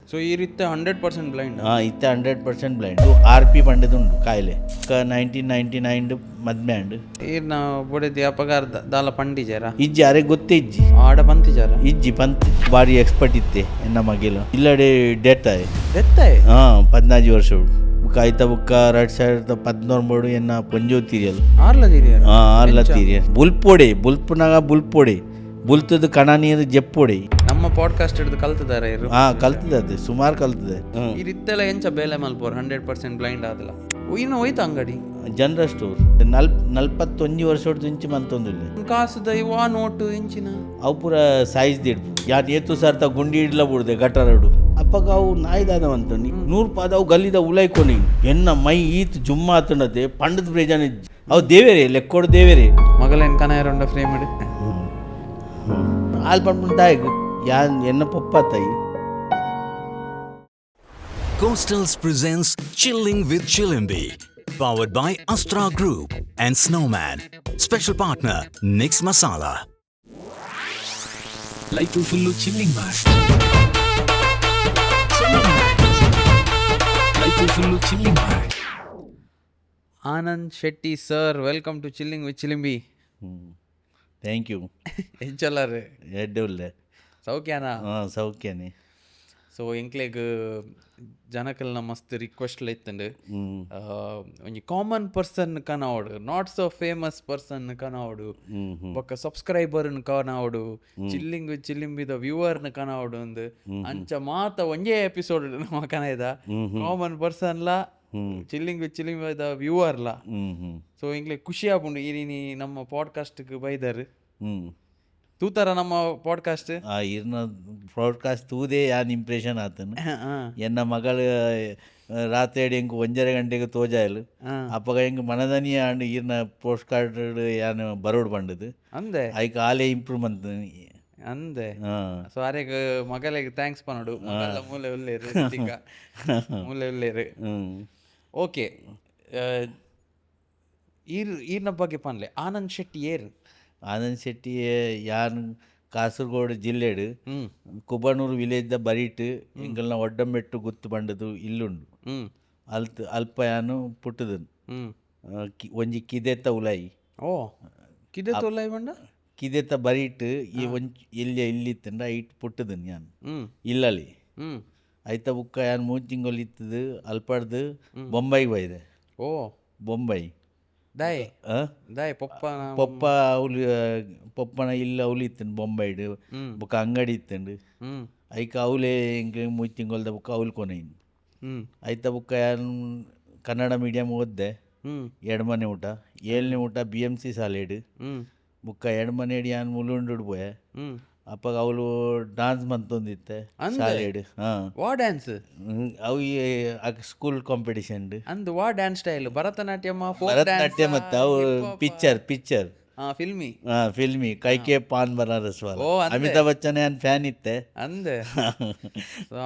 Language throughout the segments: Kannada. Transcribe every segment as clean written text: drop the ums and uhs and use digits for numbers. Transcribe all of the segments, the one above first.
ಸೊ ಈ ರೀತಿ 100% ಬ್ಲೈಂಡ್. ಇತ್ತೆ 100% ಬ್ಲೈಂಡ್. RP ಪಂಡದುಂಡು ಕಾಯಿಲೆ 1999 ಮದ್ಮೆ ಅಂಡ್ ಈರ್ನ ಬೊಡೆದಿ ಅಪಗಾರ ದಾಲ ಪಂಡಿಜಾರ ಇಜ್ಜಿ ಅರೆ ಗೊತ್ತೇ ಇಜ್ಜಿ ಆಡ ಪಂತಿಜಾರ ಇಜ್ಜಿ ಪಂತ್ ಬಾರಿ ಎಕ್ಸ್ಪರ್ಟ್ ಇತ್ತೆ ಎನ್ನ ಮಗಿಲು ಇಲ್ಲಡೆ ಡೆತ್ ಆಯ್ 14 ವರ್ಷ ಕಾಯ್ತ ಬುಕ್ಕ 2013 ಎನ್ನ ಪಂಜೋ ತೀರಿಯಲ್ ಆರ್ಲ ತೀರಿಯಲ್ ಬುಲ್ಪುನಾಗ ಬುಲ್ಪೊಡೆ ಬುಲ್ತದ ಕಣ ನೀರು ಜಪ್ಪೊಡೆ ನಮ್ಮ ಪಾಡ್ಕಾಸ್ಟ್ ಹಿಡಿದು ಕಲ್ತಿದ್ದಾರೆ ಇರು. ಕಲ್ತದೆ ಸುಮಾರು ಕಲ್ತದೆ. ಈ ರೀತಿಯೆಲ್ಲ ಎಂಚ ಬೇಲೆ ಮಲ್ಪೋರು 100% ಬ್ಲೈಂಡ್ ಆದಲ್ಲ ಇನ್ನು ಹೋಯ್ತು ಅಂಗಡಿ ಜನರಲ್ ಸ್ಟೋರ್ 41 ವರ್ಷ ಇಂಚಿ ಮಂತೊಂದಿಲ್ಲ ಕಾಸುದ ಇವ ನೋಟು ಇಂಚಿನ ಅವು ಪೂರ ಸೈಜ್ ದಿಡ್ಬು ಯಾನ್ ಏತು ಸರ್ತ ಗುಂಡಿ ಇಡ್ಲ ಬಿಡ್ದೆ ಗಟರಡು ಅಪ್ಪಗ ಅವು ನಾಯ್ದಾದವಂತ 100 ಪಾದ ಅವು ಗಲ್ಲಿದ ಉಲೈಕೊನಿ ಎನ್ನ ಮೈ ಈತ್ ಜುಮ್ಮ ಆತನದೆ ಪಂಡದ ಬ್ರೇಜಾನ ಅವು ದೇವೇರೆ ಲೆಕ್ಕೋಡು ದೇವೇರೆ ಮಗಲೇನ್ ಕನ ಎರೊಂಡ ಫ್ರೇಮ್ ಮಾಡಿ ಆಲ್ ಪಂಡ್ದಾಯ್ ಯಾನ್ ಎನ್ನ ಪಪ್ಪ ತಾಯಿ. Coastals presents Chilling with Chilimbi, powered by Astra Group and Snowman. Special partner Nix Masala. Life full chilling bar. Life full chilling bar. Anand Shetty sir, welcome to chilling with Chilimbi. Thank you. ಎಂಚಲ್ಲಾರೆ ಎಡ್ಡುಲ್ಲೆ ಸೌಖ್ಯನಾ? ಸೌಖ್ಯನೇ. ಸೊ ಎಂಕ್ಲೆಗ್ ಜನಕಲ್ನ ಮಸ್ತ್ ರಿಕ್ವೆಸ್ಟ್ ಇತ್ತಂಡು ಒಂಜಿ ಕಾಮನ್ ಪರ್ಸನ್ ಕನವಡು, ನಾಟ್ ಸೊ ಫೇಮಸ್ ಪರ್ಸನ್ ಕನವಡು, ಬೊಕ್ಕ ಸಬ್ಸ್ಕ್ರೈಬರ್ನ ಕನವಡು, ಚಿಲ್ಲಿಂಗ್ ಚಿಲ್ಲಿಂಬಿದ ವ್ಯೂವರ್ನ ಕನವಡು ಅಂದು ಅಂಚ ಮಾತ ಒಂಜೇ ಎಪಿಸೋಡ್ ನಮ್ಮ ಕನೈದ ಕಾಮನ್ ಪರ್ಸನ್ಲ ಚಿಲ್ಲಿಂಗ್ ವಿತ್ ಚಿಲ್ಲಿಂಬಿದ ವ್ಯೂವರ್ಲ. ಸೊ ಎಂಕ್ಲೆ ಖುಷಿ ಆಪುಂಡು ಈ ನಮ್ಮ ಪಾಡ್ಕಾಸ್ಟ್ಗೆ ಬೈದರ್ ತೂತಾರ ನಮ್ಮ ಪಾಡ್ಕಾಸ್ಟ್ ಇರ್ನ ಪಾಡ್ಕಾಸ್ಟ್ ತೂದೇ ಯಾನ್ ಇಂಪ್ರೆಷನ್ ಆತನು ಎನ್ನ ಮಗಳು ರಾತ್ರಿ ಹೆಂಗೆ 1:30 ಗಂಟೆಗೆ ತೋಜಾಯಲು ಅಪ್ಪಗ ಹೆಂಗೆ ಮನದನಿಯ ಅಂಡ್ ಈರ್ನ ಪೋಸ್ಟ್ ಕಾರ್ಡ್ ಯಾನ್ ಬರೋಡು ಬಂಡದು ಅಂದೆ ಐಕ ಆಲೇ ಇಂಪ್ರೂವ್ಮೆಂಟ್ ಅಂದೆ. ಸೊ ಆರೆಗ್ ಮಗಳಿಗೆ ಥ್ಯಾಂಕ್ಸ್ ಪನ್ನೋಡು, ಮೂಲೆ ಉಲ್ಲೇರು ಮೂಲೆ ಉಲ್ಲೇರು. ಓಕೆ, ಈರ್ನ ಬಗ್ಗೆ ಪನ್ಲೆ ಆನಂದ್ ಶೆಟ್ಟಿ ಆನಂದ್ ಶೆಟ್ಟಿ ಯಾನ್ ಕಾಸರಗೋಡು ಜಿಲ್ಲೆಡು ಕುಬನೂರು ವಿಲೇಜ್ದ ಬರೀಟ್ ಇಂಗಲ್ನ ಒಡ್ಡಂಬೆಟ್ಟು ಗುತ್ತು ಬಂಡದು ಇಲ್ಲುಂಡು ಅಲ್ಪ ಯಾನು ಪುಟ್ಟದನು ಒಂಜಿ ಕಿದೆತ್ತ ಉಲಾಯಿ ಕಿದೆತ್ತ ಉಲಾಯಿ ಬಂಡ ಕಿದೆತ್ತ ಬರೀಟ್ ಈ ಒಂಜಿ ಇಲ್ಲಿತ್ತಂಡ ಐಟ್ ಪುಟ್ಟದನ್ ಯಾನ್ ಇಲ್ಲಲಿ ಐತ ಬುಕ್ಕ ಯಾನ್ ಮೂಚಿಂಗೊಲ್ ಇತ್ತದು ಅಲ್ಪಡ್ದು ಬೊಂಬೈಗೆ ಬೈದೆ. ಬೊಂಬೈ ಪೊಪ್ಪ ಅವಳು ಪೊಪ್ಪನ ಇಲ್ಲ ಅವಳು ಇತ್ತಂಡು ಬೊಂಬೈಡು ಬೊಕ್ಕ ಅಂಗಡಿ ಇತ್ತಂಡು ಐಕ ಅವಲೇ ಹಿಂಗೆ ಮುಚ್ಚಿಂಗೊಲ್ದ ಬುಕ್ಕ ಅವಳು ಕೊನೆಯಿನ್ ಐತ ಬುಕ್ಕ ಯಾನ್ ಕನ್ನಡ ಮೀಡಿಯಮ್ ಓದ್ದೆ. 2 ಮನೆ ಊಟ 7ನೇ ಊಟ BMC ಸಾಲೇಡು ಬುಕ್ಕ 2 ಮನೆಡು ಯಾನ್ ಮುಲುಂಡು ಪೋಯೆ ಅಪ್ಪಾಗ ಅವಳು ಡಾನ್ಸ್ ಮಂತೊಂದಿತ್ತೆ ಸಾಲೇಡು. ಡ್ಯಾನ್ಸ್ ಅವು ಸ್ಕೂಲ್ ಕಾಂಪಿಟಿಷನ್ ಅಂದು ಡ್ಯಾನ್ಸ್ ಸ್ಟೈಲ್ ಭರತನಾಟ್ಯಮ ಮತ್ತು ಅವು picture filmy Kaikeyi PAN Banaras ವಾಲ ಅಮಿತಾಬ್ ಬಚ್ಚನ್ ಏನ್ ಫ್ಯಾನ್ ಇತ್ತೆ ಅಂದೆ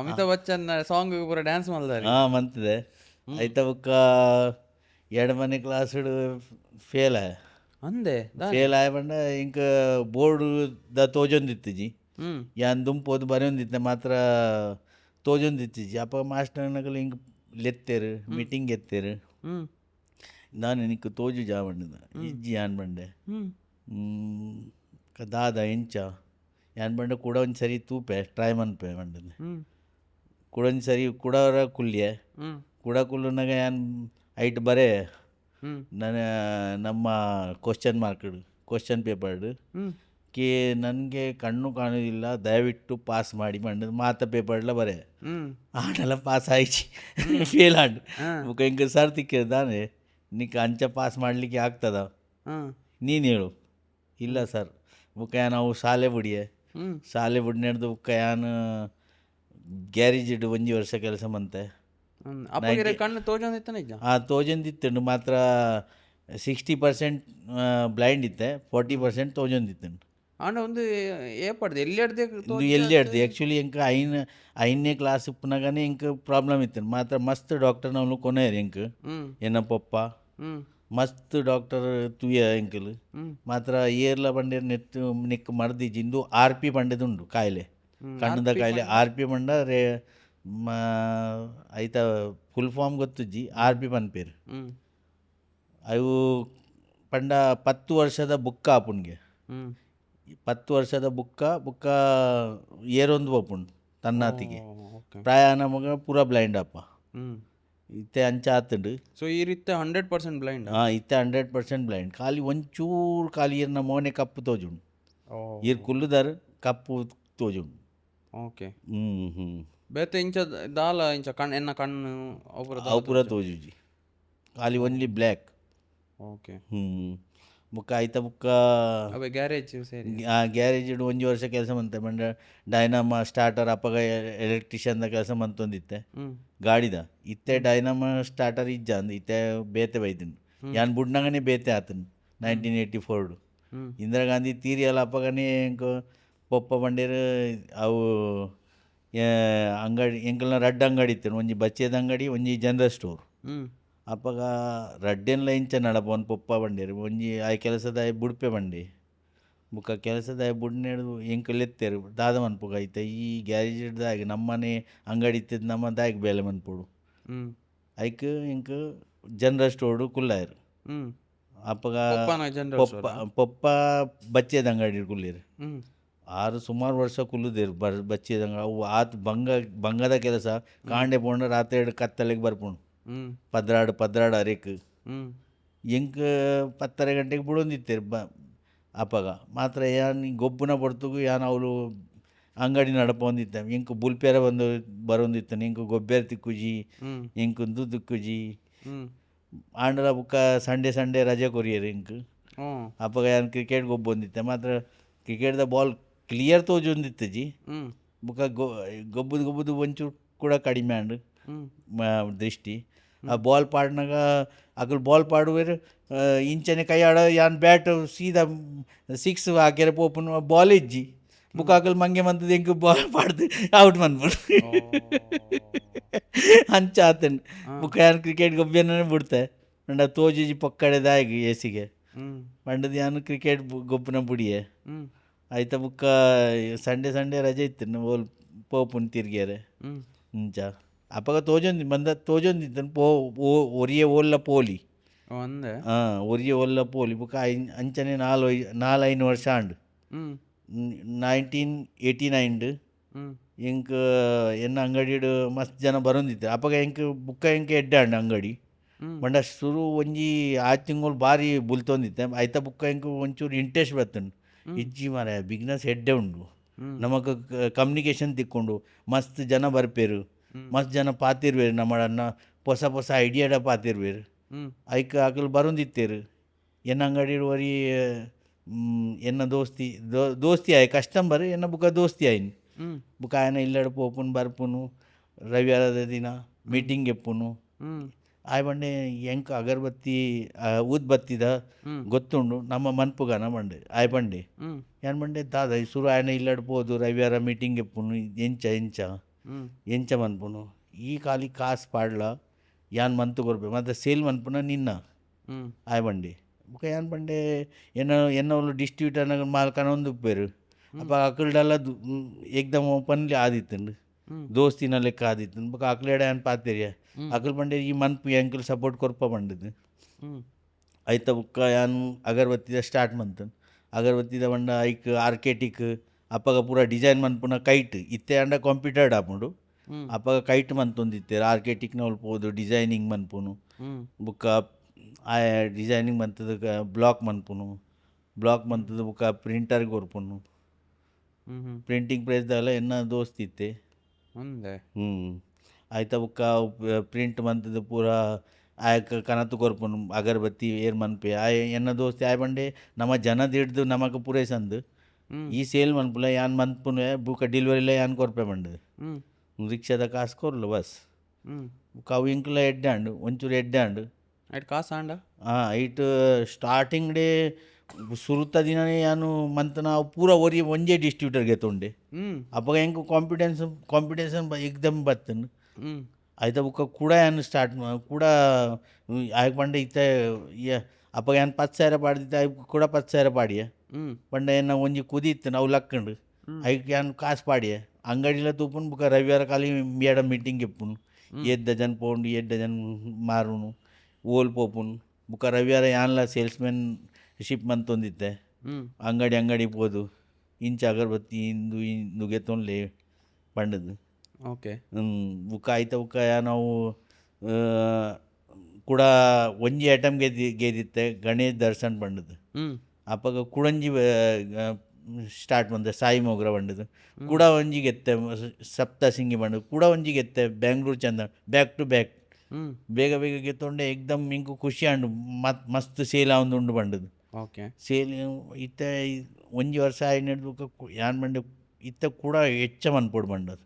ಅಮಿತಾಬ್ ಬಚ್ಚನ್ ಸಾಂಗ್ ಪೂರ ಡ್ಯಾನ್ಸ್ ಮಲ್ದಾರೆ ಮಂತದೆ. ಐತ ಬುಕ್ಕ 2 ಮನೆ ಕ್ಲಾಸ್ ಫೇಲ್ ಫೇಲ್ ಆಯ ಬಂಡ ಇಂಕ ಬೋರ್ಡ್ ದ ತೋಜೊಂದಿತ್ತು ಯಾನ್ ದುಂಪೋದು ಬರೆಯೊಂದಿತ್ತೆ ಮಾತ್ರ ತೋಜೊಂದಿತ್ತು ಅಪ್ಪ ಮಾಸ್ಟರ್ನಗಲು ಹಿಂಗೆ ಲೆತ್ತೇರು ಮೀಟಿಂಗ್ ಎತ್ತೇರು ನಾನು ನಿಕ್ಕ ತೋಜು ಜಾ ಬಂಡದ ಇಜ್ಜಿ ಯಾನ್ ಬಂಡೆ ದಾದ ಎಂಚ ಯಾನ್ ಬಂಡೆ ಕೂಡ ಒಂದು ಸರಿ ತೂಪೆ ಟ್ರೈ ಮನ್ಪೆ ಬಂಡದ ಕೂಡ ಒಂದು ಸರಿ ಕುಡವರ ಕುಲ್ಯೆ ಕೂಡ ಕುಲ್ಲುನಾಗ ಯಾನ್ ಐಟ್ ಬರೇ ನಮ್ಮ ಕ್ವಶನ್ ಪೇಪರ್ಡು ಕೇ ನನಗೆ ಕಣ್ಣು ಕಾಣೋದಿಲ್ಲ ದಯವಿಟ್ಟು ಪಾಸ್ ಮಾಡಿ ಬಂಡದು ಮಾತ ಪೇಪರ್ಲ ಬರೇ ಆಡಲ್ಲ ಪಾಸ್ ಆಯ್ಚಿ ಫೇಲ್ ಆಡು ಬುಕ್ಕ ಹಿಂಗೆ ಸರ್ ತಿಕ್ಕಿದಾನೆ ನಿಕ್ಕ ಅಂಚ ಪಾಸ್ ಮಾಡಲಿಕ್ಕೆ ಆಗ್ತದ ನೀನು ಹೇಳು. ಇಲ್ಲ ಸರ್ ಬುಕ್ಕ ನಾವು ಶಾಲೆ ಬುಡ್ನೆಡ್ದು ಬುಕ್ಕ ಯಾನು ಗ್ಯಾರೇಜ್ ಇಡು 1 ವರ್ಷ ಕೆಲಸ ಮಂತೆ ಕಣ್ಣು ತೋಜೊಂದಿತ್ತುಂಡು ಮಾತ್ರ 60% ಬ್ಲೈಂಡ್ ಇತ್ತೆ 40% ತೋಜೊಂದಿತ್ತುಂಡು ಎಲ್ಲಿ ಆಡ್ದು ಆ್ಯಕ್ಚುಲಿ ಇಂಕ 5ನೇ ಕ್ಲಾಸ್ ಉಪ್ಪನಾಗನೇ ಇಂಕ ಪ್ರಾಬ್ಲಮ್ ಇತ್ತು ಮಾತ್ರ ಮಸ್ತ್ ಡಾಕ್ಟರ್ ನಾವು ಕೊನೆಯರು ಇಂಕ ಎನ್ನ ಪಪ್ಪ ಮಸ್ತ್ ಡಾಕ್ಟರ್ ತುಯ ಎಂಕಲ್ ಮಾತ್ರ ಏರ್ಲ ಬಂಡೆ ನಿಕ್ಕ ಮರ್ದಿಜಿಂದು RP ಬಂಡೆದುಂಡು ಕಾಯಿಲೆ ಕಣ್ಣದ ಕಾಯಿಲೆ RP ಬಂಡ ಮಾ ಐತ ಫುಲ್ ಫಾರ್ಮ್ ಗೊತ್ತುಜ್ಜಿ RP ಪನ್ಪೇರು ಅವು ಪಂಡ 10 ವರ್ಷದ ಬುಕ್ಕ ಆಪುನ್ಗೆ 10 ವರ್ಷದ ಬುಕ್ಕ ಏರೊಂದು ಬಪ್ಪುಂಡು ತನ್ನಾತಿಗೆ ಪ್ರಾಯ ನಮಗೆ ಪೂರ ಬ್ಲೈಂಡ್ ಅಪ್ಪ ಇತ್ತೆ ಅಂಚ ಆತುಂಡು. ಸೊ ಈ ರೀತಿ 100% ಬ್ಲೈಂಡ್. ಇತ್ತೆ 100% ಬ್ಲೈಂಡ್. ಖಾಲಿ ಒಂಚೂರು ಖಾಲಿ ಇರ್ನ ಮೋನೆ ಕಪ್ಪು ತೋಜುಂಡು. ಇರ್ ಕುಲ್ಲುದರ್ ಕಪ್ಪು ತೋಜುಂಡು. ಓಕೆ. ಹ್ಞೂ ಬೇತೆ ಇಂಚ ದಾಲ ಇಂಚ ಕಣ್ಣು ಎನ್ನ ಕಣ್ಣು ಅವು ಪೂರ ತೋಜುಜಿ ಖಾಲಿ ಓನ್ಲಿ ಬ್ಲ್ಯಾಕ್. ಓಕೆ. ಬುಕ್ಕ ಆಯ್ತ ಬುಕ್ಕ ಅವೇ ಗ್ಯಾರೇಜ್ ಸೇರಿ ಗ್ಯಾರೇಜ್ ಒಂಜಿ ವರ್ಷ ಕೆಲಸ ಮಂತೆ ಮಂಡ ಡೈನಾಮ ಸ್ಟಾರ್ಟರ್ ಅಪ್ಪಗ ಎಲೆಕ್ಟ್ರಿಷಿಯನ್ದ ಕೆಲಸ ಮಂತೊಂದಿತ್ತೆ ಗಾಡಿದ ಇತ್ತೆ ಡೈನಾಮ ಸ್ಟಾರ್ಟರ್ ಇಜ್ಜ ಅಂದ್ ಇತ್ತೆ ಬೇತೆ ಬೈತೀನಿ ಯಾನ್ ಬುಡ್ನಗನೆ ಬೇತೆ ಆತನು 1984 ಇಂದಿರಾ ಗಾಂಧಿ ತೀರಿ ಅಲ್ಲ ಅಪ್ಪಗನೇ ಎಂಕ ಪೊಪ್ಪ ಬಂಡೇರು ಅವು ಅಂಗಡಿ ಎಂಕಲ್ನ ರಡ್ಡ್ ಅಂಗಡಿ ಇತ್ತು ಒಂಜಿ ಬಚ್ಚೆದ ಅಂಗಡಿ ಒಂಜಿ ಜನರಲ್ ಸ್ಟೋರ್ ಅಪ್ಪಗ ರಡ್ಡೆನ್ಲ ಇಂಚ ನಡಪೊನ್ ಪೊಪ್ಪ ಬಂಡೇರು ಒಂಜಿ ಆಯ್ ಕೆಲಸದ ಬುಡ್ಪೆ ಬಂಡೆ ಬುಕ್ಕ ಕೆಲಸದ ಬುಡ್ನೆಡು ಎಂಕಲೆತ್ತೇರು ದಾದ ಮನ್ಪುಗ ಐತೆ ಈ ಗ್ಯಾರೇಜ್ ಹಿಡ್ದಾಗ ನಮ್ಮನೆ ಅಂಗಡಿ ಇತ್ತಿದ್ದು ನಮ್ಮ ದಾಯಕ್ ಬೇಲೆ ಮನ್ಪುಡು ಐಕ್ ಎಂಕ ಜನರಲ್ ಸ್ಟೋರ್ಡು ಕುಲ್ಲಾಯರು ಅಪ್ಪಗ ಪೊಪ್ಪ ಬಚ್ಚೆದ ಅಂಗಡಿ ಕುಲ್ಲೇರು ಆರು ಸುಮಾರು ವರ್ಷ ಕುಲ್ಲುದೇರು ಬಚ್ಚೆದ ಅಂಗಡಿ ಅವು ಆತ್ ಬಂಗದ ಕೆಲಸ ಕಾಂಡೆ ಪೋಂಡ ರಾತ್ರಿ ಕತ್ತಲೆಗೆ ಬರ್ಪುಂಡು ಪದ್ರಾಡು ಅರೆಕ್ ಎಂಕ್ 10 ಗಂಟೆಗೆ ಬಿಡೊಂದಿತ್ತೇರು ಅಪ್ಪಗ ಮಾತ್ರ ಯಾನ್ ಗೊಬ್ಬುನ ಪಡ್ತುಗು ಯಾನ್ ಅವಳು ಅಂಗಡಿ ನಡಪೊಂದಿತ್ತ ಎಂಕ್ ಬುಲ್ಪೇರ ಬಂದು ಬರೊಂದಿತ್ತನು ಎಂಕ್ ಗೊಬ್ಬೆರ ತಿಕ್ಕುಜಿ ಎಂಕ್ ದು ತಿಕ್ಕುಜಿ ಆಂಡಲ ಬುಕ್ಕ ಸಂಡೆ ರಜೆ ಕೊರಿಯರು ಎಂಕ್ ಅಪ್ಪಗ ಯಾನ್ ಕ್ರಿಕೆಟ್ ಗೊಬ್ಬೊಂದಿತ್ತೆ ಮಾತ್ರ ಕ್ರಿಕೆಟ್ದ ಬಾಲ್ ಕ್ಲಿಯರ್ ತೋಜೊಂದಿತ್ತಜಿ ಬುಕ್ಕ ಗೊಬ್ಬುದು ಒಂಚೂರು ಕೂಡ ಕಡಿಮೆ ಆಂಡು ದೃಷ್ಟಿ ಆ ಬಾಲ್ ಪಾಡ್ನಾಗ ಅಕಲ್ ಬಾಲ್ ಪಾಡುವೆರು ಇಂಚನೆ ಕೈ ಆಡ ಯಾನ್ ಬ್ಯಾಟ್ ಸೀದಾ 6 ಹಾಕ್ಯಾರ ಪೋಪುನ ಬಾಲ್ ಇಜ್ಜಿ ಬುಕ್ಕ ಅಕಲ್ ಮಂಗೆ ಮಂತದ ಎಂಕ್ ಬಾಲ್ ಪಾಡ್ದು ಔಟ್ ಮನ್ಬಿಡು ಅಂಚ ಆತನು ಬುಕ್ಕ ಯಾನ್ ಕ್ರಿಕೆಟ್ ಗೊಬ್ಬೆನೇ ಬಿಡ್ತೆ ಮಂಡ ತೋಜಿಜಿ ಪೊಕ್ಕಡೆದಾಗಿ ಎಸಿಗೆ ಮಂಡದ ಯಾನು ಕ್ರಿಕೆಟ್ ಗೊಬ್ಬನ ಬುಡಿಯೆ ಆಯ್ತ ಬುಕ್ಕ ಸಂಡೆ ರಜೆ ಇತ್ತು ಓಲ್ ಪೋಪುನ್ ತಿರ್ಗ್ಯಾರೆ ಇಂಚ ಅಪ್ಪಗ ತೋಜೊಂದಿದ್ದನು ಒರಿಯೆ ಓಲ್ಲ ಪೋಲಿ ಒರಿಯೆ ಓಲ್ಲ ಪೋಲಿ ಬುಕ್ಕ ಅಂಚನೆ 4-5 ವರ್ಷ ಆಂಡು 1989 ಎಂಕ್ ಎನ್ನ ಅಂಗಡಿಡು ಮಸ್ತ್ ಜನ ಬರೊಂದಿತ್ತು ಅಪ್ಪಗ ಎಂಕ್ ಬುಕ್ಕ ಎಂಕ್ ಎಡ್ಡೆ ಆಂಡು ಅಂಗಡಿ ಮಂಡ ಶುರು ಒಂಜಿ 6 ತಿಂಗಳು ಬಾರಿ ಬುಲ್ತೊಂದಿತ್ತೆ ಐತ ಬುಕ್ಕ ಎಂಕ್ ಒಂಚೂರು ಇಂಟ್ರೆಸ್ಟ್ ಬರ್ತುಂಡು ಇಜ್ಜಿ ಮಾರ ಬಿಗ್ನೆಸ್ ಎಡ್ಡೆ ಉಂಡು ನಮಕ್ ಕಮ್ಯುನಿಕೇಷನ್ ತಿಕ್ಕೊಂಡು ಮಸ್ತ್ ಜನ ಬರ್ಪೇರು ಮಸ್ತ್ ಜನ ಪಾತಿರ್ವೇರು ನಮ್ಮಡನ್ನ ಹೊಸ ಐಡಿಯಾಡ ಪಾತಿರ್ವೇರು ಐಕ್ ಆಕಲ್ ಬರೊಂದಿತ್ತೇರು ಎನ್ನ ಅಂಗಡಿ ವರಿ ಎನ್ನ ದೋಸ್ತಿ ಆಯ್ ಕಸ್ಟಮರ್ ಎನ್ನ ಬುಕ್ಕ ದೋಸ್ತಿ ಆಯ್ನು ಬುಕ್ಕ ಆಯನ ಇಲ್ಲಡ ಪೋಪುನು ಬರ್ಪುನು ರವಿವಾರದ ದಿನ ಮೀಟಿಂಗ್ ಎಪ್ಪುನು ಆಯ್ ಬಂಡೆ ಎಂಕ್ ಅಗರ್ಬತ್ತಿ ಊದ್ಬತ್ತಿದ ಗೊತ್ತುಂಡು ನಮ್ಮ ಮನ್ಪುಗನ ಬಂಡೆ ಆಯ್ ಬಂಡೆ ಏನ್ ಬಂಡೆ ದಾದ ಶುರು ಆಯನ ಇಲ್ಲಡ್ಬೋದು ರವಿವಾರ ಮೀಟಿಂಗ್ ಎಪ್ಪುನು ಎಂಚ ಮನ್ಪುನು ಈ ಖಾಲಿ ಕಾಸು ಪಾಡ್ಲ ಯಾನ್ ಮಂತು ಕೊರ್ಬೆ ಮತ್ತು ಸೇಲ್ ಮನ್ಪುನ ನಿನ್ನ ಆಯ್ ಬಂಡೆ ಬುಕ್ಕ ಯಾನ್ ಬಂಡೆ ಎನ್ನವಲು ಡಿಸ್ಟ್ರಿಬ್ಯೂಟರ್ನ ಮಾಲ್ಕನ ಒಂದು ಉಪ್ಪೇರು ಅಪ್ಪ ಅಕಲ್ಡೆಲ್ಲ ಏಕ್ದಮ್ ಪನ್ಲಿ ಆದಿತ್ತಂಡು ದೋಸ್ತಿನ ಲೆಕ್ಕ ಆದಿತ್ತು ಬುಕ್ಕ ಅಕ್ಲೇಡ ಯಾನ್ ಪಾತೆರಿಯ ಅಕಲ್ ಬಂಡೆ ಈ ಮನ್ಪು ಎಂಕಲ್ ಸಪೋರ್ಟ್ ಕೊರ್ಪ ಬಂಡದು ಐತ ಬುಕ್ಕ ಯಾನ್ ಅಗರ್ಬತ್ತಿದ ಸ್ಟಾರ್ಟ್ ಮಂತನ್ ಅಗರ್ಬತ್ತಿದ ಬಂಡ ಐಕ್ ಆರ್ಕೆಟಿಕ್ ಅಪ್ಪಗ ಪೂರ ಡಿಸೈನ್ ಮನ್ಪುನ ಕೈಟ್ ಇತ್ತೆ ಅಂಡ ಕಂಪ್ಯೂಟರ್ಡ್ ಆಪುಂಡು ಅಪ್ಪಗ ಕೈಟ್ ಮಂತೊಂದಿತ್ತೇರು ಆರ್ಕೆಟಿಕ್ನ ಒಲ್ಪೋದು ಡಿಸೈನಿಂಗ್ ಮನ್ಪುನು ಬುಕ್ಕ ಆ ಡಿಸೈನಿಂಗ್ ಮಂತದ ಬ್ಲಾಕ್ ಮನ್ಪುನು ಬುಕ್ಕ ಪ್ರಿಂಟರ್ಗೆ ಕೊರ್ಪುನು ಪ್ರಿಂಟಿಂಗ್ ಪ್ರೆಸ್ದಾಲ ಎನ್ನ ದೋಸ್ತಿತ್ತೆ ಆಯ್ತ ಬುಕ್ಕ ಪ್ರಿಂಟ್ ಮಂತದ ಪೂರ ಆಯಕ ಕನತು ಕೊರ್ಪುನು ಅಗರ್ಬತ್ತಿ ಏರ್ ಮನ್ಪೆ ಆಯ್ ಎನ್ನ ದೋಸ್ತಿ ಆಯ್ ಬಂಡೆ ನಮ್ಮ ಜನದ ಹಿಡ್ದು ನಮಕ್ ಪೂರೈಸಂದು ಈ ಸೇಲ್ ಮನ್ಪುಲ ಯಾನ್ ಮನ್ಪುನ ಬುಕ್ಕ ಡೆಲಿವರಿಲ ಯಾನ್ ಕೊರ್ಪೆ ಬಂಡು ರಿಕ್ಷಾದ ಕಾಸು ಕೊರ್ಲು ಬಸ್ ಬುಕ್ಕ ಅವು ಇಂಕ್ಲ ಎಡ್ಡಾಂಡು ಒಂಚೂರು ಎಡ್ಡಾಂಡು ಕಾಸು ಆಂಡ ಐಟ್ ಸ್ಟಾರ್ಟಿಂಗ್ ಡೇ ಸುರುತ ದಿನನೇ ಯಾನು ಮಂತನ ಅವು ಪೂರ ಒರಿ ಒಂಜೇ ಡಿಸ್ಟ್ರಿಬ್ಯೂಟರ್ಗೆ ತೊಂಡೆ ಅಪ್ಪಗ ಹೆಂಗೆ ಕಾಂಪಿಟೇಷನ್ ಏಕ್ದಮ್ ಬರ್ತನು ಆಯ್ತ ಬುಕ್ಕ ಕೂಡ ಯಾನು ಸ್ಟಾರ್ಟ್ ಕೂಡ ಆಯ್ಕೆ ಪಂಡ ಇತ್ತ ಅಪ್ಪಗ ಯಾನು 10,000 ಪಾಡ್ದಿತ್ತ ಕೂಡ 10,000 ಪಾಡಿಯ ಪಂಡ ಏನ ಒಂಜಿ ಕುದಿ ಇತ್ತು ನಾವು ಲಕ್ಕಂಡು ಐಕ್ ಯಾನು ಕಾಸು ಪಾಡಿಯ ಅಂಗಡಿಲ ತೂಪುನು ಬುಕ್ಕ ರವಿವಾರ ಖಾಲಿ ಮೇಡ ಮೀಟಿಂಗ್ ಎಪ್ಪುನು 7 ಡಜನ್ ಪೌಂಡ್ 7 ಡಜನ್ ಮಾರುನು ಓಲ್ ಪೋಪುನು ಬುಕ್ಕ ರವಿವಾರ ಯಾನ್ಲ ಸೇಲ್ಸ್ಮೆನ್ ಶಿಪ್ ಮಂತೊಂದಿತ್ತೆ ಅಂಗಡಿ ಪೋದು ಇಂಚ ಅಗರಬತ್ತಿ ಇಂದು ಇಂದು ಗೆತ್ತೊನ್ಲೆ ಪಂಡದು ಓಕೆ ಬುಕ್ಕ ಆಯ್ತ ಬುಕ್ಕ ನಾವು ಕೂಡ ಒಂಜಿ ಐಟಮ್ ಗೆದಿತ್ತೆ ಗಣೇಶ್ ದರ್ಶನ್ ಪಂಡದು ಅಪ್ಪಗ ಕುಡಂಜಿ ಸ್ಟಾರ್ಟ್ ಬಂದೆ ಸಾಯಿ ಮೊಗ್ರ ಬಂಡದು ಕೂಡ ಒಂಜಿ ಗೆತ್ತೆ ಸಪ್ತಸಿಂಗಿ ಬಂಡು ಕೂಡ ಒಂಜಿ ಗೆತ್ತೆ ಬ್ಯಾಂಗ್ಳೂರು ಚಂದ ಬ್ಯಾಕ್ ಟು ಬ್ಯಾಕ್ ಬೇಗ ಬೇಗ ಗೆತ್ತೊಂಡೆ ಏಕ್ದಮ್ ಇಂಕು ಖುಷಿ ಆಂಡು ಮಸ್ತ್ ಸೇಲ್ ಆವೊಂದು ಉಂಡು ಬಂಡದು ಓಕೆ ಸೇಲ್ ಇತ್ತ ಒಂಜಿ ವರ್ಷ ಆಯ್ತು ನಡೆದು ಯಾನ್ ಬಂಡೆ ಇತ್ತ ಕೂಡ ಹೆಚ್ಚ ಮನ್ಪೋಡು ಬಂಡದು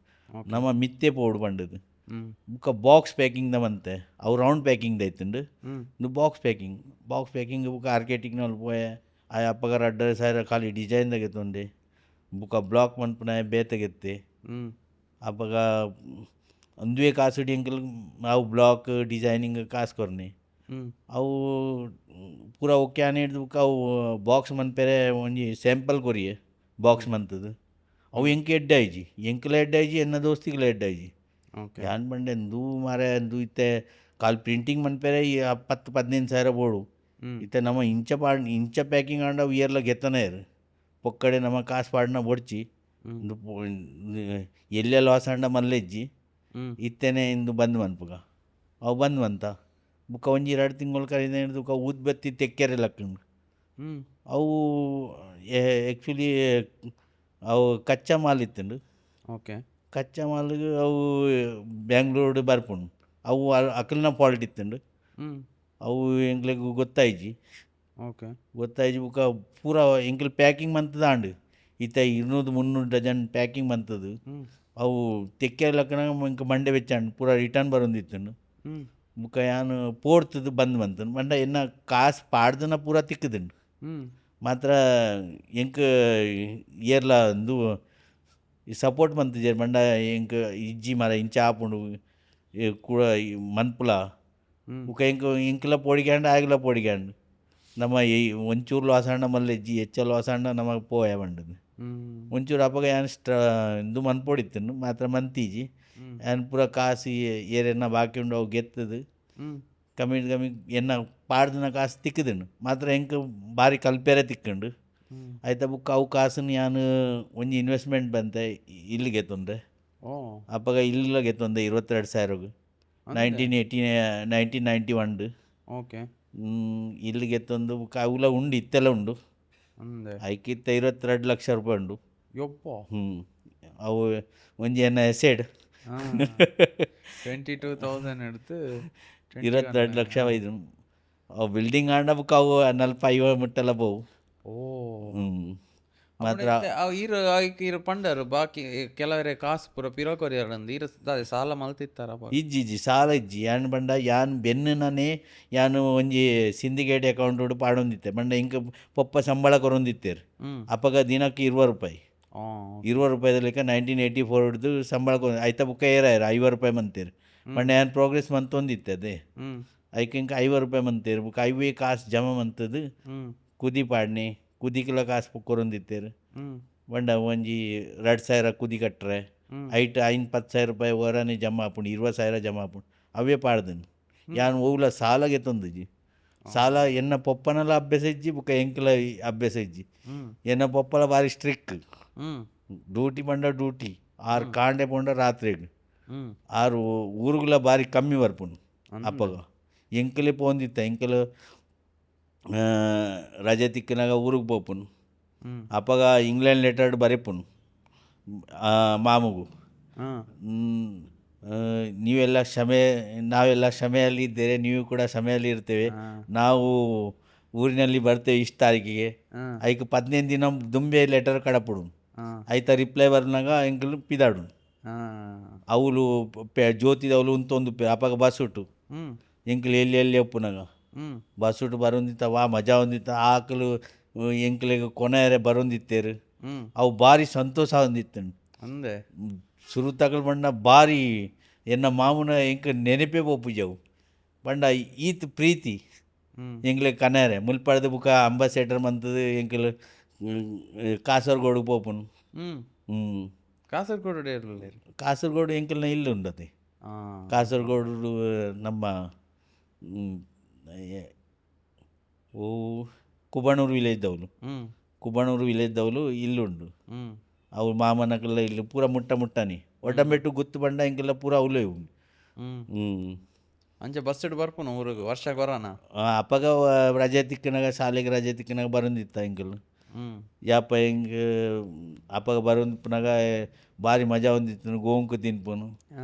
ನಮ್ಮ ಮಿತ್ತೆ ಪೋಡು ಬಂಡದು ಬುಕ್ಕ ಬಾಕ್ಸ್ ಪ್ಯಾಕಿಂಗ್ದ ಮಂತೆ ಅವು ರೌಂಡ್ ಪ್ಯಾಕಿಂಗ್ದ ಐತುಂಡು ಇದು ಬಾಕ್ಸ್ ಪ್ಯಾಕಿಂಗ್ ಬುಕ್ಕ ಆರ್ಕೆಟಿಕ್ನಲ್ಲಿ ಪೋಯೆ ಆ ಅಪ್ಪಗಾರ ಅಡ್ಡ ಸಾರ ಖಾಲಿ ಡಿಸೈನ್ ತೆಗೆತೊಂಡೆ ಬುಕ್ಕ ಬ್ಲಾಕ್ ಮನ್ಪುನ ಬೇತೆಗೆತ್ತೆ ಅಪ್ಪಗ ಒಂದುವೇ ಕಾಸುಡಿ ಅಂಕಲ್ ಅವು ಬ್ಲಾಕ್ ಡಿಸೈನಿಂಗ್ ಕಾಸು ಕೊರ್ನೆ ಅವು ಪೂರ ಓಕೆ ಆನೆ ಹಿಡ್ದು ಬುಕ್ಕ ಅವು ಬಾಕ್ಸ್ ಮನ್ಪೆರೆ ಒಂಜಿ ಸ್ಯಾಂಪಲ್ ಕೊರಿಯೆ ಬಾಕ್ಸ್ ಮಂತದು ಅವು ಎಂಕ್ ಎಡ್ಡೆ ಆಯ್ಜಿ ಎಂಕ್ಲ ಎಡ್ಡೆ ಆಯ್ಜಿ ಎನ್ನ ದೋಸ್ತಿಗ್ಲ ಎಡ್ಡೆ ಆಯ್ಜಿ ಯಾನ್ ಬಂಡೆ ಎಂದೂ ಮಾರೆ ಎಂದೂ ಇತ್ತೆ ಕಾಲ್ ಪ್ರಿಂಟಿಂಗ್ ಮನ್ಪೆರೆ 10-15 ಸಾವಿರ ಬೋಡು ಇತ್ತೆ ನಮ್ಮ ಇಂಚ ಪ್ಯಾಕಿಂಗ್ ಆಂಡ ಇಯರ್ಲ ಗೆತ್ತನೇ ಇರು ಪೊಕ್ಕಡೆ ನಮ್ಮ ಕಾಸು ಪಾಡ್ನ ಬೊಡ್ಚಿ ಎಲ್ಲೆ ಲಾಸ್ ಆಂಡ ಮಲ್ಲೆಜ್ಜಿ ಇತ್ತೇನೆ ಇಂದು ಬಂದು ಮನ್ಪುಗ ಅವು ಬಂದು ಮಂತ ಬುಕ್ಕ ಒಂಜಿ 2 ತಿಂಗಳು ಕರೀದ ಹಿಡಿದು ಬುಕ್ಕ ಊದ್ಬತ್ತಿ ತೆಕ್ಕೆರೆ ಲಕ್ಕಂಡು ಅವು ಆ್ಯಕ್ಚುಲಿ ಅವು ಕಚ್ಚಾ ಮಾಲ್ ಇತ್ತುಂಡು ಓಕೆ ಕಚ್ಚಾ ಮಾಲಿಗೆ ಅವು ಬ್ಯಾಂಗ್ಳೂರು ಬರ್ಪುಂಡು ಅವು ಅಕಲ್ನ ಫಾಲ್ಟ್ ಇತ್ತುಂಡು ಅವು ಎಂಕ್ಲೆಗ್ ಗೊತ್ತಾಯ್ಜಿ ಬುಕ್ಕ ಪೂರ ಎಂಕ್ಲು ಪ್ಯಾಕಿಂಗ್ ಮಂತದ ಆಂಡು ಇತ್ತ 200-300 ಡಜನ್ ಪ್ಯಾಕಿಂಗ್ ಮಂತದು ಅವು ತೆಕ್ಕೆ ಲಕ್ಕನ ಇಂಕ ಮಂಡೆ ಬೆಚ್ಚಾಂಡು ಪೂರ ರಿಟರ್ನ್ ಬರೋಂದಿತ್ತುಂಡು ಬುಕ್ಕ ಯಾನು ಪೋಡ್ತದು ಬಂದು ಮಂತನು ಮಂಡ ಎನ್ನ ಕಾಸು ಪಾಡ್ದನ ಪೂರ ತಿಕ್ಕದುಂಡು ಮಾತ್ರ ಎಂಕ್ ಏರ್ಲ ಇಂದು ಸಪೋರ್ಟ್ ಮಂತಿಜೇರ್ ಮಂಡ ಎಂಕ್ ಇಜ್ಜಿ ಮರ ಇಂಚ ಆಪುಂಡು ಕೂಡ ಮನ್ಪುಲ ಬುಕ್ಕ ಎಂಕ್ಲ ಪೋಡಿಗ್ಯಾಂಡು ಆಗ್ಲ ಪೋಡಿಗ್ಯಾಂಡು ನಮ್ಮ ಒಂಚೂರು ಲಾಸ್ ಆಂಡ ಮಲ್ಲೆಜ್ಜಿ ಹೆಚ್ಚ ಲಾಸ್ ಆಂಡ ನಮಗೆ ಪೋಯ ಬಂಡದು ಒಂಚೂರು ಅಪ್ಪಗ ಯಾನ್ ಇಂದು ಮನ್ಪೋಡಿತ್ತನು ಮಾತ್ರ ಮಂತೀಜಿ ಯಾನ್ ಪೂರ ಕಾಸು ಏರೆನ್ನ ಬಾಕಿ ಉಂಡು ಅವು ಗೆತ್ತದು ಕಮ್ಮಿ ಎನ್ನ ಪಾಡ್ದನ ಕಾಸು ತಿಕ್ಕದುಂಡು ಮಾತ್ರ ಎಂಕ್ ಭಾರಿ ಕಲ್ಪೆರೆ ತಿಕ್ಕಂಡು ಆಯ್ತಾ ಬುಕ್ಕ ಅವು ಕಾಸನ್ನು ಯಾನು ಒಂಜಿ ಇನ್ವೆಸ್ಟ್ಮೆಂಟ್ ಬಂತೆ ಇಲ್ಲಿ ಗೆತ್ತೊಂದೆ ಅಪ್ಪಗ ಇಲ್ಲ ಗೆತ್ತೊಂದೆ 22,000 1991 ಓಕೆ ಇಲ್ಲಿ ಗೆತ್ತೊಂದು ಬುಕ್ಕ ಅವುಲ ಉಂಡು ಇತ್ತೆಲ್ಲ ಉಂಡು ಐಕಿತ್ತ 22 ಲಕ್ಷ ರೂಪಾಯಿ ಉಂಡು ಯಪ್ಪ ಅವು ಒಂಜಿ ಎನ್ನ ಎಸೆಡ್ 22,000 எடுத்து 22 ಲಕ್ಷ ಒಯ್ದು ಅವು ಬಿಲ್ಡಿಂಗ್ ಆಂಡ ಬುಕ್ಕ ಅವು 40-50 ಮುಟ್ಟೆಲ್ಲ ಬೋವು ಮಾತ್ರ ಇರು ಪಂಡರು ಬಾಕಿ ಕೆಲವರೆ ಕಾಸು ಪೂರ ಪಿರೋಕೊರಿಯರಂದು ಇರು ಸಾಲ ಮಲ್ತಿತ್ತಾರ ಇಜ್ಜಿ ಸಾಲ ಇಜ್ಜಿ ಯಾನ್ ಬಂಡ ಯಾನ್ ಬೆನ್ನನೇ ಯಾನು ಒಂಜಿ ಸಿಂಡಿಕೇಟ್ ಅಕೌಂಟ್ ಪಾಡೊಂದಿತ್ತೆ ಬಂಡ ಇಂಕ ಪೊಪ್ಪ ಸಂಬಳ ಕೊರೊಂದಿತ್ತೇರು ಅಪ್ಪಗ ದಿನಕ್ಕೆ 20 ರೂಪಾಯಿ 20 ರೂಪಾಯಿದಲ್ಲಿಕ 1984 ಹಿಡಿದು ಸಂಬಳ ಆಯ್ತಾ ಬುಕ್ಕ ಏರ 50 ರೂಪಾಯಿ ಮಂತೇರು ಬಂಡ ಯಾನ್ ಪ್ರೋಗ್ರೆಸ್ ಮಂತೊಂದಿತ್ತೆ ಅದೇ ಐಕ ಇಂಕ 50 ರೂಪಾಯಿ ಮಂತೇರು ಬುಕ್ಕ 50 ಕಾಸು ಜಮಾ ಮಂತದು ಕುದಿ ಪಾಡ್ನೆ ಕುದಿಕ್ಲ ಕಾಸು ಕೊರೊಂದಿತ್ತೇರು ಬಂಡ ಒಂಜಿ 2,000 ಕುದಿ ಕಟ್ರೆ ಐಟ್ 10,000 ರೂಪಾಯಿ ಹೊರನೆ ಜಮಾ ಆಪುಂಡು 20,000 ಜಮಾ ಆಪುಂಡು ಅವೇ ಪಾಡ್ದನು ಯಾನ್ ಓವ್ಲ ಸಾಲ ಗೆತ್ತೊಂದುಜಿ ಸಾಲ ಎನ್ನ ಪೊಪ್ಪನಲ ಅಭ್ಯಾಸ ಇಜ್ಜಿ ಬುಕ್ಕ ಎಂಕ್ಲ ಅಭ್ಯಾಸ ಇಜ್ಜಿ ಎನ್ನ ಪೊಪ್ಪಲ ಭಾರಿ ಸ್ಟ್ರಿಕ್ ಡ್ಯೂಟಿ ಬಂಡ ಡ್ಯೂಟಿ 6 ಕಾಂಡೆ ಪೋಂಡ ರಾತ್ರಿ 6 ಊರುಗಳ ಭಾರಿ ಕಮ್ಮಿ ಬರ್ಪುಂಡು ಅಪ್ಪಗ ಎಂಕಲೆ ಪೋಂದಿತ್ತ ಎಂಕಲು ರಜೆ ತಿಕ್ಕನಾಗ ಊರಿಗೆ ಪೋಪುನು ಅಪ್ಪಗ ಇಂಗ್ಲೆಂಡ್ ಲೆಟರ್ ಬರೆಪುನು ಮಾಮುಗು ನೀವೆಲ್ಲ ನಾವೆಲ್ಲ ಕ್ಷಮೆಯಲ್ಲಿ ಇದ್ದೇವೆ ನೀವು ಕೂಡ ಕ್ಷಮೆಯಲ್ಲಿ ಇರ್ತೇವೆ ನಾವು ಊರಿನಲ್ಲಿ ಬರ್ತೇವೆ ಇಷ್ಟು ತಾರೀಕಿಗೆ ಐಕ್ 15 ದಿನ ದುಂಬೆ ಲೆಟರ್ ಕಡಪುಡು ಆಯ್ತಾ ರಿಪ್ಲೈ ಬರ್ನಾಗ ಎಂಕಲು ಪಿದಾಡು ಅವಳು ಜ್ಯೋತಿದ ಅವಳು ಉಂತೊಂದು ಅಪ್ಪಗ ಬಸ್ ಉಟ್ಟು ಎಂಕಲು ಎಲ್ಲಿ ಒಪ್ಪುನಾಗ ಬಸ್ ಉಟ್ಟು ಬರೋಂದಿತ್ತ ವಾ ಮಜಾ ಹೊಂದಿತ್ತ ಆಕಲು ಎಂಕ್ಲೆಗೆ ಕೊನೆಯರೆ ಬರೋಂದಿತ್ತೇರು ಅವು ಭಾರಿ ಸಂತೋಷ ಹೊಂದಿತ್ತು ಅಂದೆ ಶುರು ತಗೊಳ್ ಬಂಡ ಭಾರಿ ಎನ್ನ ಮಾಮೂನ ಎಂಕ ನೆನಪೇ ಪೋಪುಜವು ಬಂಡ ಈತ್ ಪ್ರೀತಿ ಎಂಕ್ಲೆ ಕನೆಯರೆ ಮುಲ್ಪಾಡ್ದ ಬುಕ್ಕ ಅಂಬಾಸೆಡರ್ ಮಂತದು ಎಂಕಲು ಕಾಸರಗೋಡು ಪೋಪುನು ಕಾಸರಗೋಡು ಇರಲಿಲ್ಲ. ಕಾಸರಗೋಡು ಎಂಕಲ್ನ ಇಲ್ಲಿ ಉಂಡತೆ. ಕಾಸರಗೋಡು ನಮ್ಮ ಓ ಕುಬಣೂರು ವಿಲೇಜ್ ದವಲು, ಕುಬಣೂರು ವಿಲೇಜ್ ದವಲು ಇಲ್ಲುಂಡು. ಅವು ಮಾಮನಕಲ್ಲ ಇಲ್ಲಿ ಪೂರ ಮುಟ್ಟನಿ ಒಡ್ಡಂಬೆಟ್ಟು ಗುತ್ತು ಬಂಡ ಎಂಕೆಲ್ಲ ಪೂರ ಅವಲೇ ಉಂಡು. ಅಂಚೆ ಬಸ್ ಇಟ್ಟು ಬರ್ಪುನ ಊರಿಗೆ ವರ್ಷಕ್ಕೆ ಬರೋಣ. ಅಪ್ಪಗ ರಜೆ ತಿಕ್ಕನಾಗ ಶಾಲೆಗೆ ರಜೆ ತಿಕ್ಕನಾಗ ಬರೋದಿತ್ತ ಎಂಕಲ್ ಯಾಪ ಹೆಂಗೆ ಅಪ್ಪಗ ಬರೋದಿಪ್ಪನಾಗ ಭಾರಿ ಮಜಾ ಹೊಂದಿತ್ತು. ಗೋಂಕು ತಿನ್ಪುನು,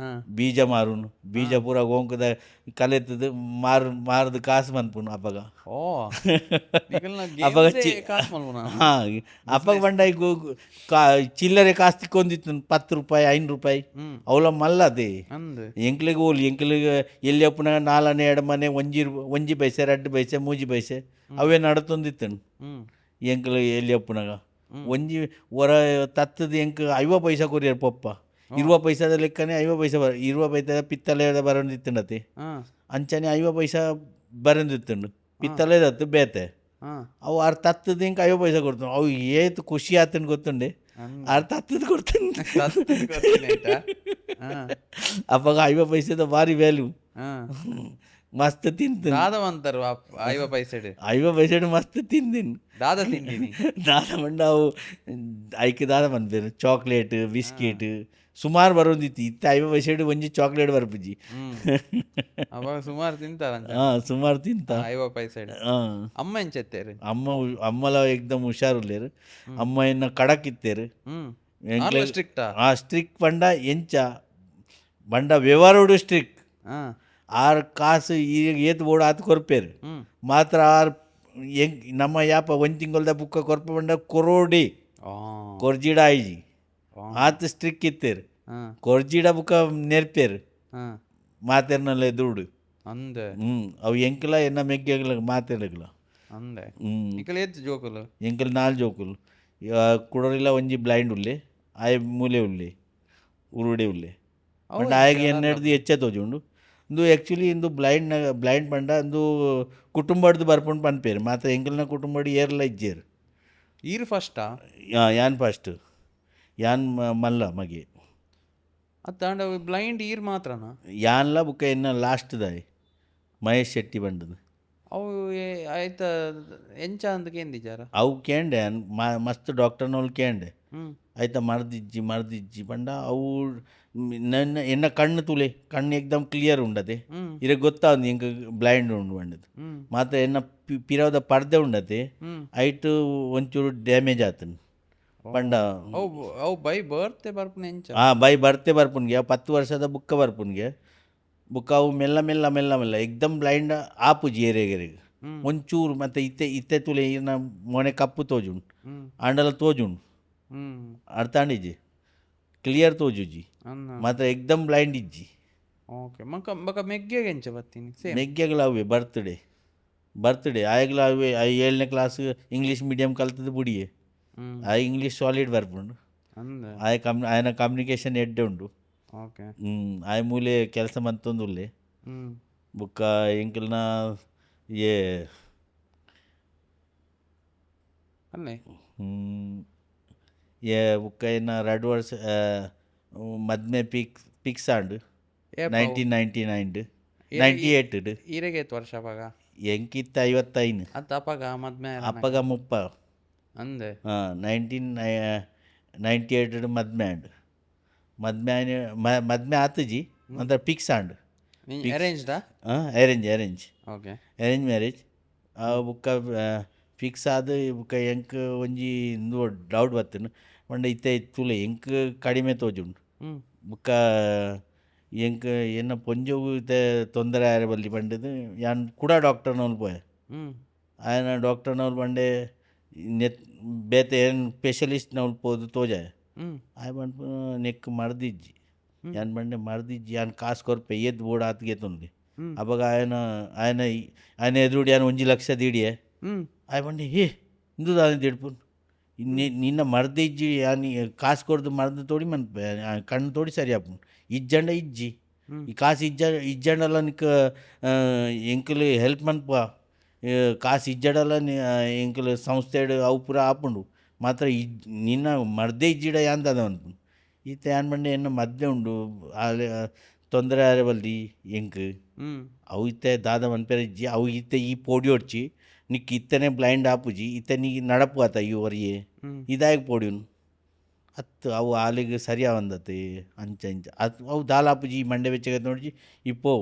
ಬೀಜ ಮಾರುನು, ಬೀಜ ಪೂರ ಗೋಂಕದ ಕಲೆತದು ಮಾರದು ಕಾಸು ಮನ್ಪುನು ಅಪ್ಪಗ. ಅಪ್ಪಗ ಹಾಂ ಅಪ್ಪಗ ಬಂಡ ಚಿಲ್ಲರೆ ಕಾಸು ತಿಕ್ಕೊಂದಿತ್ತು 10 ರೂಪಾಯಿ 5 ರೂಪಾಯಿ ಅವಲ ಮಲ್ಲದೆ ಎಂಕ್ಲಿಗೆ ಹೋಲಿ ಎಂಕ್ಲಿಗೆ ಎಲ್ಲಿ ಅಪ್ಪನಾಗ 4 2 ಮನೆ ಒಂಜಿ ಪೈಸೆ 2 ಪೈಸೆ 3 ಪೈಸೆ ಅವೇ ನಡತೊಂದಿತ್ತನು ಎಂಕ್ಲು ಎಲ್ಲಿ ಅಪ್ಪನಾಗ ಒಂಜಿ ಹೊರ ತತ್ತದು ಎಂಕ್ 50 ಪೈಸೆ ಕೊರಿಯರ್ ಪಪ್ಪ 20 ಪೈಸದ ಲೆಕ್ಕನೇ 50 ಪೈಸೆ 20 ಪೈಸದ ಪಿತ್ತಲೆದ ಬರೋದಿತ್ತಂಡತಿ ಅಂಚನೆ 50 ಪೈಸೆ ಬರೋದಿತ್ತಂಡು ಪಿತ್ತಲೆದತ್ತು ಬೇತೆ ಅವು ಆರು ತತ್ತದ ಎಂಕ್ 50 ಪೈಸೆ ಕೊಡ್ತಾನೆ. ಅವು ಏತು ಖುಷಿ ಆತಂಡು ಗೊತ್ತುಂಡೆ ಆರು ತತ್ತದ ಕೊಡ್ತಾನೆ. ಅಪ್ಪಾಗ 50 ಪೈಸೆದ ಭಾರಿ ವ್ಯಾಲ್ಯೂ ಮಸ್ತ್ ತಿಂತೀನಿ. 50 ಪೈಸೆ ಮಸ್ತ್ ತಿಂದಿನಿ. ದಾದ ಮಂಡ ಅವು ಐಕೆ ದಾದ ಬಂದ್ಬೇರು ಚಾಕ್ಲೇಟ್ ಬಿಸ್ಕಿಟ್ ಸುಮಾರು ಬರೋದಿತ್ತು. ಇತ್ತು 50 ಪೈಸೆ ಒಂಜಿ ಚಾಕ್ಲೇಟ್ ಬರ್ಪುಜಿ ಸುಮಾರು ತಿಂತಾರ. ಸುಮಾರು ತಿಂತ 50 ಪೈಸೆ. ಅಮ್ಮ ಎಂಚೆತ್ತೇರು ಅಮ್ಮಲ ಏಕ್ದಮ್ ಹುಷಾರುಲ್ಲೇರು. ಅಮ್ಮ ಇನ್ನ ಕಡಕ್ ಇತ್ತೇರು ಸ್ಟ್ರಿಕ್ಟ್ ಬಂಡ ಎಂಚ ಬಂಡ ವ್ಯವಹಾರೋಡು ಸ್ಟ್ರಿಕ್ಟ್. ಆರು ಕಾಸು ಈಗ ಏತ್ ಬೋರ್ಡ್ ಆತು ಕೊರ್ಪೇರು ಮಾತ್ರ ಆರು ನಮ್ಮ ಯಾಪ ಒಂದು ತಿಂಗಳದ ಬುಕ್ಕ ಕೊರ್ಪ ಬಂಡ ಕೊರೋಡಿ ಕೊರ್ಜಿಡ ಐಜಿ ಆತು ಸ್ಟ್ರಿಕ್ ಇತ್ತೇರು ಕೊರ್ಜಿಡ ಬುಕ್ಕ ನೆರ್ಪೇರು ಮಾತೇರ್ನಲ್ಲೇ ದುಡ್ಡು ಅವು ಎಂಕಲ ಎನ್ನ ಮೆಗ್ಗೆಗಳ ಮಾತೇರ್ಲ ಎಂಕಲ್ 4 ಜೋಕುಲು ಕುಡೋರಿಲ್ಲ ಒಂಜಿ ಬ್ಲೈಂಡ್ ಉಲ್ಲೆ ಆಯ್ ಮೂಲೆ ಉಲ್ಲೆ ಉರುಡೆ ಉಲ್ಲೆ ಬಂಡ ಆಯ್ಗೆ ಎನ್ನೆಡ್ದು ಹೆಚ್ಚೆ ತೋಜುಂಡು. ಇಂದು ಆ್ಯಕ್ಚುಲಿ ಇಂದು ಬ್ಲೈಂಡ್ ಬಂಡ ಇಂದು ಕುಟುಂಬಡ್ದು ಬರ್ಪುಂಡು ಪನ್ಪೇರು ಮಾತ್ರ ಎಂಕಲ್ನ ಕುಟುಂಬಡು ಏರ್ಲ ಇಜ್ಜೇರು ಈರು ಫಸ್ಟಾ ಯಾನ್ ಫಸ್ಟ್ ಯಾನ್ ಮಲ್ಲ ಮಗೆ ಅತ್ತಾಂಡ ಬ್ಲೈಂಡ್ ಈರ್ ಮಾತ್ರನಾ ಯಾನ್ಲ ಬುಕ್ಕ ಎನ್ನ ಲಾಸ್ಟ್ ದಾಯ್ ಮಹೇಶ್ ಶೆಟ್ಟಿ ಬಂಡದು ಅವು ಆಯ್ತ ಎಂಚ ಅಂತ ಕೇಂದಿಜಾರ ಅವು ಕೇಂಡೆ ಮಸ್ತ್ ಡಾಕ್ಟರ್ನವ್ಲು ಕೇಂಡೆ ಆಯ್ತಾ ಮರ್ದಿಜ್ಜಿ ಬಂಡ ಅವು ನನ್ನ ಎನ್ನ ಕಣ್ಣು ತುಲೆ ಕಣ್ಣು ಏಕ್ದಮ್ ಕ್ಲಿಯರ್ ಉಂಡತೆ ಇರಗೆ ಗೊತ್ತಾಂದು ಎಂಕ್ ಬ್ಲೈಂಡ್ ಉಂಡು ಬಂಡದು ಮಾತ್ರ ಎನ್ನ ಪಿರವದ ಪರ್ದೆ ಉಂಡತೆ ಐಟ್ ಒಂಚೂರು ಡ್ಯಾಮೇಜ್ ಆತನು ಬಂಡ ಅವು ಬೈ ಬರ್ತೆ ಬರ್ಪುನ ಎಂಚ ಬೈ ಬರ್ತೆ ಬರ್ಪುನ್ಗೆ 10 ವರ್ಷದ ಬುಕ್ಕ ಬರ್ಪುನ್ಗೆ ಬುಕ್ಕ ಅವು ಮೆಲ್ಲ ಮೆಲ್ಲ ಮೆಲ್ಲ ಮೆಲ್ಲ ಏಕ್ದಮ್ ಬ್ಲೈಂಡ್ ಆಪುಜಿ ಏರೆಗೆರೆಗೆ ಒಂಚೂರು ಮತ್ತೆ ಇತ್ತೆ ತುಲೆ ಇನ್ನ ಮೊನೆ ಕಪ್ಪು ತೋಜುಂಡು ಆಂಡಲ ತೋಜುಂಡು ಅರ್ಥಾಂಡಿಜಿ ಕ್ಲಿಯರ್ ತೋಜುಜಿ ಮಾತ್ರ ಏಕ್ದಮ್ ಬ್ಲೈಂಡ್ ಇಜ್ಜಿ. ಓಕೆ ಮಕ ಮೆಗ್ಗೆಗೆ ಎಂಚ ಬರ್ತೀನಿ ಮೆಗ್ಗೆಗಳು ಅವೇ ಬರ್ತ್ಡೇ ಆಯ್ಗಲ ಅವೇ 7ನೇ ಕ್ಲಾಸ್ ಇಂಗ್ಲೀಷ್ ಮೀಡಿಯಂ ಕಲ್ತದ್ದು ಬುಡಿಯೇ ಆ ಇಂಗ್ಲೀಷ್ ಸಾಲಿಡ್ ಬರ್ಪುಂಡು ಆಯ್ನ ಕಮ್ಯುನಿಕೇಷನ್ ಎಡ್ಡೆ ಉಂಡು. ಓಕೆ ಆಯ್ ಮೂಲೆ ಕೆಲಸ ಮಂತೊಂದುಲ್ಲೆ ಬುಕ್ಕ ಎಂಕಲ್ನ ಬುಕ್ಕ ಏನ 2 ವರ್ಷ ಮದ್ಮೆ ಪಿಕ್ಸ್ ಆಂಡು 1999 98 ಈರೆಗೆ ವರ್ಷ ಅಪಾಗ ಎಂಕಿತ್ತ 55 ಅತ್ತ ಅಪಾಗ ಮದ್ಮೆ ಅಪ್ಪಗ 30 ಅಂದೆ 1998 ಮದ್ಮೆ ಆತುಜಿ ಅಂದ್ರೆ ಪಿಕ್ಸ್ ಆಂಡು ಅರೇಂಜ್ಡಾ ಅರೇಂಜ್ ಓಕೆ ಅರೇಂಜ್ ಮ್ಯಾರೇಜ್ ಆ ಬುಕ್ಕ ಫಿಕ್ಸ್ ಆದ ಬುಕ್ಕ ಎಂಕ್ ಒಂಜಿ ಇಂದು ಡೌಟ್ ಬರ್ತೇನೆ ಪಂಡ ಇತ್ತೆ ತುಲೆ ಎಂಕ್ ಕಡಿಮೆ ತೋಜುಂಡು ಬುಕ್ಕ ಎಂಕ್ ಎನ್ನ ಪೊಂಜವು ಇತ್ತೆ ತೊಂದರೆ ಆರೆ ಬಲ್ಲಿ ಪಂಡದು ಯಾನ್ ಕೂಡ ಡಾಕ್ಟರ್ನವ್ಲು ಪೋಯ ಆಯನ ಡಾಕ್ಟರ್ನವ್ಲು ಪಂಡೆ ಬೇತೆ ಏನು ಸ್ಪೆಷಲಿಸ್ಟ್ನವ್ಲು ಪೋದು ತೋಜಾಯ ಆಯ್ ಬಂದು ನೆಕ್ ಮರ್ದಿಜ್ಜಿ ಯಾನ್ ಬಂಡೆ ಮರ್ದಿಜ್ಜಿ ಯಾನ್ ಕಾಸು ಕೊರ್ಪೆ ಎದ್ದು ಬೋರ್ಡ್ ಆತ್ಗೆ ತೊಂದು ಅವಾಗ ఆయన ಎದುರುಡಿ ಯಾನು 1 ಲಕ್ಷ ದೀಡಿಯೆ ಆಯ್ ಬಂಡೆ ಇಂದು ದಾನಿ ದಿಡ್ಪುನ್ ನಿನ್ನ ಮರ್ದ ಇಜ್ಜಿ ಯಾನಿ ಕಾಸು ಕೊಡ್ದು ಮರ್ದು ತೋಡಿ ಮನ್ ಕಣ್ಣು ತೋಡಿ ಸರಿ ಆಪುನ್ ಇಜ್ಜಂಡ ಇಜ್ಜಿ ಈ ಕಾಸು ಇಜ್ಜಂಡಲ್ಲ ನಿಕ್ಕ ಎಂಕಲು ಹೆಲ್ಪ್ ಮನ್ಪ ಕಾಸು ಇಜ್ಜಡಲ್ಲ ಎಂಕಲು ಸಂಸ್ಥೆ ಅವು ಪೂರ ಆಪುಂಡು ಮಾತ್ರ ನಿನ್ನ ಮರ್ದೆ ಇಜ್ಜಿಡ ಯಾಂದ ಅದ ಅನ್ಪುನ್ ಈತ ಏನು ಬಂಡೆ ಎನ್ನ ಮದ್ದೆ ಉಂಡು ಅಲ್ಲಿ ತೊಂದರೆ ಆರೆ ಬಲ್ದಿ ಎಂಕ್ ಅವು ಇತ್ತೆ ದಾದ ಮನ್ಪೇರ ಇಜ್ಜಿ ಅವು ಇತ್ತೆ ಈ ಪೋಡಿ ಹೊಡ್ಚಿ ನಿಕ್ ಇತ್ತನೆ ಬ್ಲೈಂಡ್ ಆಪುಜಿ ಇತ್ತೆ ನೀ ನಡಪು ಆತ ಈ ಒರಿಯೇ ಇದಾಗಿ ಪೋಡಿಯುನು ಅತ್ತು ಅವು ಆಲಿಗೆ ಸರಿಯಾ ಒಂದತ್ತೆ ಅಂಚ ಇಂಚ ಅದು ಅವು ದಾಲ್ ಆಪುಜಿ ಈ ಮಂಡೆ ಬೆಚ್ಚಗೆ ನೋಡಿಜಿ ಇಪ್ಪೋ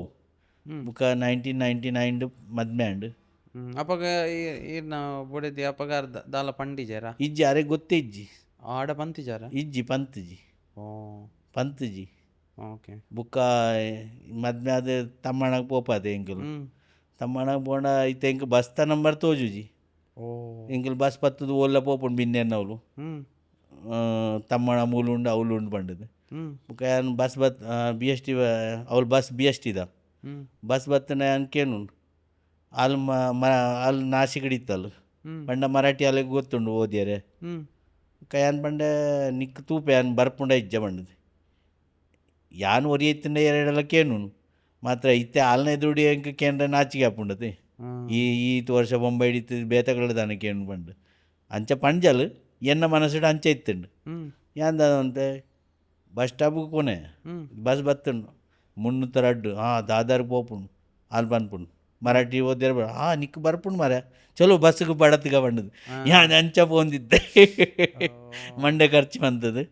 ಬುಕ್ಕ 1999 ಮದ್ಮೆ ಅಂಡ್ ಅಪ್ಪಗ ಈರ್ನ ಬೊಡೆದಿ ಅಪ್ಪಗ ದಾಲ ಪಂಡಿಜಾರ ಇಜ್ಜಿ ಅರೆ ಗೊತ್ತೇ ಇಜ್ಜಿ ಆಡ ಪಂತಿಜಾರ ಇಜ್ಜಿ ಪಂತ್ಜಿ ಓ ಪಂತ್ಜಿ ಓಕೆ ಬುಕ್ಕ ಮದ್ಮೆ ಆದ ತಮ್ಮಣ್ಣಗೆ ಪೋಪಾದೆ ಎಂಕಲು ತಮ್ಮಣ್ಣಗೆ ಬೋಂಡ ಇತ್ತೆ ಎಂಕ್ ಬಸ್ತ ನಂಬರ್ ತೋಜುಜಿ ಓ ಎಂಕಲ್ ಬಸ್ ಪತ್ತದು ಓಲ್ಲ ಪೋಪುಂಡು ಬಿನ್ನೆನ್ನವಲು ತಮ್ಮಣ ಮೂಲುಂಡು ಅವಳುಂಡು ಪಂಡದು ಬುಕ್ಕ ಯಾನ್ ಬಸ್ ಬತ್ ಬಿ ಎಸ್ ಟಿ ಅವ್ಲು ಬಸ್ ಬಿ ಎಸ್ ಟಿದ ಬಸ್ ಬತ್ತನ ಯಾನ್ ಕೇನುಂಡು ಅಲ್ಲಿ ನಾಶಿಕಡಿತ್ತಲ್ಲ ಪಂಡ ಮರಾಠಿ ಅಲ್ಲಿಗೆ ಗೊತ್ತುಂಡು ಓದಿಯರೆ ಯಾನ್ ಪಂಡ ನಿಕ್ ತೂಪೆ ಯಾನ್ ಬರ್ಪುಂಡ ಇಜ್ಜ ಪಂಡದು ಯಾನ್ ಒರಿಯತ್ತಿಂಡ ಎರಡೆಲ್ಲ ಕೇನುನು ಮಾತ್ರ ಇತ್ತೆ ಆಲ್ನ ದುಡಿ ಎಂಕ ಕೇಂದ್ರ ನಾಚಿಗೆ ಹಾಪುಂಡತೆ ಈ ವರ್ಷ ಬೊಂಬೈ ಹಿಡಿತು ಬೇತಗಳ ದಾನ ಕೇನು ಪಂಡು ಅಂಚ ಪಂಜಲ್ ಎನ್ನ ಮನಸ್ಸುಡು ಅಂಚೆ ಇತ್ತುಂಡು ಯಾಂದಂತೆ ಬಸ್ ಸ್ಟಾಪ್ಗೆ ಕೊನೆ ಬಸ್ ಬತ್ತುಂಡು 300 ಅಡ್ಡು ದಾದಾರ್ ಪೋಪುಂಡು ಅಲ್ಲಿ ಪನ್ಪುಂಡು ಮರಾಠಿ ಓದಿರ ನಿಕ್ ಬರ್ಪುಂಡು ಮರ ಚಲೋ ಬಸ್ಸಿಗೆ ಬಡತ್ಗ ಬಂಡದು ಯಾನ್ ಅಂಚ ಪೋಂದಿದ್ದೆ ಮಂಡೆ ಖರ್ಚು ಬಂತದು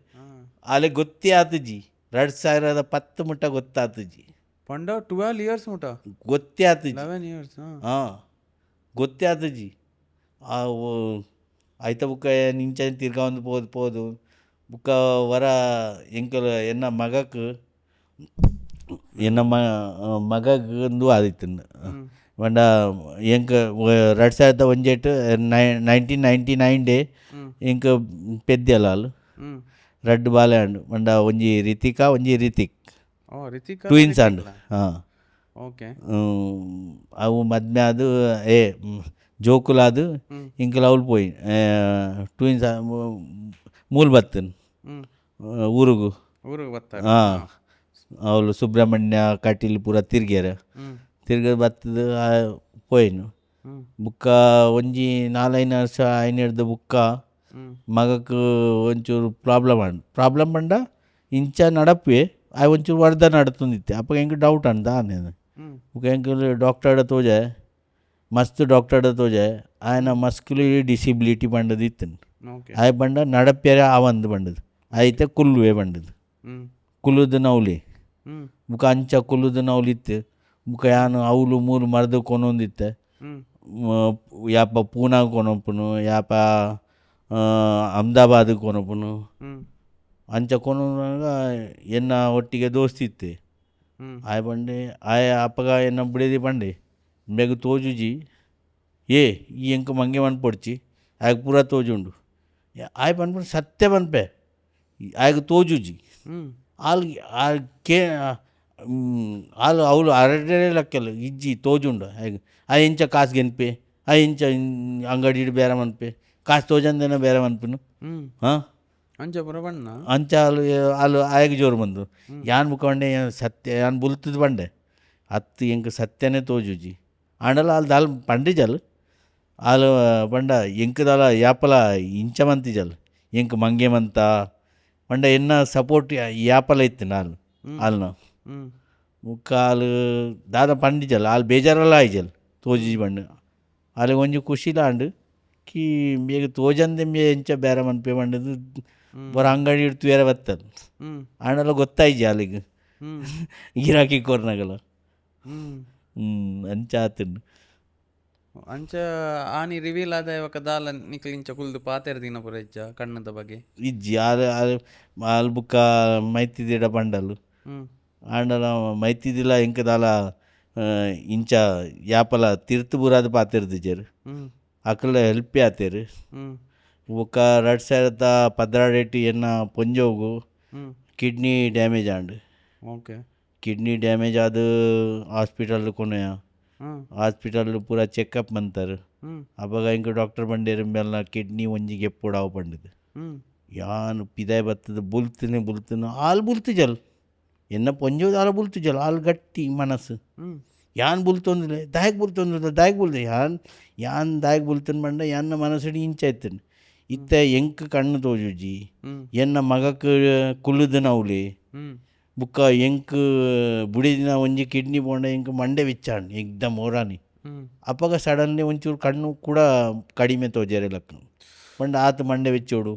ಅಲ್ಲಿ ಗೊತ್ತೇ ಆತುಜಿ 2010 ಮುಟ್ಟ ಗೊತ್ತಾತುಜಿ ಪಂಡ 12 ಇಯರ್ಸ್ ಮುಟ ಗೊತ್ತೇ ಆತುಜಿ 11 ಇಯರ್ಸ್ ಗೊತ್ತೇ ಆತುಜಿ ಆಯ್ತ ಬುಕ್ಕ ನಿಂಚ ತಿರ್ಗಾ ಒಂದು ಪೋದು ಬುಕ್ಕ ವರ ಎಂಕಲ್ ಎನ್ನ ಮಗಕ್ಕೆ ಎನ್ನ ಮಗಂದು ಆದಿತ್ತು ಪಂಡ ಎಂಕ 2018 1999 ಡೇ ಎಂಕ ಪೆದ್ದೆಲ್ಲ ಅಲ್ಲ ರಡ್ಡು ಬಾಲೆ ಅಂಡು ಪಂಡ ಒಂಜಿ ರಿತಿಕಾ ಒಂಜಿ ರಿತಿಕ್ ಟ್ವಿನ್ಸ್ ಅಂಡು ಓಕೆ ಅವು ಮದ್ಮೆ ಅದು ಜೋಕುಲಾದು ಇಂಕಲ್ ಅವ್ಲು ಪೋಯಿ ಟ್ವಿನ್ಸ್ ಮೂಲ್ ಬತ್ತನ್ ಊರುಗು ಬರ್ತಾರೆ ಅವಳು ಸುಬ್ರಹ್ಮಣ್ಯ ಕಟೀಲ್ ಪೂರ ತಿರ್ಗ್ಯಾರ ಬತ್ತದು ಪೋಯಿನು ಬುಕ್ಕ ಒಂಜಿ 4-5 ವರ್ಷ ಆಯ್ನ ಹಿಡ್ದು ಬುಕ್ಕ ಮಗಕ್ಕೆ ಒಂಚೂರು ಪ್ರಾಬ್ಲಮ್ ಪಂಡ ಇಂಚ ನಡಪೆ ಒಂಚೂರು ವರ್ಧ ನಡತುಂದಿತ್ತೆ ಅಪ್ಪ ಹೆಂಗೆ ಡೌಟ್ ಅಂದ ಆನೇನು ಬುಕ್ಕ ಹೆಂಗೆ ಡಾಕ್ಟರ್ಡ ತೋಜೆ ಮಸ್ತ್ ಡಾಕ್ಟರ್ಡ ತೋಜೆ ఆయన ಮಸ್ಕ್ಯುಲರಿ ಡಿಸಿಬಿಲಿಟಿ ಪಂಡದು ಇತ್ತನು ಆಯ್ ಪಂಡ ನಡಪ್ಯಾರೆ ಆವಂದು ಪಂಡದು ಆಯ್ತೆ ಕುಲ್ಲುವೆ ಪಂಡದು ಕುಲ್ಲುದು ನವ್ಲಿ ಬುಕ್ಕ ಅಂಚ ಕುಲ್ಲುದು ನವ್ಲಿತ್ತು ಬುಕ್ಕ ಯಾನು ಅವಲು ಮೂರು ಮರದ ಕೊನೊಂದಿತ್ತೆ ಯಾಪ ಪೂನಾ ಕೊನೊಪ್ಪುನು ಯಾಪ ಅಹಮದಾಬಾದ್ ಕೊನೊಪ್ಪುನು ಅಂಚ ಕೊನೊಂದಾಗ ಎನ್ನ ಒಟ್ಟಿಗೆ ದೋಸ್ತಿತ್ತೆ ಆಯ್ ಬಂಡೆ ಆಯ ಅಪ್ಪಗ ಎನ್ನ ಬಿಡದಿ ಬಂಡೆ ಬೇಗ ತೋಜುಜಿ ಈ ಎಂಕ ಮಂಗೆ ಮನ್ಪೊಡ್ಚಿ ಆಯ್ಗ ಪೂರ ತೋಜುಂಡು ಆಯ್ ಪನ್ಪು ಸತ್ಯ ಪನ್ಪೆ ಆಯ್ಗ ತೋಜುಜಿ ಅವಳು ಅರಡೆ ಲಕ್ಕೆಲ್ಲ ಇಜ್ಜಿ ತೋಜುಂಡು ಆಯ್ಗ ಎಂಚ ಕಾಸು ಗೆನ್ಪೆ ಎಂಚ ಅಂಗಡಿ ಬೇರೆ ಮನ್ಪೆ ಕಾಸು ತೋಜಂದೇನ ಬೇರೆ ಮನ್ಪುನು ಅಂಚ ಪೂರ ಬಣ್ಣ ಅಂಚ ಅಲ್ಲಿ ಆಯ್ಗ ಜೋರು ಬಂದು ಯಾನ್ ಮುಖಂಡೆ ಸತ್ಯ ಯಾನ್ ಬುಲ್ತದ ಬಂಡೆ ಹತ್ತು ಎಂಕ ಸತ್ಯನೇ ತೋಜುಜಿ ಆಂಡಲ ಅಲ್ಲಿ ದಾಲ್ ಪಂಡಿಜಲ್ ಅಲ್ಲಿ ಪಂಡ ಎಂಕದಾಲ ಯಾಪಲ ಇಂಚ ಮಂತಿಜಲ್ ಎಂಕ ಮಂಗೆ ಮಂತ ಪಂಡ ಎನ್ನ ಸಪೋರ್ಟ್ ಯಾಪಲ ಇತ್ತು ನಾನು ಅಲ್ನ ಮುಕ್ಕ ಅಲ್ಲಿ ದಾದ ಪಂಡಿಜಲ್ ಅಲ್ಲಿ ಬೇಜಾರಲ್ಲ ಆಯ್ಜಲ್ ತೋಜಿ ಬಂಡ ಅಲ್ಲಿ ಒಂಜಿ ಖುಷಿಲಾಂಡು ಕಿ ಬೇಗ ತೋಜಂದೆ ಎಂಚ ಬೇರೆ ಮನ್ಪೆ ಬಂಡದು ಬರ ಅಂಗಡಿ ಇಡ್ತು ಬೇರೆ ಬತ್ತದ ಆಂಡಲ ಗೊತ್ತಾಯ್ಜಿ ಅಲ್ಲಿಗೆ ಗಿರಾಕಿ ಕೊರ್ನಾಗಲ್ಲ ಅಂಚ ಆತುಂಡು ಅಂಚ ಆನಿ ರಿವೀಲ್ ಆದ ಇವಾಗ ದಾಲ ನಿಕ್ಲಿ ಇಂಚ ಕುಲ್ದು ಪಾತೆರ ದಿನ ಪೂರ ಇಜ್ಜ ಕಣ್ಣದ ಬಗ್ಗೆ ಇಜ್ಜಿ ಅಲ್ಲಿ ಬುಕ್ಕ ಮೈತಿದಿಡ ಪಂಡಲು ಆಂಡಲ ಮೈತಿದಿಲ್ಲ ಎಂಕ ದಾಲ ಇಂಚ ಯಾಪಲ ತಿರ್ತು ಬುರಾದ ಪಾತೆರ್ದಿಜರು ಅಕಲ ಹೆಲ್ಪಿ ಆತೇರು ಬುಕ್ಕ 2016 ಎನ್ನ ಪೊಂಜೋಗು ಕಿಡ್ನಿ ಡ್ಯಾಮೇಜ್ ಆಂಡು ಓಕೆ ಕಿಡ್ನಿ ಡ್ಯಾಮೇಜ್ ಆದ ಹಾಸ್ಪಿಟಲ್ ಕೊನೆಯ ಹಾಸ್ಪಿಟಲ್ ಪೂರ ಚೆಕಪ್ ಮಂತಾರೆ ಅವಾಗ ಇಂಕ ಡಾಕ್ಟರ್ ಬಂಡೇರ ಮೇಲೆ ಕಿಡ್ನಿ ಒಂಜಿಗೆ ಎಪ್ಪುಡಾವು ಪಂಡದು ಯಾನು ಪಿದಾಯ್ ಬರ್ತದೆ ಬುಲ್ತನೆ ಹಾಲು ಬುಲ್ತಿಜಲ್ ಎನ್ನ ಪೊಂಜೋದು ಹಾಲು ಬುಲ್ತಿಜಲ್ ಹಾಲು ಗಟ್ಟಿ ಮನಸ್ಸು ಯಾನ್ ಬುಲ್ತೊಂದಿಲ್ಲ ದಾಯಕ್ ಬುಲ್ತೊಂದಿಲ್ಲ ದಾಯಕ್ ಬುಲ್ದೆ ಯಾನ್ ದಾಯಕ್ ಬುಲ್ತನ್ ಬಂಡ ಯಾನ್ನ ಮನಸ್ಸಡಿ ಇಂಚ ಆಯ್ತನು ಇತ್ತೆ ಎಂಕ್ ಕಣ್ಣು ತೋಜುಜಿ ಎನ್ನ ಮಗಕ್ ಕುಲುದು ನವ್ಲೆ ಬುಕ್ಕ ಎಂಕ್ ಬುಡಿದಿನ ಒಂಜಿ ಕಿಡ್ನಿ ಪೋಂಡ ಎಂಕ್ ಮಂಡೆ ವಿಚ್ಚಾಂಡ್ ಏಕ್ದಮ್ ಓರಾನಿ ಅಪ್ಪಗ ಸಡನ್ಲಿ ಒಂಚೂರು ಕಣ್ಣು ಕೂಡ ಕಡಿಮೆ ತೋಜರೆ ಲಕ್ಕ ಪಂಡ ಆತ ಮಂಡೆ ವೆಚ್ಚೋಡು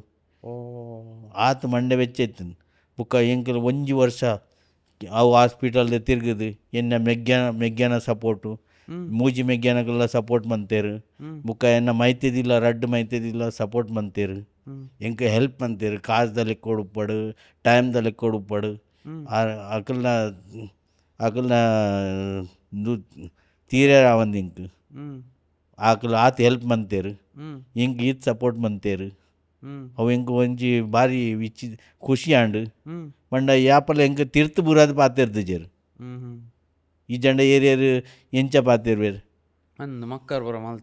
ಆತ ಮಂಡೆ ವೆಚ್ಚ ಬುಕ್ಕ ಎಂಕಲ್ ಒಂಜಿ ವರ್ಷ ಅವು ಹಾಸ್ಪಿಟಲ್ದ ತಿರ್ಗದು ಎನ್ನ ಮೆಗ್ಯಾನ ಸಪೋರ್ಟು ಮೂಜಿ ಮೆಗ್ಯಾನಕ್ಕೆಲ್ಲ ಸಪೋರ್ಟ್ ಮಂತೇರು ಬುಕ್ಕ ಎನ್ನ ಮೈತಿದಿಲ್ಲ ರಡ್ಡು ಮೈತಿದಿಲ್ಲ ಸಪೋರ್ಟ್ ಮಂತೇರು ಎಂಕ ಹೆಲ್ಪ್ ಮಂತೇರು ಕಾಸ್ದಲ್ಲಿ ಕೊಡುಪಡು ಟೈಮ್ದಲ್ಲಿ ಕೊಡುಪಡು ಅಕಲ್ನ ತೀರೇ ರಾವಂದು ಇಂಕ್ ಆಕಲ್ ಆತ ಹೆಲ್ಪ್ ಮಂತೇರು ಇಂಕ್ ಈತ್ ಸಪೋರ್ಟ್ ಮಂತೇರು ಅವು ಎಂಕ್ ಒಂಜಿ ಬಾರಿ ಖುಷಿ ಆಂಡ್ ಪಂಡ ಯಾಪಲ ಎಂಕ್ ತಿರ್ತು ಬುರಾದ್ ಪಾತೆರ್ದು ಜೇರು ಈ ಜಂಡ ಏರಿಯರು ಎಂಚ ಪಾತೆರ್ವೇರು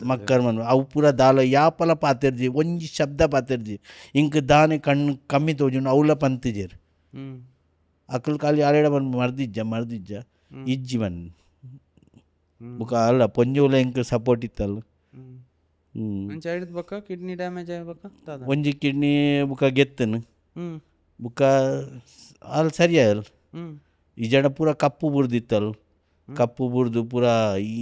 ಮಕ್ಕರ್ ಮನ್ ಅವು ಪೂರ ದಾಲ ಯಾಪಲ ಪಾತೆರ್ಜಿ ಒಂಜಿ ಶಬ್ದ ಪಾತೆರ್ಜಿ ಇಂಕ್ ದಾನೆ ಕಣ್ಣು ಕಮ್ಮಿ ತೋಜುಂಡು ಅವಲ ಪಂತಿಜೇರು ಅಕಲ್ ಖಾಲಿ ಆರೇಡ ಬಂದು ಮರ್ದಿಜ್ಜ ಇಜ್ಜಿ ಬನ್ ಬುಕ ಅಲ್ಲ ಪೊಂಜೋಲ ಎಂಕ್ ಸಪೋರ್ಟ್ ಇತ್ತಲ್ಲ ಕಿಡ್ನಿ ಡ್ಯಾಮೇಜ್ ಒಂಜಿ ಕಿಡ್ನಿ ಬುಕ ಗೆತ್ತನು ಬುಕ ಅಲ್ಲಿ ಸರಿ ಆಗಲ್ಲ ಈ ಜನ ಪೂರ ಕಪ್ಪು ಬುರ್ದಿತ್ತಲ್ಲ ಕಪ್ಪು ಬುರ್ದು ಪೂರ ಈ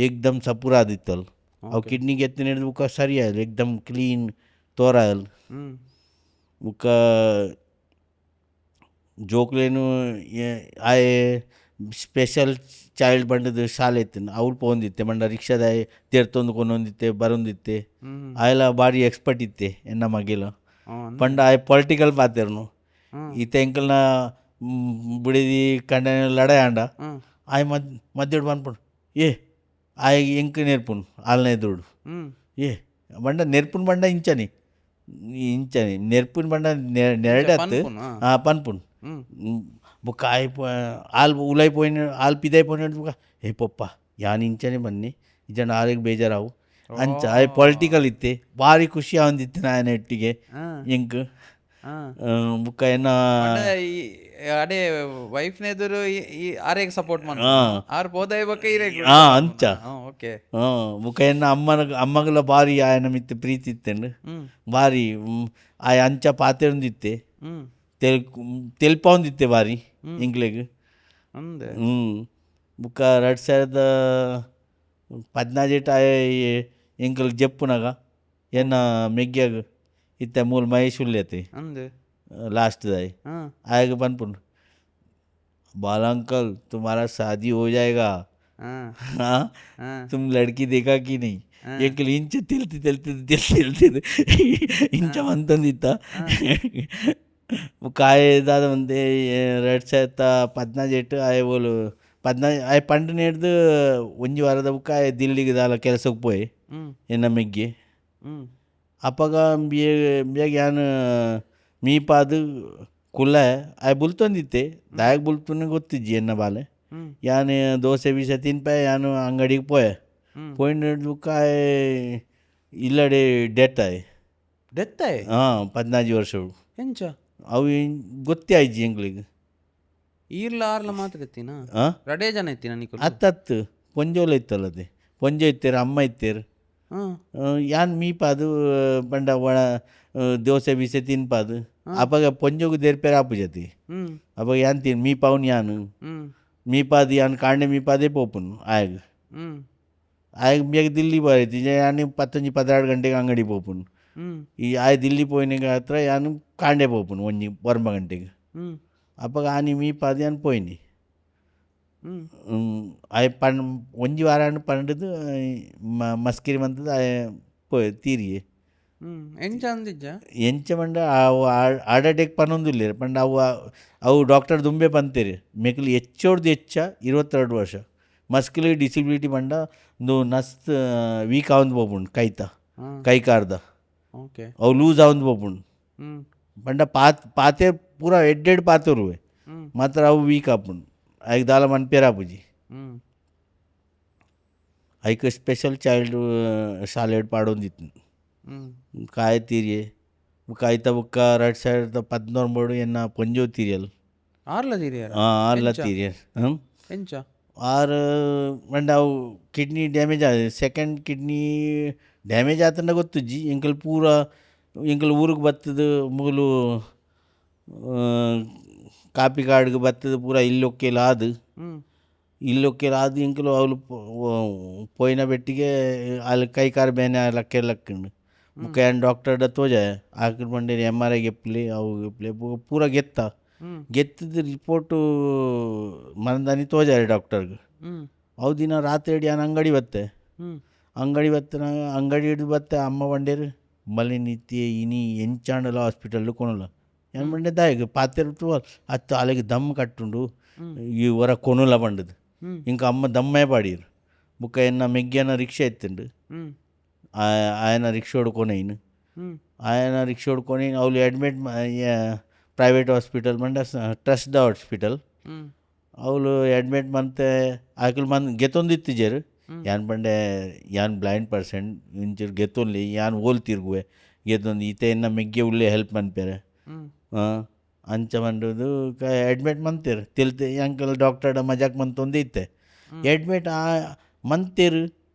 ಏಕ್ದಮ್ ಸಪೂರ ಆದಿತ್ತಲ್ಲ ಅವು ಕಿಡ್ನಿ ಗೆತ್ತಿನ ಹಿಡಿದು ಬುಕ ಸರಿ ಆಗಲ್ಲ ಏಕ್ದಮ್ ಕ್ಲೀನ್ ತೋರಾಗಲ್ಲ ಬುಕ ಜೋಕ್ಲೇನು ಆಯೆ ಸ್ಪೆಷಲ್ ಚೈಲ್ಡ್ ಬಂಡದು ಶಾಲೆ ಇತ್ತು ಅವ್ರು ಪೋಂದಿತ್ತೆ ಮಂಡ ರಿಕ್ಷಾದ ತೆರ್ತೊಂದು ಕೊನೊಂದಿತ್ತೆ ಬರೊಂದಿತ್ತೆ ಆಯೆಲ್ಲ ಬಾರಿ ಎಕ್ಸ್ಪರ್ಟ್ ಇತ್ತೆ ಎನ್ನ ಮಗೆಲ ಪಂಡ ಆಯ್ ಪೊಲಿಟಿಕಲ್ ಪಾತೆರ್ನು ಈತ ಎಂಕಲ್ನ ಬುಡಿದಿ ಕಂಡ ಲಡಾಯ್ ಆಂಡ ಆಯ್ ಮಧ್ಯಡು ಬಂದ್ಪುಂಡು ಆಯ್ ಎಂಕ್ ನೆರ್ಪುನ್ ಆಲ್ನ ಎದುರುಡು ಬಂಡ ನೆರ್ಪುನ್ ಬಂಡ ಇಂಚನಿ ನೆರ್ಪುನ್ ಬಂಡ ನೆರಡತ್ತು ಪನ್ಪುನ್ ಬುಕ್ಕ ಆಲ್ ಉಲೈ ಪೋಯಿನ ಆಲ್ ಪಿದೈ ಪೋಯಿನ ಬುಕ್ಕ ಪೊಪ್ಪ ಯಾನ್ ಇಂಚನೆ ಬನ್ನಿ ಜನ ಆರಿಗೆ ಬೇಜಾರಾವು ಅಂಚ ಆಯ್ ಪೊಲಿಟಿಕಲ್ ಇತ್ತೆ ಭಾರಿ ಖುಷಿ ಆವಂದಿತ್ತೆ ನಾಯನ ಒಟ್ಟಿಗೆ ಎಂಕ್ ಬುಕ್ಕ ಏನ ಅಡೆ ವೈಫ್ನ ಎದುರು ಆರೆಗ್ ಸಪೋರ್ಟ್ ಮಾಡ ಆರ್ ಬೋದಾಯ ಬಕ್ಕ ಅಂಚ ಬುಕ್ಕ ಎನ್ನ ಅಮ್ಮಗಲ ಭಾರಿ ಆಯನ ಮಿತ್ತ ಪ್ರೀತಿ ಇತ್ತಂಡು ಭಾರಿ ಆಯ್ ಅಂಚ ಪಾತೆರ್ದಿತ್ತೆ ತೆಲ್ಪೊಂದಿತ್ತೆ ಬಾರಿ ಇಂಗ್ಲೆಗ್ ಬುಕ್ಕ 2017 ಆಯ್ ಎಂಕಲ್ ಜಪ್ಪುನಾಗ ಎನ್ನ ಮೆಗ್ಯಾಗ ಇತ್ತ ಮೂಲ ಮಹೇಶ್ ಉಲ್ಯತೆ लास्ट दाई आएगा बनपुन बाला अंकल तुम्हारा शादी हो जाएगा हाँ तुम लड़की देखा कि नहीं एक इंच तिलते इंच अंतंदित्ता काय दादा मंदे 2017 आय बोलो 17 आय पंड नेड्ದು ಒಂಜಿ ವಾರದ ಬುಕ್ಕ ಆಯ್ ದಿಲ್ಲಿಗೆ ದಾಲ ಕೆಲಸಕ್ಕೆ ಪೋಯ್ ಎನ್ನ ಮೆಗ್ಗೆ ಅಪ್ಪಗ ಬೇಗ ಯಾನು ಮೀಪಾದು ಕುಲ್ಲ ಆಯ್ ಬುಲ್ತೊಂದಿತ್ತೆ ದಾಯಕ್ ಬುಲ್ತುನ ಗೊತ್ತಿಜ್ಜಿ ಎನ್ನ ಬಾಲೆ ಯಾನು ದೋಸೆ ಬೀಸೆ ತಿನ್ಪಾಯ್ ಯಾನು ಅಂಗಡಿಗೆ ಪೋಯಿನ ಬುಕ್ಕ ಇಲ್ಲಡೆ ಡೆತ್ ಆಯ್ 14 ವರ್ಷವು ಎಂಚ ಅವು ಗೊತ್ತೇ ಆಯ್ಜಿ ಎಂಗ್ಲಿಗೆ ಈರ್ಲ ಆರ್ಲ ಮಾತ್ರ ಎತ್ತಿನ ರಡೇ ಜನ ಎತ್ತಿನ ಹತ್ತು ಪೊಂಜೋಲ ಇತ್ತಲ್ಲದೆ ಪೊಂಜ ಇತ್ತೇರು ಅಮ್ಮ ಇತ್ತೇರು ಯಾನ್ ಮೀಪಾದು ಬಂಡ ಒಣ ದೋಸೆ ಬೀಸೆ ತಿನ್ಪಾದು ಅಪ್ಪಗ ಪೊಂಜೋಗು ದೇರ್ಪೇರ ಆಪುಜತಿ ಅಪ್ಪಗ ಯಾನ್ ತಿನ್ ಮೀಪಾವ್ನು ಯಾನು ಮೀಪಾದು ಯಾನ್ ಕಾಂಡೆ ಮೀಪಾದೇ ಪೋಪುನು ಆಯಗ ಬೇಗ ದಿಲ್ಲಿ ಬರೈತಿ ಯಾನು 15-16 ಗಂಟೆಗೆ ಅಂಗಡಿ ಪೋಪುನು ಈ ಆಯ್ ದಿಲ್ಲಿ ಪೋಯಿನಾಗ ಹತ್ರ ಯಾನು ಕಾಂಡೆ ಪೋಪುನು ಒಂಜಿ 1 ಗಂಟೆಗೆ ಅಪ್ಪಗ ಆನಿ ಮೀಪಾದು ಯಾನು ಪೋಯ್ನಿ ಆಯ್ ಒಂಜಿ ವಾರ ಪಂಡದು ಮಸ್ಕಿರಿ ಮಂತದ ಆಯ್ ಪೋಯ್ ತೀರಿಯೇ ಎಂಚ ಮಂಡ ಹಾರ್ಟ್ ಅಟ್ಯಾಕ್ ಪನ್ನೊಂದಿಲ್ಲ ಪಂಡ ಅವು ಡಾಕ್ಟರ್ ದುಂಬೆ ಪಂತೇರಿ ಮೆಕ್ಲಿ ಹೆಚ್ಚೋಡ್ದು 22 ವರ್ಷ ಮಸ್ಕಿಲ್ ಡಿಸಬಿಲಿಟಿ ಪಂಡ ನಸ್ ವೀಕ್ ಆವಂದು ಪೋಪುಂಡು ಕೈ ಕಾರ್ದ ಅವು ಲೂಸ್ ಆವಂದು ಪೋಪುಂಡು ಪಂಡ ಪಾತೆ ಪೂರ ಎಡ್ಡೆಡ್ ಪಾತೆರುವೆ ಮಾತ್ರ ಅವು ವೀಕ್ ಆಪುಂಡು ಐಕ್ ದಾಲ ಮನ್ಪೇರ ಆಪುಜಿ ಐಕ್ ಸ್ಪೆಷಲ್ ಚೈಲ್ಡ್ ಶಾಲೆಡ್ ಪಾಡೊಂದಿತ್ತು काय तीरिये कायता बुक्का 2013 एನ್ನ ಪೊಂಜೋ ತೀರಿಯಲ್ ಆರ್ಲ ತೀರಿಯಲ್ ಎಂಚ ಆರ್ ಮಂಡ ಅವು ಕಿಡ್ನಿ ಡ್ಯಾಮೇಜ್ ಆದ ಸೆಕೆಂಡ್ ಕಿಡ್ನಿ ಡ್ಯಾಮೇಜ್ ಆತಂಡ ಗೊತ್ತುಜ್ಜಿ ಎಂಕಲ್ ಪೂರ ಎಂಕಲ್ ಊರಿಗೆ ಬತ್ತದು ಮೂಲು ಕಾಪಿ ಕಾಡ್ಗೆ ಬತ್ತದು ಪೂರ ಇಲ್ಲೊಕ್ಕೆಲ್ಲ ಆದು ಇಲ್ಲೊಕ್ಕೆಲ್ಲ ಎಂಕಲು ಅವಳು ಪೋಯಿನ ಬೆಟ್ಟಿಗೆ ಅಲ್ಲಿ ಕೈ ಕಾರ್ ಬೇನೆ ಲಕ್ಕೆಲ್ಲಕ್ಕಂಡು ಮುಖ ಏನು ಡಾಕ್ಟರ್ಡ ತೋಜಾಯ ಆಕಲ್ ಬಂಡೆ MRI ಗೆಪ್ಪಲಿ ಅವು ಗೆಪ್ಪಲಿ ಪೂರ ಗೆತ್ತದ ರಿಪೋರ್ಟು ಮನದಾನಿ ತೋಜಾರೆ ಡಾಕ್ಟರ್ಗೆ ಅವು ದಿನ ರಾತ್ರಿ ಹಿಡಿ ನಾನು ಅಂಗಡಿ ಬತ್ತೆ ಅಂಗಡಿ ಹಿಡಿದು ಬತ್ತೆ ಅಮ್ಮ ಬಂಡೇರು ಮಲ್ಲಿ ನಿತ್ಯ ಇನಿ ಎಂಚಾಂಡಲ ಹಾಸ್ಪಿಟಲ್ ಕೊನಲ್ಲ ಏನು ಬಂಡೆ ದಾಯಿಗೆ ಪಾತೆರು ಹತ್ತು ಅಲ್ಲಿಗೆ ದಮ್ ಕಟ್ಟುಂಡು ಈ ಹೊರ ಕೊನಲ್ಲ ಬಂಡದು ಇಂಕ ಅಮ್ಮ ದಮ್ಮೇ ಪಾಡೀರು ಬುಕ್ಕ ಎನ್ನ ಮೆಗ್ಗಿಯನ ರಿಕ್ಷಾ ಎತ್ತುಂಡು ఆయన రిక్షా కొనైను ఆయన రిక్షా కొని ಅವ್ಳು ಅಡ್ಮಿಟ್ ಪ್ರೈವೇಟ್ ಹಾಸ್ಪಿಟಲ್ ಮಂಡ ಟ್ರಸ್ಟ್ ದ ಹಾಸ್ಪಿಟಲ್ ಅವಳು ಅಡ್ಮಿಟ್ ಮಂತೆ ಆಕಲ್ ಮಂದ್ ಗೆತ್ತೊಂದಿತ್ತಿಜರು ಯಾನ್ ಬಂಡೆ ಯಾನ್ ಬ್ಲೈಂಡ್ ಪರ್ಸನ್ ಇಂಚೂರು ಗೆತ್ತೊನ್ಲಿ ಯಾನ್ ಓಲ್ ತಿರ್ಗುವೆ ಗೆತ್ತೊಂದು ಈತೆ ಎನ್ನ ಮೆಗ್ಗೆ ಉಳ್ಳೆ ಹೆಲ್ಪ್ ಮನ್ಪೇರೆ ಅಂಚ ಮಂಡದು ಅಡ್ಮಿಟ್ ಮಂತೇರು ತಿಳ್ತೆ ಅಂಕಲ್ ಡಾಕ್ಟರ್ಡ ಮಜಾಕ್ ಮಂತೊಂದು ಇತ್ತೆ ಅಡ್ಮಿಟ್ ಮಂತೇರು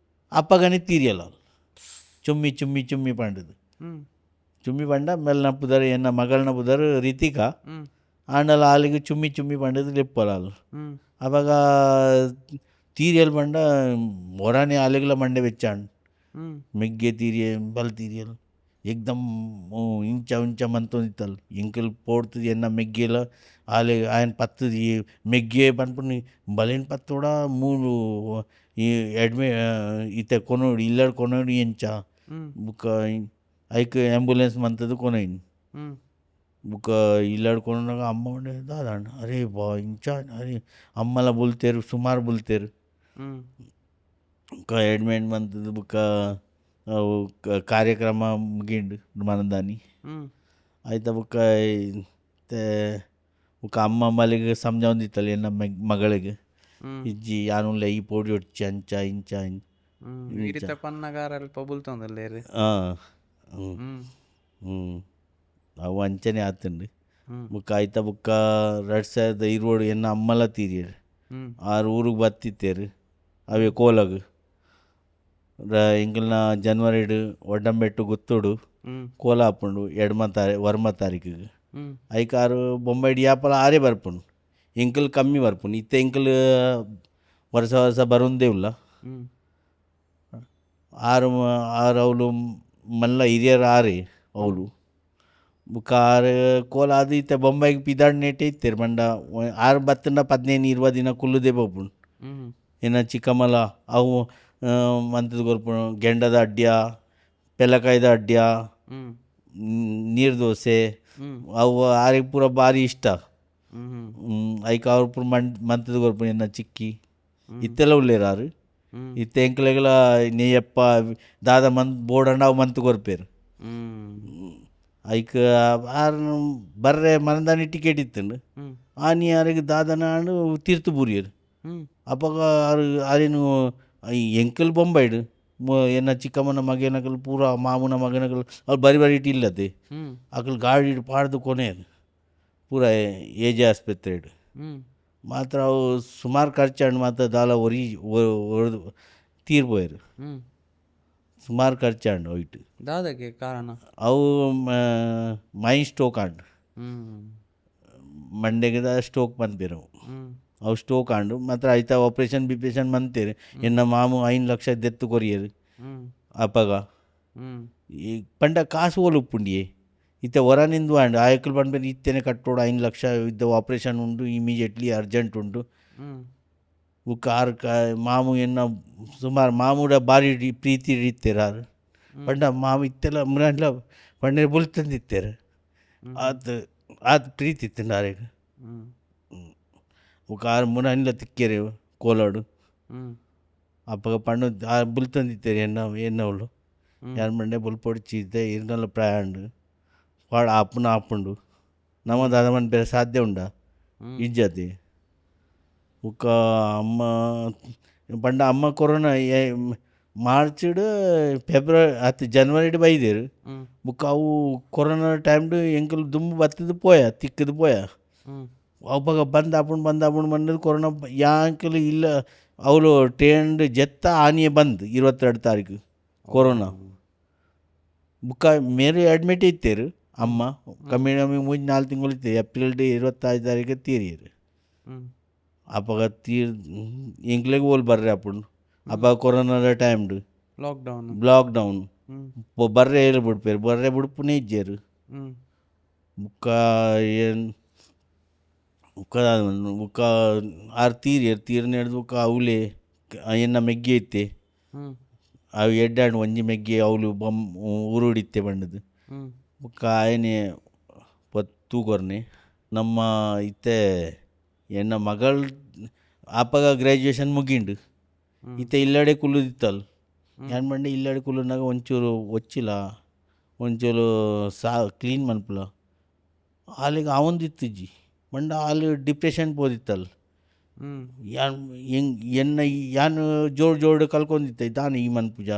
ಅಪ್ಪಗನೆ ತೀರಿಯಲ್ಲ ಚುಮ್ಮಿ ಪಂಡದು ಚುಮ್ಮಿ ಪಂಡ ಮೆಲ್ನ ಪುದರ್ ಎನ್ನ ಮಗಳನ್ನ ಪುದರ್ ರಿತಿಕಾ ಆಂಡಲ ಆಲಿಗೆ ಚುಮ್ಮಿ ಪಂಡದು ಲೆಪ್ಪಲಾಲು ಅವಾಗ ತೀರಿಯಲ್ ಪಂಡ ಮೊರಾನೆ ಆಲಿಗಲ ಮಂಡೆ ಬೆಚ್ಚಾಂಡು ಮೆಗ್ಗೆ ತೀರಿಯ ಬಲ್ ತೀರಿಯಲ್ ಏಕ್ದಮ್ ಇಂಚ ಮಂತೊಂದಿತ್ತಲ್ಲ ಎಂಕಲ್ ಪೋಡ್ತದೆ ಎನ್ನ ಮೆಗ್ಗೆಲ ಆಲೆ ಆಯನ ಪತ್ತದು ಮೆಗ್ಗೆ ಪನ್ಪುನಿ ಬಲಿನ ಪತ್ತೋಡ ಮೂಲು ಈ ಈತೆ ಕೊನೋಡು ಇಲ್ಲಡ್ ಕೊನೋಡು ಎಂಚ ಬುಕ್ಕ ಐಕ್ ಆ್ಯಂಬುಲೆನ್ಸ್ ಮಂತದು ಕೊನೈನು ಬುಕ್ಕ ಇಲ್ಲಡ್ ಕೊನಾಗ ಅಮ್ಮ ಉಂಡೆ ದಾದಾಂಡ ಅರೇ ಬಾ ಇಂಚ ಅರೆ ಅಮ್ಮಲ ಬುಲ್ತೇರು ಸುಮಾರು ಬುಲ್ತೇರು ಬುಕ್ಕ ಅಡ್ಮಿಟ್ ಮಂತದು ಬುಕ್ಕ ಅವು ಕಾರ್ಯಕ್ರಮ ಮುಗಿಂಡು ಮನದಾನಿ ಆಯ್ತಾ ಬುಕ್ಕ ಬುಕ್ಕ ಅಮ್ಮ ಮಲ್ಲಿಗೆ ಸಮಜಾವಂದಿತ್ತಲ್ಲ ಎನ್ನ ಮಗಳಿಗೆ ಇಜ್ಜಿ ಯಾನುಲ್ಲ ಈ ಪೋಡಿ ಹೊಡ್ಚಿ ಅಂಚ ಇಂಚ ಅವು ಅಂಚನೆ ಆತಂಡು ಬುಕ್ಕ ಆಯ್ತಾ ಬುಕ್ಕ 2020 ಎನ್ನ ಅಮ್ಮಲ ತೀರಿಯರು 6 ಊರಿಗೆ ಬತ್ತಿತ್ತೇರು ಅವೇ ಕೋಲಗ್ ಎಂಕಲ್ನ ಜನವರಿ ಒಡ್ಡಂಬೆಟ್ಟು ಗುತ್ತುಡು ಕೋಲ ಹಾಪುಂಡು ವರ್ಮ ತಾರೀಕಿಗೆ ಐಕಾರು ಬೊಂಬೈ ಯಾಪಲ ಆರೇ ಬರ್ಪುಂಡು ಎಂಕಲ್ ಕಮ್ಮಿ ಬರ್ಪುಂಡು ಇತ್ತೆ ಎಂಕಲ್ ವರ್ಷ ಬರೋದೇ ಇಲ್ಲ ಆರು ಅವಳು ಮಲ್ಲ ಹಿರಿಯರು ಆರೇ ಅವಳು ಬುಕ್ಕ ಆರು ಕೋಲ ಅದು ಇತ್ತೆ ಬೊಂಬೈಗೆ ಪಿದಾಡ್ ನೆಟ್ಟೆ ಇತ್ತೇರು ಮಂಡ 6 ಬತ್ತಂಡ 15-20 ದಿನ ಕುಲ್ಲುದೇ ಬೋಪುಂಡು ಏನ ಚಿಕ್ಕಮಲ ಅವು ಮಂತದ ಗೊರ್ಪುಂಡು ಗೆಂಡದ ಅಡ್ಡ್ಯ ಪೆಲಕಾಯ್ದ ಅಡ್ಡ್ಯ ನೀರು ದೋಸೆ ಅವು ಆರಿಗೆ ಪೂರ ಭಾರಿ ಇಷ್ಟ ಐಕ ಅವ್ರ ಪೂರ ಮಂತದ ಗೊರ್ಪುಂಡು ಎನ್ನ ಚಿಕ್ಕಿ ಇತ್ತೆಲ್ಲ ಉಳ್ಳೇರಾರು ಇತ್ತೆ ಎಂಕ್ಲೆಗಳ ನೇಯಪ್ಪ ದಾದ ಬೋರ್ಡಂಡ ಅವು ಮಂತ್ ಗೊರ್ಪೇರು ಐಕ ಆರು ಬರ್ರೆ ಮನದಾನಿ ಟಿಕೆಟ್ ಇತ್ತಂಡು ಆನಿ ಯಾರಿಗೆ ದಾದನ ಆಂಡು ತೀರ್ತು ಬೂರಿಯರು ಅಪ್ಪಾಗ ಆರೇನು ಎಂಕಲ್ ಬೊಂಬೈಡು ಎನ್ನ ಚಿಕ್ಕಮ್ಮನ ಮಗನಕಲ್ ಪೂರ ಮಾಮೂನ ಮಗನಕಲ್ ಅವ್ರು ಬರಿ ಇಟ್ಟಿಲ್ಲದೆ ಅಕಲ್ ಗಾಡಿ ಪಾಡ್ದು ಕೊನೆಯದು ಪೂರ ಏಜೆ ಆಸ್ಪತ್ರೆ ಮಾತ್ರ ಅವು ಸುಮಾರು ಖರ್ಚಾಂಡು ಮಾತ್ರ ದಾಲ ಒರೆದು ತೀರ್ಬೋಯರು ಸುಮಾರು ಖರ್ಚಾಂಡು ಹೋಯ್ತು ದಾದಕ್ಕೆ ಕಾರಣ ಅವು ಮೈನ್ ಸ್ಟೋಕ್ ಆಂಡು ಮಂಡೆಗೆ ಸ್ಟೋಕ್ ಬಂದ್ಬಿರವು ಅವು ಸ್ಟೋಕ್ ಆಂಡು ಮಾತ್ರ ಆಯ್ತಾ ಆಪ್ರೇಷನ್ ಬಿಪ್ರೇಷನ್ ಮಂತೇರು ಎನ್ನ ಮಾಮು 5 ಲಕ್ಷ ದೆತ್ತು ಕೊರಿಯರು ಅಪ್ಪಗ ಈ ಪಂಡ ಕಾಸು ಒಲುಪ್ಪುಂಡಿಯೇ ಇತ್ತೆ ಹೊರನಿಂದು ಆಂಡು ಆಯಕಲ್ ಬಂದ್ಬೇರೆ ಇತ್ತೇನೆ ಕಟ್ಟೋಡು 5 ಲಕ್ಷ ಇದ್ದ ಆಪ್ರೇಷನ್ ಉಂಟು ಇಮಿಡಿಯೇಟ್ಲಿ ಅರ್ಜೆಂಟ್ ಉಂಟು ಬುಕ್ಕ ಮಾಮು ಎನ್ನ ಸುಮಾರು ಮಾಮೂಡ ಭಾರಿ ಪ್ರೀತಿ ಹಿಡಿತೇರಾರು ಪಂಡ ಮಾಮು ಇತ್ತೆಲ್ಲ ಮುರಲ್ಲ ಪಂಡ ಬುಲ್ತಂದಿತ್ತೇರು ಆತ ಪ್ರೀತಿ ಇತ್ತು ಆರೆಗೆ ఒక 6 నెలల తిక్కేరు కోలాడు అప్పగా పండు బుల్తందిత్తారు ఎన్నోళ్ళు ఎనమండే బుల్పొడిచితే 2 నెలల ప్రయాణం వాడు ఆపుండు నమ్మ దాదామని పేరు సాధ్యం ఉండ ఇజ్జతి ఒక అమ్మ పండ అమ్మ కొరోనా మార్చిడు ఫిబ్రవరి అతి జనవరి బయదేరు బుక్క అವು ಕೊರೋನಾ ಟೈಮ್ಡು ಎಂಕಲ್ ದುಮ್ಮು ಬತ್ತದು ಪೋಯ ತಿಕ್ಕದು ಪೋಯ ಅವಾಗ ಬಂದು ಬಂದದ್ದು ಕೊರೋನಾ ಯಾಂಕಲು ಇಲ್ಲ ಅವಳು ಟ್ರೇಂಡ್ ಜೆತ್ತ ಆನಿಯೇ ಬಂದು 22 ತಾರೀಕು ಕೊರೋನಾ ಬುಕ್ಕ ಮೇರೆ ಅಡ್ಮಿಟ್ ಇತ್ತೇರು ಅಮ್ಮ ಕಮ್ಮಿ ಕಮ್ಮಿ 3-4 ತಿಂಗಳು ಇತ್ತು. ಏಪ್ರಿಲ್ 25 ತಾರೀಕು ತೀರಿಯರು. ಅಪ್ಪಾಗ ಇಂಕ್ಲೆಗೆ ಹೋಲ್ ಬರ್ರಿ ಅಪ್ಪು ಅಪ್ಪ ಕೊರೋನಾದ ಟೈಮ್ಡು ಲಾಕ್ಡೌನ್ ಬರ್ರೆ ಹೇಳಿ ಬಿಡ್ಪೇರು ಬರ್ರೆ ಬಿಡ್ಪುನೇ ಇಜ್ಜೇರು ಬುಕ್ಕ ಏನು ಬುಕ್ಕ ಆರು ತೀರ್ನ ಹಿಡ್ದು ಬುಕ್ಕ ಅವಲೇ ಎನ್ನ ಮೆಗ್ಗೆ ಇತ್ತೆ ಅವು ಎಡ್ಡಾಂಡು ಒಂಜಿ ಮೆಗ್ಗೆ ಅವಳು ಉರುಡಿತ್ತೆ ಬಣ್ಣದು ಬುಕ್ಕ ಆಯನೆ ಪತ್ತು ಕೊರ್ನೆ ನಮ್ಮ ಇತ್ತೆ ಎನ್ನ ಮಗಳು ಅಪ್ಪಗ ಗ್ರ್ಯಾಜುಯೇಷನ್ ಮುಗಿಂಡು ಇತ್ತೆ ಇಲ್ಲಡೆ ಕುಲ್ಲುದಿತ್ತಲ್ಲ ಏನು ಬಂಡೆ ಇಲ್ಲಡೆ ಕುಲ್ಲುನಾಗ ಒಂಚೂರು ಒಚ್ಚಿಲ್ಲ ಒಂಚೂರು ಕ್ಲೀನ್ ಮನ್ಪುಲ ಅಲ್ಲಿಗೆ ಅವೊಂದಿತ್ತಜ್ಜಿ ಮಂಡ ಅಲ್ಲಿ ಡಿಪ್ರೆಷನ್ ಪೋದಿತ್ತಲ್ಲ ಎನ್ನ ಯಾನು ಜೋಡು ಕಲ್ಕೊಂಡಿತ್ತೆ ದಾನಿ ಈ ಮನ್ಪುಜ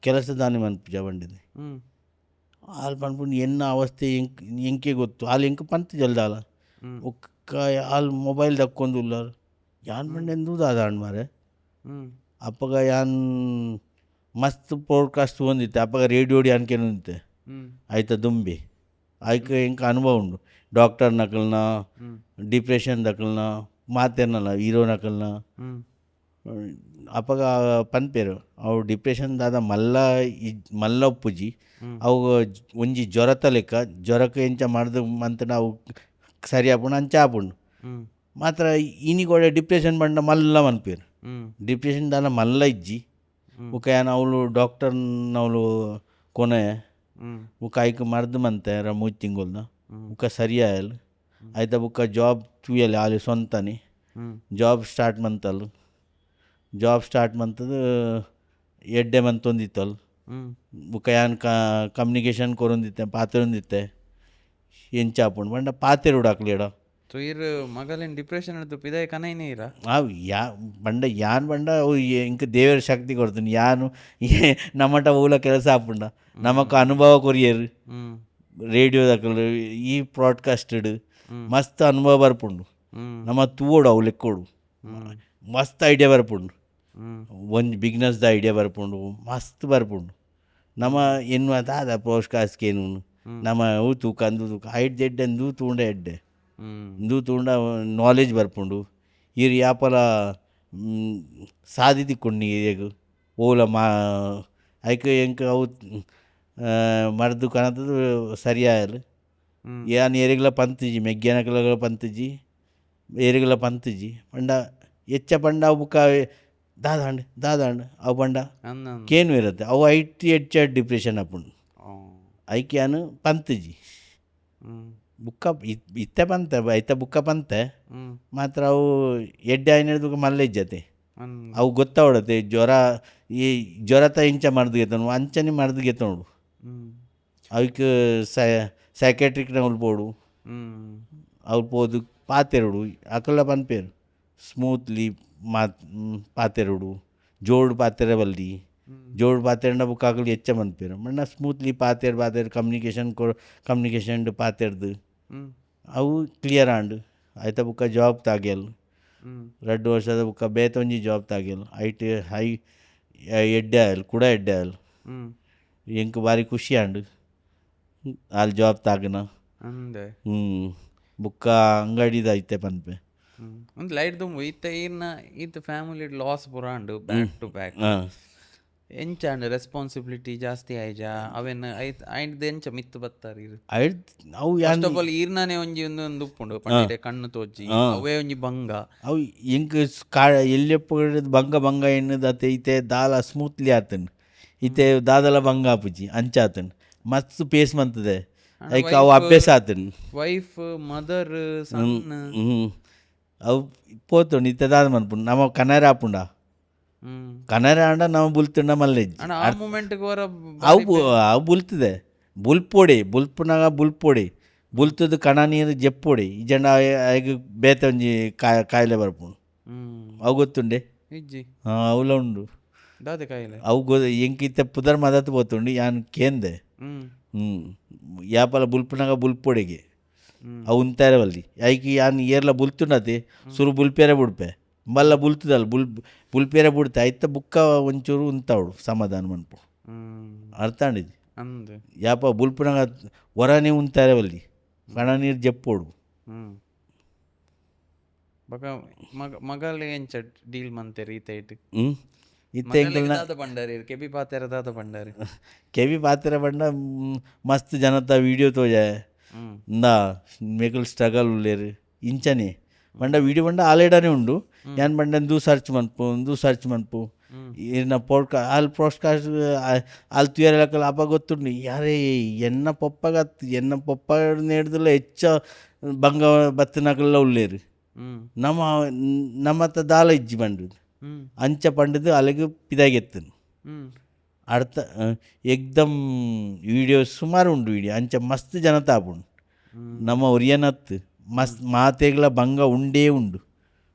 ಕೆಲಸ ದಾನಿ ಮನ್ಪುಜ ಬಂಡಿದೆ ಅಲ್ಲಿ ಪನ್ಪುಂಡು ಎನ್ನ ಅವಸ್ಥೆ ಎಂಕೆ ಗೊತ್ತು ಅಲ್ಲಿ ಎಂಕ ಪಂತ ಜಲ್ದಾಲ ಒಕ್ಕ ಅಲ್ಲಿ ಮೊಬೈಲ್ ದಕ್ಕೊಂಡು ಉಲ್ಲಾರ ಯಾನ್ ಬಂಡೆ ಎಂದೂ ದಾದಾಂಡ್ ಮಾರೆ ಅಪ್ಪಗ ಯಾನ್ ಮಸ್ತ್ ಪಾಡ್ಕಾಸ್ಟ್ ಬಂದಿತ್ತೆ ಅಪ್ಪಗ ರೇಡಿಯೋಡಿ ಅನ್ಕೆನುಂತೆ ಆಯ್ತಾ ದುಂಬಿ ಆಯ್ಕೆ ಎಂಕ ಅನುಭವ ಉಂಡು ಡಾಕ್ಟರ್ ನಕಲ್ನ ಡಿಪ್ರೆಷನ್ ದಕಲ್ನ ಮಾತೇನಲ್ಲ ಹೀರೋ ನಕಲ್ನ ಅಪ್ಪಗ ಪನ್ಪೇರು ಅವು ಡಿಪ್ರೆಷನ್ ದಾದ ಮಲ್ಲ ಉಪ್ಪುಜಿ ಅವು ಒಂಜಿ ಜ್ವರತ ಲೆಕ್ಕ ಜ್ವರಕ್ಕೆ ಎಂಚ ಮಾಡ್ದು ಅಂತ ನಾವು ಸರಿ ಆಪುಂಡು ಅಂಚ ಆಪುಂಡು ಮಾತ್ರ ಇನಿಗೋಡೆ ಡಿಪ್ರೆಷನ್ ಬಂಡ ಮಲ್ಲ ಮನ್ಪೇರು ಡಿಪ್ರೆಷನ್ ದಾನ ಮಲ್ಲ ಇಜ್ಜಿ ಉಕ ಏನ ಅವಳು ಡಾಕ್ಟರ್ನವಳು ಕೊನೆ ಉಕ ಆಯ್ಕೆ ಮರ್ದು ಮಂತೆ 3 ತಿಂಗಳ್ನ ಉಕ ಸರಿ ಆಯಲ್ ಆಯ್ತಾ ಬುಕ್ಕ ಜಾಬ್ ತುಯಲಿ ಅಲ್ಲಿ ಸ್ವಂತನಿ ಜಾಬ್ ಸ್ಟಾರ್ಟ್ ಮಂತದು ಎಡ್ಡೆ ಮಂತೊಂದಿತ್ತಲ್ಲ ಬುಕ್ಕ ಯಾನ್ ಕಮ್ಯುನಿಕೇಷನ್ ಕೊರೊಂದಿತ್ತೆ ಪಾತೆರೊಂದಿತ್ತೆ ಎಂಚಾಪುಂಡು ಬಂಡ ಪಾತೆರು ಉಡಾಕ್ಲಿಡ ಸೊ ಇರ್ ಮಗಲೇನು ಡಿಪ್ರೆಷನ್ ಹಿಡಿದು ಪಿದಾಯ ಕನೈನೇ ಇರ ಅವು ಬಂಡ ಯಾನ್ ಬಂಡ ಅವು ಇಂಕ ದೇವರ ಶಕ್ತಿ ಕೊಡ್ತೀನಿ ಯಾನು ನಮ್ಮಟ ಊಲ ಕೆಲಸ ಆಪುಂಡ ನಮಕ್ ಅನುಭವ ಕೊರಿಯರು ರೇಡಿಯೋದಕ್ಕಲು ಈ ಬ್ರಾಡ್ಕಾಸ್ಟೆಡ್ ಮಸ್ತ್ ಅನುಭವ ಬರ್ಪುಂಡು ನಮ್ಮ ತೂವೋಡು ಅವು ಲೆಕ್ಕೋಡು ಮಸ್ತ್ ಐಡಿಯಾ ಬರ್ಪುಂಡು ಒಂದು ಬಿಗ್ನೆಸ್ದ ಐಡಿಯಾ ಬರ್ಪುಂಡು ಮಸ್ತ್ ಬರ್ಪುಂಡು ನಮ್ಮ ಎನ್ನು ಅದಾದ ಬ್ರಾಡ್ಕಾಸ್ಟ್ಗೇನು ನಮ್ಮ ಅವು ತೂಕ ಅಂದು ತೂಕ ಐಟ್ ಜೆಡ್ ಅಂದು ತೂಂಡ ಎಡ್ಡೆ ಇಂದು ತೂಂಡ ನಾಲೆಜ್ ಬರ್ಪುಂಡು ಇರು ಯಾಪಲ ಸಾಧಿ ತಿಕ್ಕೊಂಡು ಈಗ ಓಲ ಐಕೆ ಎಂಕ ಅವು ಮರ್ದು ಕನತದು ಸರಿ ಆಯಲು ಯಾನ್ ಏರಿಗಳ ಪಂತಜಿ ಮೆಗ್ಯಾನಕಲ ಪಂತಜಿ ಏರಿಗಳ ಪಂತಜಿ ಪಂಡ ಎಚ್ಚ ಪಂಡ ಅವು ಬುಕ್ಕ ದಾದಾಂಡ್ ಅವು ಪಂಡ ಕೇನು ಇರುತ್ತೆ ಅವು ಐಟಿ ಹೆಚ್ಚ ಡಿಪ್ರೆಷನ್ ಅಪ್ಪುಂಡು ಐಕ್ಯಾನು ಪಂತಜಿ ಬುಕ್ಕ ಇತ್ತೆ ಪಂತೆ ಐತ ಬುಕ್ಕ ಪಂತೆ ಮಾತ್ರ ಅವು ಎಡ್ಡೆ ಆಯ್ನಡ್ದು ಮಲ್ಲ ಇಜ್ಜತೆ ಅವು ಗೊತ್ತಾವಡತ್ತೆ ಜ್ವರತ ಇಂಚ ಮರ್ದು ಗೆತ್ತನು ಅಂಚನೆ ಮರ್ದು ಗೆತ್ತೋಡು ಅವಕ್ಕೆ ಸೈಕ್ಯಾಟ್ರಿಕ್ನ ಉಳ್ಬೋಡು ಅವ್ರು ಪೋದು ಪಾತೆರುಡು ಅಕಲ್ಲ ಪನ್ಪೇರು ಸ್ಮೂತ್ಲಿ ಪಾತೆರುಡು ಜೋಡು ಪಾತೆರ ಬಲ್ದಿ ಜೋಡು ಪಾತೆರನ ಬುಕ್ ಆಗಲಿ ಹೆಚ್ಚ ಮನ್ಪೇರು ಮಣ್ಣ ಸ್ಮೂತ್ಲಿ ಪಾತೆರ್ ಕಮ್ಯುನಿಕೇಷನ್ ಪಾತೆರ್ದು ಅವು ಕ್ಲಿಯರ್ ಆಂಡು ಆಯ್ತಾ ಬುಕ್ಕ ಜಾಬ್ ತಾಗ್ಯಲ್ 2 ವರ್ಷದ ಬುಕ್ಕ ಬೇತೊಂಜಿ ಜಾಬ್ ತಾಗ್ಯಲ್ ಐಟಿ ಹೈ ಎಡ್ಡೆ ಆಯಲ್ ಕೂಡ ಎಡ್ಡೆ ಆಯಲ್ ಎಂಕ್ ಬಾರಿ ಖುಷಿ ಆಂಡು ಅಲ್ಲಿ ಜಾಬ್ ತಾಗನ ಬುಕ್ಕ ಅಂಗಡಿದ ಐತೆ ಪನ್ಪೆ ಒಂದು ಲೈಟ್ ದುಂಬು ಈತ ಫ್ಯಾಮಿಲಿ ಲಾಸ್ ಪುರಾಂಡು ಬ್ಯಾಕ್ ಟು ಬ್ಯಾಕ್ ಎಂಚಾಂಡ್ ರೆಸ್ಪಾನ್ಸಿಬಿಲಿಟಿ ಜಾಸ್ತಿ ಆಯ್ಜ ಅವೆನ್ ಐಟ್ ಎಂಚ ಮಿತ್ತು ಬತ್ತಾರ ಅವು ಫಸ್ಟ್ ಆಫ್ ಆಲ್ ಈರ್ನಾನೆ ಒಂಜಿ ಒಂದು ಉಪ್ಪುಂಡು ಪಂಡಿರೆ ಕಣ್ಣು ತೋಜಿ ಅವೇ ಒಂಜಿ ಬಂಗ ಅವು ಎಂಕ್ ಎಲ್ಲೆಪ್ಪ ಬಂಗ ಎನ್ನದು ಅತ್ತೆ ಈತೆ ದಾಲ ಸ್ಮೂತ್ಲಿ ಆತನ್ ಈತೆ ದಾದಲ ಬಂಗ ಆಪುಜಿ ಅಂಚಾತನ್ ಮಸ್ತ್ ಪೇಸ್ ಮಂತದೆ ಲೈಕ್ ಅವು ಅಭ್ಯಾಸ ಆತನ್ ವೈಫ್ ಮದರ್ ಅವು ಪೋತುಂಡು ಇತ್ತೆ ದಾದ ಮನ್ಪುಂಡು ನಮ್ಮ ಕನ್ನಡ ಆಪುಂಡ ಕನ್ನಡ ಆಂಡ ನಾವು ಬುಲ್ತುಂಡ ಮಲ್ಲೆಜ್ಜಿ ಅವು ಬುಲ್ತದೆ ಬುಲ್ಪುನಾಗ ಬುಲ್ಪೊಡಿ ಬುಲ್ತದ ಕಣ ನೀರು ಜಪ್ಪೊಡಿ ಈ ಜನ ಈಗ ಬೇತೆ ಒಂಜಿ ಕಾಯಿಲೆ ಬರ್ಪುಂಡು ಅವು ಗೊತ್ತುಂಡೆ ಅವಲ ಉಂಡು ಅವು ಎಂಕಿತ್ತ ಪುದರ್ ಮದತ್ ಪೋತುಂಡು ಯಾನ್ ಕೇಂದೆ ಯಾಪಲ ಬುಲ್ಪುನಾಗ ಬುಲ್ಪೊಡಿಗೆ ಅವು ಉಂತಾರೆ ಬಲ್ಲಿ ಐಕಿ ಯಾನ್ ಏರ್ಲ ಬುಲ್ತುಂಡತಿ ಸುರು ಬುಲ್ಪೇರೆ ಬುಡ್ಪೆ ಮಲ್ಲ ಬುಲ್ತದಲ್ಲ ಬುಲ್ಪೇರೆ ಬುಡ್ತೆ ಐತ ಬುಕ್ಕ ಒಂಚೂರು ಉಂತಾವಡು ಸಮಾಧಾನ ಮನ್ಪು ಅರ್ಥ ಅಂಡಿದ್ವಿ ಅಂದ್ ಯಾಪ ಬುಲ್ಪುನಾಗ ಹೊರನೇ ಉಂತಾರೆ ಅಲ್ಲಿ ಕಣ ನೀರು ಜಪ್ಪೋಡು. ಬೊಕ ಮಗಲ್ ಎಂಚ ಡೀಲ್ ಮಂತೆರ್ ಈತ ಇಟ್ ಇತ್ತೆ ಎಂಕಲ್ನ ದಾದ ಪಂಡಾರಿ ಕೆಬಿ ಪಾತೆರ ದಾದ ಪಂಡಾರಿ ಕೆವಿ ಪಾತ್ರ ಬಂಡ ಮಸ್ತ್ ಜನತ ವೀಡಿಯೋ ತೋಜಾಯ ಇಂದ ಮೇಕಲ್ ಸ್ಟ್ರಗಲ್ ಉಳ್ಳೇರು ಇಂಚನೆ ಬಂಡ ವೀಡಿಯೋ ಬಂಡ ಆಲೇಡಾನೇ ಉಂಡು ಯಾನ್ ಬಂಡ ಸರ್ಚ್ ಮನ್ಪು ಇನ್ನ ಪೋಡ್ಕಾಸ್ಟ್ ಅಲ್ಲಿ ತುಯರಕಲ್ ಅಪ್ಪ ಗೊತ್ತುಂಡು ಯಾರೇ ಎನ್ನ ಪೊಪ್ಪ ನೇಡ್ದಲ್ಲ ಹೆಚ್ಚ ಬಂಗ ಬತ್ತನಕಲ್ಲ ಉಳ್ಳೇರು ನಮ್ಮತ್ತ ದಾಲ ಇಜ್ಜಿ ಬಂಡು ಅಂಚ ಪಂಡದು ಅಲ್ಲಿಗೆ ಪಿದಾಗೆತ್ತನು ಅರ್ಥ ಏಕ್ದಮ್ ವೀಡಿಯೋ ಸುಮಾರು ಉಂಡು ವೀಡಿಯೋ ಅಂಚ ಮಸ್ತ್ ಜನ ತಾಪುಂಡು ನಮ್ಮ ಒರಿಯನತ್ತು ಮಸ್ತ್ ಮಾತೆಗಳ ಬಂಗ ಉಂಡೇ ಉಂಡು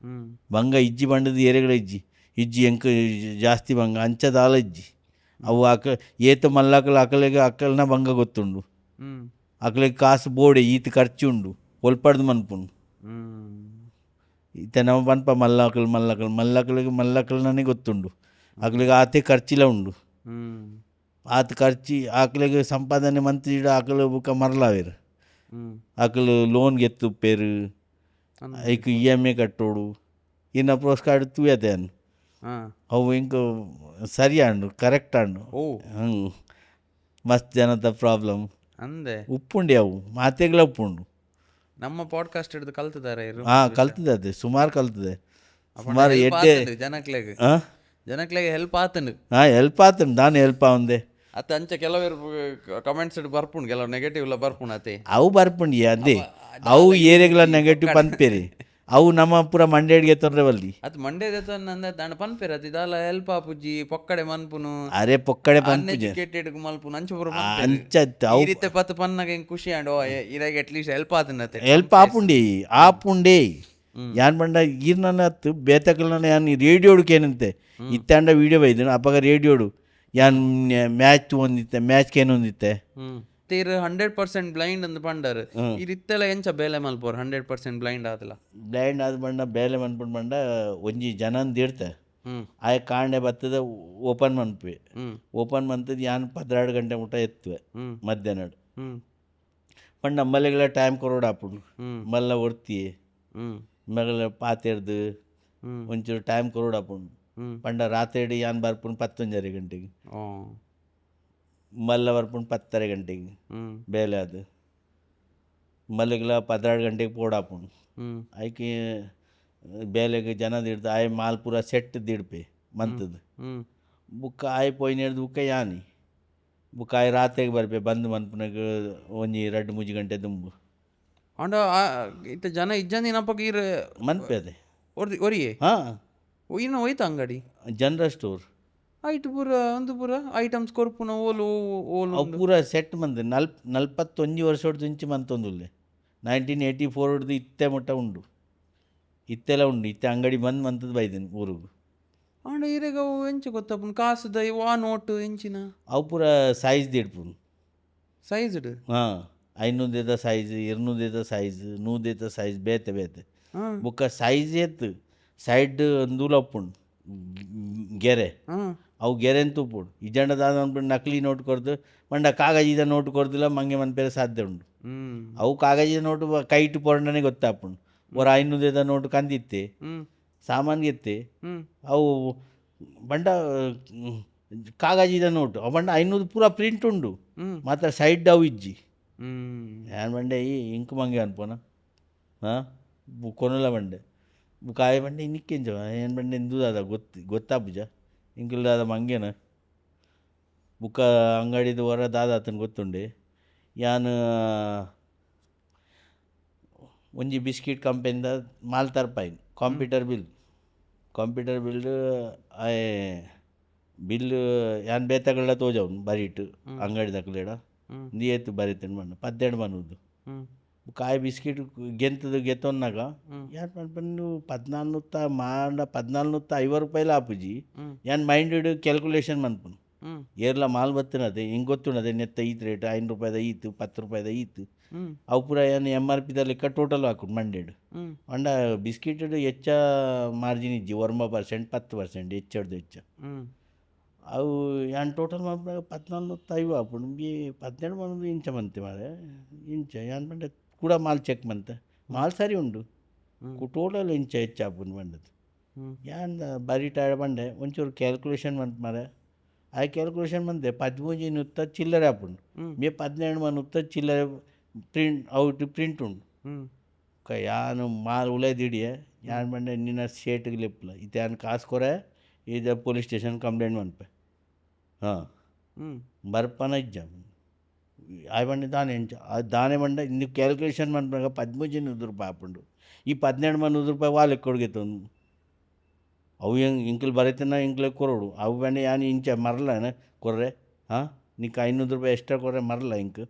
ಬಂಗ ಇಜ್ಜಿ ಬಂಡದು ಏರೆಗಳ ಇಜ್ಜಿ ಎಂಕ ಜಾಸ್ತಿ ಬಂಗ ಅಂಚ ದಾಲ ಇಜ್ಜಿ ಅವು ಏತ ಮಲ್ಲಕಲ್ ಅಕ್ಕಲ್ನ ಬಂಗ ಗೊತ್ತುಂಡು ಅಕ್ಕಲಿಗೆ ಕಾಸು ಬೋಡೆ ಈತ ಖರ್ಚು ಉಂಡು ಒಲ್ಪಡ್ದು ಮನ್ಪುಂಡು ಈತ ನಮ್ಮ ಪನ್ಪ ಮಲ್ಲಕಲ್ಗೆ ಗೊತ್ತುಂಡು ಅಕ್ಲಿಗೆ ಆತೆ ಖರ್ಚಿಲ ಉಂಡು ಆತ ಖರ್ಚಿ ಆಕಲಿಗೆ ಸಂಪಾದನೆ ಮಂತ್ರಿಡ ಆಕಲು ಬುಕ್ಕ ಮರಲಾವೇರು ಆಕಲು ಲೋನ್ ಗೆತ್ತುಪ್ಪೇರು ಐಕ್ EMI ಕಟ್ಟೋಡು ಇನ್ನ ಪ್ರೋಸ್ಕಾರ್ಡ್ ತೂಯತೆ ಅನ್ನು ಅವು ಇಂಕ ಸರಿ ಆಂಡು ಕರೆಕ್ಟ್ ಆಂಡು ಮಸ್ತ್ ಜನದ ಪ್ರಾಬ್ಲಮ್ ಅಂದೆ ಉಪ್ಪುಂಡಿ ಅವು ಮಾತೆಗಳ ಉಪ್ಪುಂಡು ನಮ್ಮ ಪಾಡ್ಕಾಸ್ಟ್ ಹಿಡಿದು ಕಲ್ತಿದ್ದಾರೆ ಕಲ್ತದೆ ಸುಮಾರು ಕಲ್ತದೆ ಸುಮಾರು ಜನಕ್ಲೆಗೆ ಹೆಲ್ಪ್ ಆತಂಡು ಹೆಲ್ಪ್ ಆತಂಡು ನಾನು ಹೆಲ್ಪ್ ಆವಂದೆ ಅತ್ತ ಅಂಚ ಕೆಲವರು ಕಮೆಂಟ್ಸ್ ಬರ್ಪುಂಡು ಕೆಲವು ನೆಗೆಟಿವ್ ಎಲ್ಲ ಬರ್ಪುಂಡು ಅತ್ತೆ ಅವು ಬರ್ಪುಂಡಿ ಅದೇ ಅವು ಏರಿಯಾಗಳ ನೆಗೆಟಿವ್ ಪನ್ಪೇರಿ ಅವು ನಮ್ಮ ಪೂರ ಮಂಡ್ಯಡ್ಗೆ ತೊಂದ್ರೆ ಬಲ್ಲಿ ಅದು ಮಂಡ್ಯದ ದಾಂಡ ಪನ್ಪೇರಿ ಅದು ಇದಲ್ಲ ಹೆಲ್ಪ್ ಆಪುಜಿ ಪೊಕ್ಕಡೆ ಮನ್ಪುನು ಅರೆ ಪೊಕ್ಕಡೆ ಪನ್ಪುಜಿ ಅನ್ಎಜುಕೇಟೆಡ್ ಮಲ್ಪುನು ಅಂಚ ಪೂರ ಅಂಚ ಈ ರೀತಿ ಪತ್ತು ಪನ್ನಾಗ ಹೆಂಗ್ ಖುಷಿ ಆಂಡು ಇರಾಗ ಅಟ್ಲೀಸ್ಟ್ ಹೆಲ್ಪ್ ಆತನತ್ತೆ ಹೆಲ್ಪ್ ಆಪುಂಡಿ ಯಾನ್ ಬಂಡ ಈರ್ನತ್ತು ಬೇತಕಲ್ನ ಯಾನ್ ರೇಡಿಯೋಡ್ಕೆ ಏನಂತೆ ಇತ್ತಾಂಡ ವೀಡಿಯೋ ಬೈದನು ಅಪ್ಪಾಗ ರೇಡಿಯೋಡು ಯಾನ್ ಮ್ಯಾಚ್ ಒಂದಿತ್ತೆ ಮ್ಯಾಚ್ಗೆ ಏನು ಒಂದಿತ್ತೆ ತೀರ್ 100% ಬ್ಲೈಂಡ್ ಅಂದ್ ಪಂಡರ್ ಈ ರೀತಿಯೆಲ್ಲ ಎಂಚ ಬೇಲೆ ಮಲ್ಪೋರ್ 100% ಬ್ಲೈಂಡ್ ಆದಲ್ಲ ಬ್ಲೈಂಡ್ ಆದ ಬಂಡ ಬೇಲೆ ಮನ್ಪುಂಡು ಬಂಡ ಒಂಜಿ ಜನಂದು ಇಡ್ತೆ ಆಯ ಕಾಂಡೆ ಬತ್ತದ ಓಪನ್ ಮನ್ಪುವೆ ಓಪನ್ ಮಂತದ ಯಾನ್ 12 ಗಂಟೆ ಮುಟ ಎತ್ತುವೆ ಮಧ್ಯಾಹ್ನ ಪಂಡ ಮಲ್ಲೆಗಳ ಟೈಮ್ ಕೊರೋಡು ಆಪುಂಡು ಮಲ್ಲ ಒಡ್ತಿಯೇ ಮಗಳ ಪಾತೆರ್ದು ಒಂಚೂರು ಟೈಮ್ ಕೊರೋಡು ಆಪುಂಡು ಪಂಡ ರಾತ್ರಿ ಯಾನ್ ಬರ್ಪುಂಡು 11:30 ಗಂಟೆಗೆ ಮಲ್ಲ ಬರ್ಪುಂಡು 10:30 ಗಂಟೆಗೆ ಬೇಲೆ ಅದು ಮಲ್ಲಿಗೆಲ್ಲ 12 ಗಂಟೆಗೆ ಪೋಡಾಪುಂಡು ಆಯ್ಕೆ ಬೇಲೆಗೆ ಜನದ ಹಿಡ್ದು ಆಯ್ ಮಾಲ್ ಪೂರ ಸೆಟ್ ದಿಡ್ಪೆ ಮಂತದ್ದು ಬುಕ್ಕ ಆಯ್ ಪೋಯ್ನ ಹಿಡ್ದು ಬುಕ್ಕ ಯಾನಿ ಬುಕ್ಕ ಆಯ್ ರಾತ್ರಿಗೆ ಬರ್ಪೆ ಬಂದು ಮನ್ಪುನಾಗ ಒಂಜಿ 2-3 ಗಂಟೆ ದುಂಬು ಅಂಡ ಇತ್ತ ಜನ ಇಜ್ಜಂದಿನಪ್ಪಗ ಇರ ಮನ್ಪೆ ಅದೇ ಒರಿಯೇ ಇನ್ನು ಹೋಯ್ತ ಅಂಗಡಿ ಜನರಲ್ ಸ್ಟೋರ್ ಐಟ್ ಪೂರ ಒಂದು ಪೂರ ಐಟಮ್ಸ್ ಕೊರ್ಪುನ ಓಲು ಅವು ಪೂರ ಸೆಟ್ ಮಂದು 41 ವರ್ಷದ ಇಂಚು ಮಂತೊಂದುಲ್ಲೆ 1984 ಹೊಡ್ದು ಇತ್ತೆ ಮುಟ್ಟ ಉಂಡು ಇತ್ತೆಲ್ಲ ಉಂಡು ಇತ್ತೆ ಅಂಗಡಿ ಮಂತದ್ದು ಬೈದೇನು ಊರಿಗೂ ಅಂಡ ಇರೆಗ ಅವು ಎಂಚ ಗೊತ್ತಪ್ಪನ ಕಾಸುದ ವಾ ನೋಟು ಎಂಚಿನ ಅವು ಪೂರ ಸೈಜ್ ದಿಡ್ಪುನು ಸೈಜ್ಡ್ 500 ಸೈಜ್ 200 ಸೈಜ್ 100 ಸೈಜ್ ಬೇತೆ ಬುಕ್ಕ ಸೈಜ್ ಎತ್ತು ಸೈಡ್ ಅಂದೂಲ ಉಪ್ಪುಂಡು ಗೆರೆ ಅವು ಗೆರೆನ್ ತುಪ್ಪುಡು ಇಜಂಡದಾದ ಅನ್ಬಿಟ್ಟು ನಕಲಿ ನೋಟ್ ಕೊರ್ದು ಮಂಡ ಕಾಗಜಿದ ನೋಟ್ ಕೊರ್ದಿಲ್ಲ ಮಂಗೆ ಮನ್ಪೇರೆ ಸಾಧ್ಯ ಉಂಡು ಅವು ಕಾಗಜಿದ ನೋಟು ಕೈಟ್ ಪೊರಂಡನೆ ಗೊತ್ತಾಪುಂಡು ಒರ 500 ನೋಟು ಕಂದಿತ್ತೆ ಸಾಮಾನ್ಗೆ ಎತ್ತೆ ಅವು ಬಂಡ ಕಾಗಜಿದ ನೋಟು ಅವು ಬಂಡ 500 ಪೂರ ಪ್ರಿಂಟ್ ಉಂಡು ಮಾತ್ರ ಸೈಡ್ ಅವು ಇಜ್ಜಿ ಯಾನ್ ಬಂಡೆ ಈ ಇಂಕು ಮಂಗೆ ಅನ್ಪೋನ ಕೊನಲ ಬಂಡೆ ಕಾಯ ಬಂಡೆ ಇನ್ನಿಕ್ಕೆಂಜ ಏನು ಬಂಡೆ ಎಂದುದಾದ ಗೊತ್ತಾ ಪೂಜ ಇಂಕಿಲ್ದಾದ ಮಂಗೇನ ಬುಕ್ಕ ಅಂಗಡಿದು ಹೊರ ದಾದ ಆತನ ಗೊತ್ತುಂಡೆ ಯಾನ್ ಒಂಜಿ ಬಿಸ್ಕಿಟ್ ಕಂಪನಿದ ಮಾಲ್ ತರ್ಪಾಯಿನ್ ಕಂಪ್ಯೂಟರ್ ಬಿಲ್ ಆಯ್ ಬಿಲ್ ಯಾನ್ ಬೇತಗಳ ತೋಜವ್ನು ಬರೀಟು ಅಂಗಡಿ ತಕ್ಲೇಡ ನೀಯತ್ತು ಬರೀತೇನೆ ಮಣ್ಣು 12 ಮನುದು ಕಾಯಿ ಬಿಸ್ಕಿಟ್ ಗೆತ್ತೊನ್ನಾಗ ಯಾರು ಮಾಡ್ಬಂದು 1450 ರೂಪಾಯಿಲ ಆಪುಜಿ ಯಾನ್ ಮೈಂಡೆಡ್ ಕ್ಯಾಲ್ಕುಲೇಷನ್ ಮನ್ಪುನು ಏರ್ಲ ಮಾಲ್ ಬತ್ತಿನದೆ ಹಿಂಗೆ ಗೊತ್ತುಂಡದೆ ನೆತ್ತ ಈತ್ ರೇಟ್ 5 ರೂಪಾಯಿದ ಈತು 10 ರೂಪಾಯಿದ ಈತು ಅವು ಪೂರ ಏನು MRP ಲೆಕ್ಕ ಟೋಟಲ್ ಹಾಕೊಂಡು ಮಂಡೆಡ್ ಅಂಡ ಬಿಸ್ಕಿಟ್ ಹೆಚ್ಚ ಮಾರ್ಜಿನ್ ಇಜ್ಜಿ 1% 10% ಹೆಚ್ಚು ಅವು ಯಾನ್ ಟೋಟಲ್ ಮಾಡಿದಾಗ 14 ತೈವ ಅಪ್ಪುಂಡು ಬಿ 12 ಮನದು ಇಂಚ ಮಂತೆ ಮಾರೆ ಇಂಚ ಯಾನ್ ಪಂಡ ಕೂಡ ಮಾಲ್ ಚೆಕ್ ಮಂತೆ ಮಾಲ್ ಸರಿ ಉಂಡು ಟೋಟಲ್ ಇಂಚ ಹೆಚ್ಚು ಆಪುಂಡು ಪಂಡದು ಯಾನ್ ಬರಿ ಟೈಡ್ ಪಂಡೆ ಒಂಚೂರು ಕ್ಯಾಲ್ಕುಲೇಷನ್ ಮಂತ್ ಮಾರೆ ಆ ಕ್ಯಾಲ್ಕುಲೇಷನ್ ಮಂತೆ 13 ಉತ್ತ ಚಿಲ್ಲರೆ ಆಪುಂಡು ಮೇ 17 ಮನ ಉತ್ತ ಚಿಲ್ಲರೆ ಪ್ರಿಂಟ್ ಔಟ್ ಪ್ರಿಂಟ್ ಉಂಡು ಯಾನು ಮಾಲ್ ಉಳದಿಡಿಯೆ ಯಾನ್ ಪಂಡೆ ನಿನ್ನ ಸ್ಟೇಟ್ಗೆ ಲೆಪ್ಪಲ ಇದು ಯಾನ್ ಕಾಸು ಕೊರೆ ಇದು ಪೊಲೀಸ್ ಸ್ಟೇಷನ್ ಕಂಪ್ಲೇಂಟ್ ಮನ್ಪೆ ಹಾಂ ಬರ್ಪನ ಇಜ್ಜ ಆಯ್ ಬಂಡೆ ದಾನೆ ಎಂಚ ದಾನೆ ಬಂಡೆ ನೀವು ಕ್ಯಾಲ್ಕುಲೇಷನ್ ಮನ್ಪಾಗ 13 ರೂಪಾಯಿ ಆಪುಂಡು ಈ 17 ಮನ ರೂಪಾಯಿ ವಾಲೆಕ್ಕೆ ಕೊಡ್ಗೆತ್ತೊಂದು ಅವು ಹೆಂಗೆ ಇಂಕಲ್ ಬರೀತನ ಇಂಕ್ಲೆ ಕೊರೋಡು ಅವು ಬಂಡೆ ಯಾನು ಇಂಚ ಮರಲನ ಕೊರ್ರೆ ಹಾಂ ನೀನು 500 ರೂಪಾಯಿ ಎಕ್ಸ್ಟ್ರಾ ಕೊರ್ರೆ ಮರಲ್ಲ ಇಂಕ್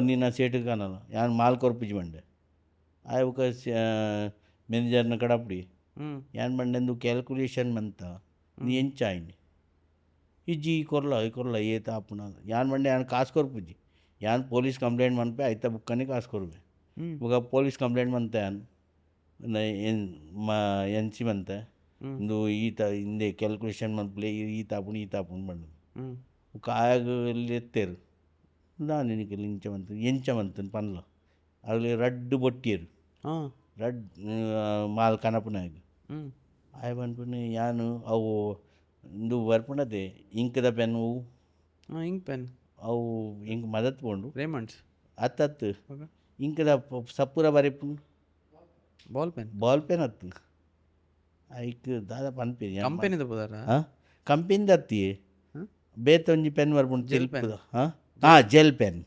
ನೀನು ಸೇಟಿಗೆ ಕಾಣಲ್ಲ ಯಾನು ಮಾಲ್ ಕೊರ್ಪಿಜ್ ಬಂಡೆ ಆಯ್ಕ ಮ್ಯಾನೇಜರ್ನ ಕಡಪಡಿ ಯಾನ್ ಬಂಡೆಂದು ಕ್ಯಾಲ್ಕುಲೇಷನ್ ಮಂತ ನೀ ಎಂಚ ಆಯ್ನಿ ಇಜ್ಜಿ ಕೊರ್ಲ ಏತ ಆಪುನ ಯಾನ್ ಬಂಡೆ ಯಾನ್ ಕಾಸು ಕೊರ್ಪುಜಿ ಯಾನ್ ಪೊಲೀಸ್ ಕಂಪ್ಲೇಂಟ್ ಮನ್ಪೆ ಆಯ್ತ ಬುಕ್ಕನೆ ಕಾಸು ಕೊರ್ಬೆ ಇವಾಗ ಪೊಲೀಸ್ ಕಂಪ್ಲೇಂಟ್ ಮಂತ ಯಾನ್ ಎನ್ ಸಿ ಮಂತೆ ಇಂದು ಈತ ಹಿಂದೆ ಕ್ಯಾಲ್ಕುಲೇಷನ್ ಮನ್ಪಲೆ ಈತ ಆಪುಂಡು ಬಂಡು ಕಾಯಾಗಲ್ಲಿ ಎತ್ತೇರು ದಾನೆ ನಿಕಲ್ ಇಂಚ ಮಂತ ಎಂಚ ಮಂತನ್ ಪನ್ಲ ಅಲ್ಲಿ ರಡ್ಡು ಬೊಟ್ಟಿಯರು ರಡ್ ಮಾಲ್ ಕನಪುನಾಗ ಆಯ್ ಬಂದ್ಪುನೆ ಯಾನು ಅವು ಇಂದು ಬರ್ಪುಂಡದೆ ಇಂಕದ ಪೆನ್ ಇಂಕ್ ಪೆನ್ ಅವು ಇಂಕ್ ಮದತ್ ಪೋಂಡು ರೇಮಂಡ್ಸ್ ಅತ್ತತ್ತು ಇಂಕದ ಸಪೂರ ಬರೆಪುಂಡು ಬಾಲ್ ಪೆನ್ ಅತ್ತು ಐಕ್ ದಾದ ಪನ್ಪೇರಿ ಕಂಪೆನಿದ ಪುದಾರ ಹಾಂ ಕಂಪೆನಿದ ಅತ್ತಿಯೇ ಬೇತ ಒಂಜಿ ಪೆನ್ ಬರ್ಪುಂಡು ಜೆಲ್ ಪೆನ್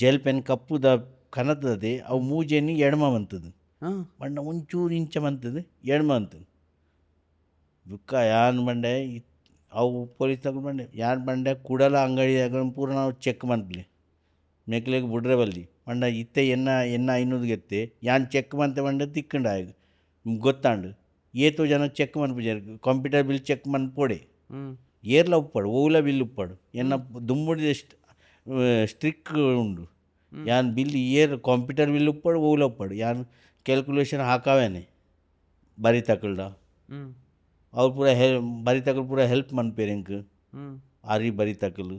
ಜೆಲ್ ಪೆನ್ ಕಪ್ಪುದ ಕನತದೆ ಅವು ಮೂಜೆನಿ ಎಡಮ ಮಂತದು ಬಣ್ಣ ಒಂಚೂರು ಇಂಚ ಮಂತದು ಎಡಮ ಅಂತದು ಬುಕ್ಕ ಯಾನ್ ಬಂಡೆ ಅವು ಪೊಲೀಸ್ ತಗೊಂಡು ಬಂಡೆ ಯಾನ್ ಬಂಡೆ ಕುಡಲ ಅಂಗಡಿಯಾಗ ಪೂರ ನಾವು ಚೆಕ್ ಮಂತ್ಲಿ ಮೆಕ್ಲೆಗೆ ಬಿಡ್ರೆ ಬಲ್ಲಿ ಬಂಡ ಇತ್ತೆ ಎನ್ನ 500 ಗೆತ್ತೆ ಯಾನ್ ಚೆಕ್ ಮಂತೆ ಬಂಡೆ ತಿಕ್ಕಂಡ ಆಗ ಗೊತ್ತಾಂಡು ಏತೋ ಜನ ಚೆಕ್ ಮನ್ಪುಜಾರು ಕಂಪ್ಯೂಟರ್ ಬಿಲ್ ಚೆಕ್ ಮನ್ಪೊಡೆ ಏರ್ಲ ಉಪ್ಪಾಡು ಓಲ ಬಿಲ್ ಉಪ್ಪಾಡು ಎನ್ನ ದುಮ್ಮುಡಿದ ಸ್ಟ್ರಿಕ್ ಉಂಡು ಯಾನ್ ಬಿಲ್ ಕಂಪ್ಯೂಟರ್ ಬಿಲ್ ಉಪ್ಪಾಡು ಓಲ ಉಪ್ಪಾಡು ಯಾನ್ ಕ್ಯಾಲ್ಕುಲೇಷನ್ ಹಾಕಾವೇನೆ ಬರಿ ತಕಲ್ಡ ಅವ್ರು ಪೂರ ಬರಿ ತಕಲ್ ಪೂರ ಹೆಲ್ಪ್ ಮನ್ಪೇರು ಎಂಕ್ ಆರಿ ಬರಿ ತಕಲು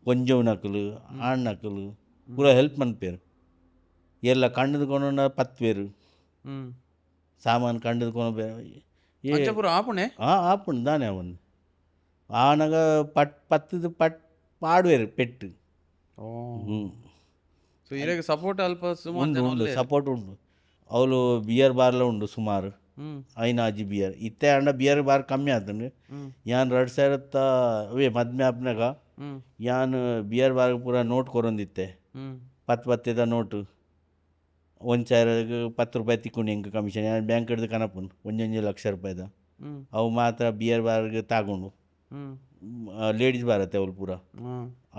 ಕೊಂಜವು ನಕಲು ಆಣ್ ನಕಲು ಪೂರ ಹೆಲ್ಪ್ ಮನ್ಪೇರು ಎಲ್ಲ ಕಂಡದು ಕೊಂಡ 10 ಪೇರು ಸಾಮಾನು ಕಂಡದು ಕೊಂಡು ಆಪುಣೆ ಆಪುಂಡು ದಾನೆ ಅವನು ಆನಗ ಪತ್ತದು ಪಾಡುವೆರು ಪೆಟ್ಟು ಸಪೋರ್ಟ್ ಅಲ್ಪ ಉಂಡು ಸಪೋರ್ಟ್ ಉಂಡು ಅವಳು ಬಿಯರ್ ಬಾರ್ಲ ಉಂಡು ಸುಮಾರು ಐನಾಜಿ ಬಿಯರ್ ಇತ್ತೆ ಅಂಡ ಬಿಯರ್ ಬಾರ್ ಕಮ್ಮಿ ಆತಂಡು ಯಾನ್ 2000 ಅವೇ ಮದ್ಮೆ ಆಪ್ನಾಗ ಯಾನ್ ಬಿಯರ್ ಬಾರ್ ಪೂರ ನೋಟ್ ಕೊರೊಂದಿತ್ತೆ 10 ನೋಟು 1000 10 ರೂಪಾಯಿ ತಿಕ್ಕೊಂಡು ಹೆಂಗೆ ಕಮಿಷನ್ ಯಾನ್ ಬ್ಯಾಂಕ್ ಹಿಡ್ದು ಕನಪುಂಡು 1 ಲಕ್ಷ ರೂಪಾಯಿದ ಅವು ಮಾತ್ರ ಬಿಯರ್ ಬಾರ್ಗೆ ತಗೊಂಡು ಲೇಡೀಸ್ ಬಾರತ್ತೆ ಅವಳು ಪೂರ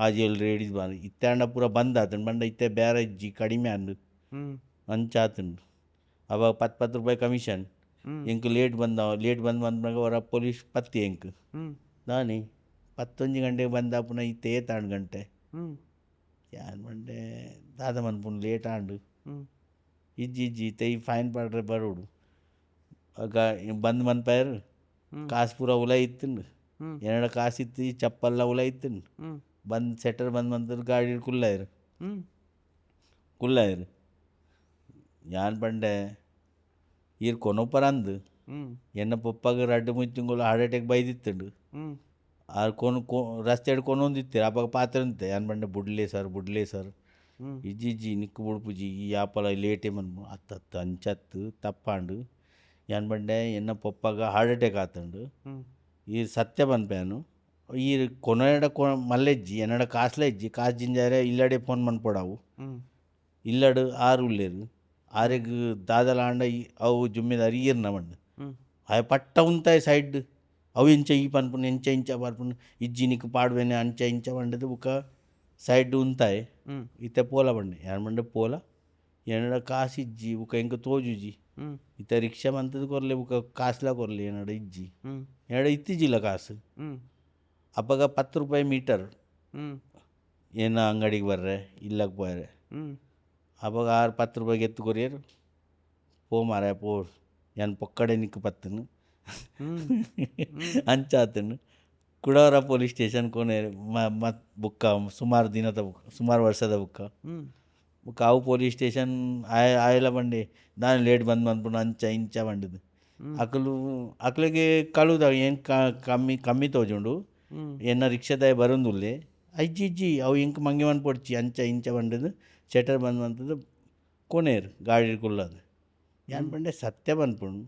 ಆಜಿಯಲ್ಲಿ ಲೇಡೀಸ್ ಬಾರ್ ಇತ್ತೆ ಅಂಡ ಪೂರ ಬಂದ್ ಆತಂಡು ಬಂಡ ಇತ್ತೆ ಬೇರೆ ಇಜ್ಜಿ ಕಡಿಮೆ ಅಂಡು ಅಂಚಾತಂಡು ಅವಾಗ 10 ರೂಪಾಯಿ ಕಮಿಷನ್ ಎಂಕ್ ಲೇಟ್ ಬಂದಾಗ ಅವರ ಪೊಲೀಸ್ ಪತ್ತಿ ಎಂಕ್ ನಾನಿ 11 ಗಂಟೆಗೆ ಬಂದ ಪುನಃ ಇತ್ತೆ 7 ಗಂಟೆ ಯಾನ್ ಬಂಡೆ ದಾದ ಮನ್ಪುಂಡು ಲೇಟ್ ಆಂಡು ಇಜ್ಜಿ ಇತ್ತೆ ಈ ಫೈನ್ ಪಾಡ್ರೆ ಬರೋಡು ಆಗ ಬಂದು ಮನ್ಪಾಯರು ಕಾಸು ಪೂರ ಉಲ ಇತ್ತಂಡು 2 ಕಾಸು ಇತ್ತು ಚಪ್ಪಲ್ಲ ಉಲ ಇತ್ತಂಡು ಬಂದು ಸೆಟರ್ ಬಂದು ಗಾಡಿ ಕುಲ್ಲಾಯರು ಯಾನ್ ಬಂಡೆ ಈರ್ ಕೊನೊಪ್ಪರ ಅಂದು ಎನ್ನ ಪೊಪ್ಪಾಗ ರಡ್ಡು ಮುಚ್ಚಿಂಗುಲು ಹಾರ್ಟ್ ಅಟ್ಯಾಕ್ ಬೈದಿತ್ತಂಡು ಆ ರಸ್ತೆ ಕೊನೊಂದಿತ್ತೇರು ಅಪ್ಪಾಗ ಪಾತ್ರ ಅಂತೆ ಯಾನ್ ಬಂಡೆ ಬುಡ್ಲೆ ಸರ್ ಇಜ್ಜಿ ನಿಕ್ಕು ಬುಡ್ಪುಜಿ ಈ ಆಪಲ ಲೇಟೇ ಮನ್ಪು ಅತ್ತತ್ತು ಅಂಚತ್ತು ತಪ್ಪಾಂಡು ಯಾನ್ ಬಂಡೆ ಎನ್ನ ಪೊಪ್ಪಾಗ ಹಾರ್ಟ್ ಅಟ್ಯಾಕ್ ಆತಂಡು ಈ ಸತ್ಯ ಬನ್ಪೇನು ಈ ಕೊನೆಡ ಮಲ್ಲೆಜ್ಜಿ ಎನ್ನಡ ಕಾಸ್ಲ ಇಜ್ಜಿ ಕಾಸು ಜಿಂಜಾರೆ ಇಲ್ಲಡೆ ಫೋನ್ ಮನ್ಪೊಡಾವು ಇಲ್ಲಡು ಆರು ಉಲ್ಲೇರು ಆರೆಗ್ ದಾದಲ ಆಂಡ ಅವು ಜುಮ್ಮೆದಾರಿ ಈರ್ನ ಮಂಡು ಆಯ್ ಪಟ್ಟ ಉಂತಾಯ ಸೈಡ್ ಅವು ಇಂಚ ಈ ಪನ್ಪುಂಡು ಇಂಚ ಬರ್ಪುಂಡು ಇಜ್ಜಿ ನಿಕ್ಕು ಪಾಡ್ಬೇನೆ ಇಂಚ ಬಂಡದು ಬುಕ್ಕ ಸೈಡ್ ಉಂತಾಯ ಇತ್ತೆ ಪೋಲ ಬಂಡೆ ಯಾನ್ ಬಂಡೆ ಪೋಲ ಎನ್ನಡ ಕಾಸು ಇಜ್ಜಿ ಬುಕ್ಕ ಎಂಕ ತೋಜುಜಿ ಇತ್ತ ರಿಕ್ಷಾ ಮಂತದ್ದು ಕೊರ್ಲೆ ಬುಕ್ಕ ಕಾಸ್ಲ ಕೊರ್ಲೆ ಎನ್ನಡ ಇಜ್ಜಿ ಎನ್ನಡ ಇತ್ತಿಜಿಲ್ಲ ಕಾಸು ಅಪ್ಪಾಗ 10 ರೂಪಾಯಿ ಮೀಟರ್ ಏನ ಅಂಗಡಿಗೆ ಬರ್ರೆ ಇಲ್ಲಕ್ಕೆ போயರೆ ಅವಾಗ 10 ರೂಪಾಯಿಗೆ ಎತ್ತು ಕೊರಿಯರು ಪೋ ಮಾರ ಪೋ ಯಾನ್ ಪೊಕ್ಕಡೆ ನಿಕ್ಕು ಪತ್ತನು ಅಂಚ ಆತನು ಕುಡವರ ಪೊಲೀಸ್ ಸ್ಟೇಷನ್ ಕೊನೆ ಮತ್ತು ಬುಕ್ಕ ಸುಮಾರು ವರ್ಷದ ಬುಕ್ಕ ಅವು ಪೊಲೀಸ್ ಸ್ಟೇಷನ್ ಆಯಲ ಬಂಡೆ ನಾನು ಲೇಟ್ ಬಂದ್ಬಿಟ್ಟು ಅಂಚ ಇಂಚ ಬಂಡದು ಅಕ್ಲಿಗೆ ಕಳುದ ಏನು ಕಮ್ಮಿ ತೋಜುಂಡು ಎನ್ನ ರಿಕ್ಷಾದಾಯ ಬರೋದುಲ್ಲೇ ಅಜ್ಜಿ ಅವು ಇಂಕ ಮಂಗೆ ಬಂದು ಪೊಡ್ಚಿ ಅಂಚ ಇಂಚ ಬಂಡದು ಶೆಟರ್ ಬಂದು ಕೊನೇರು ಗಾಡಿ ಕುಲ್ಲದು ಏನು ಬಂಡೆ ಸತ್ಯ ಬಂದ್ಪುಂಡು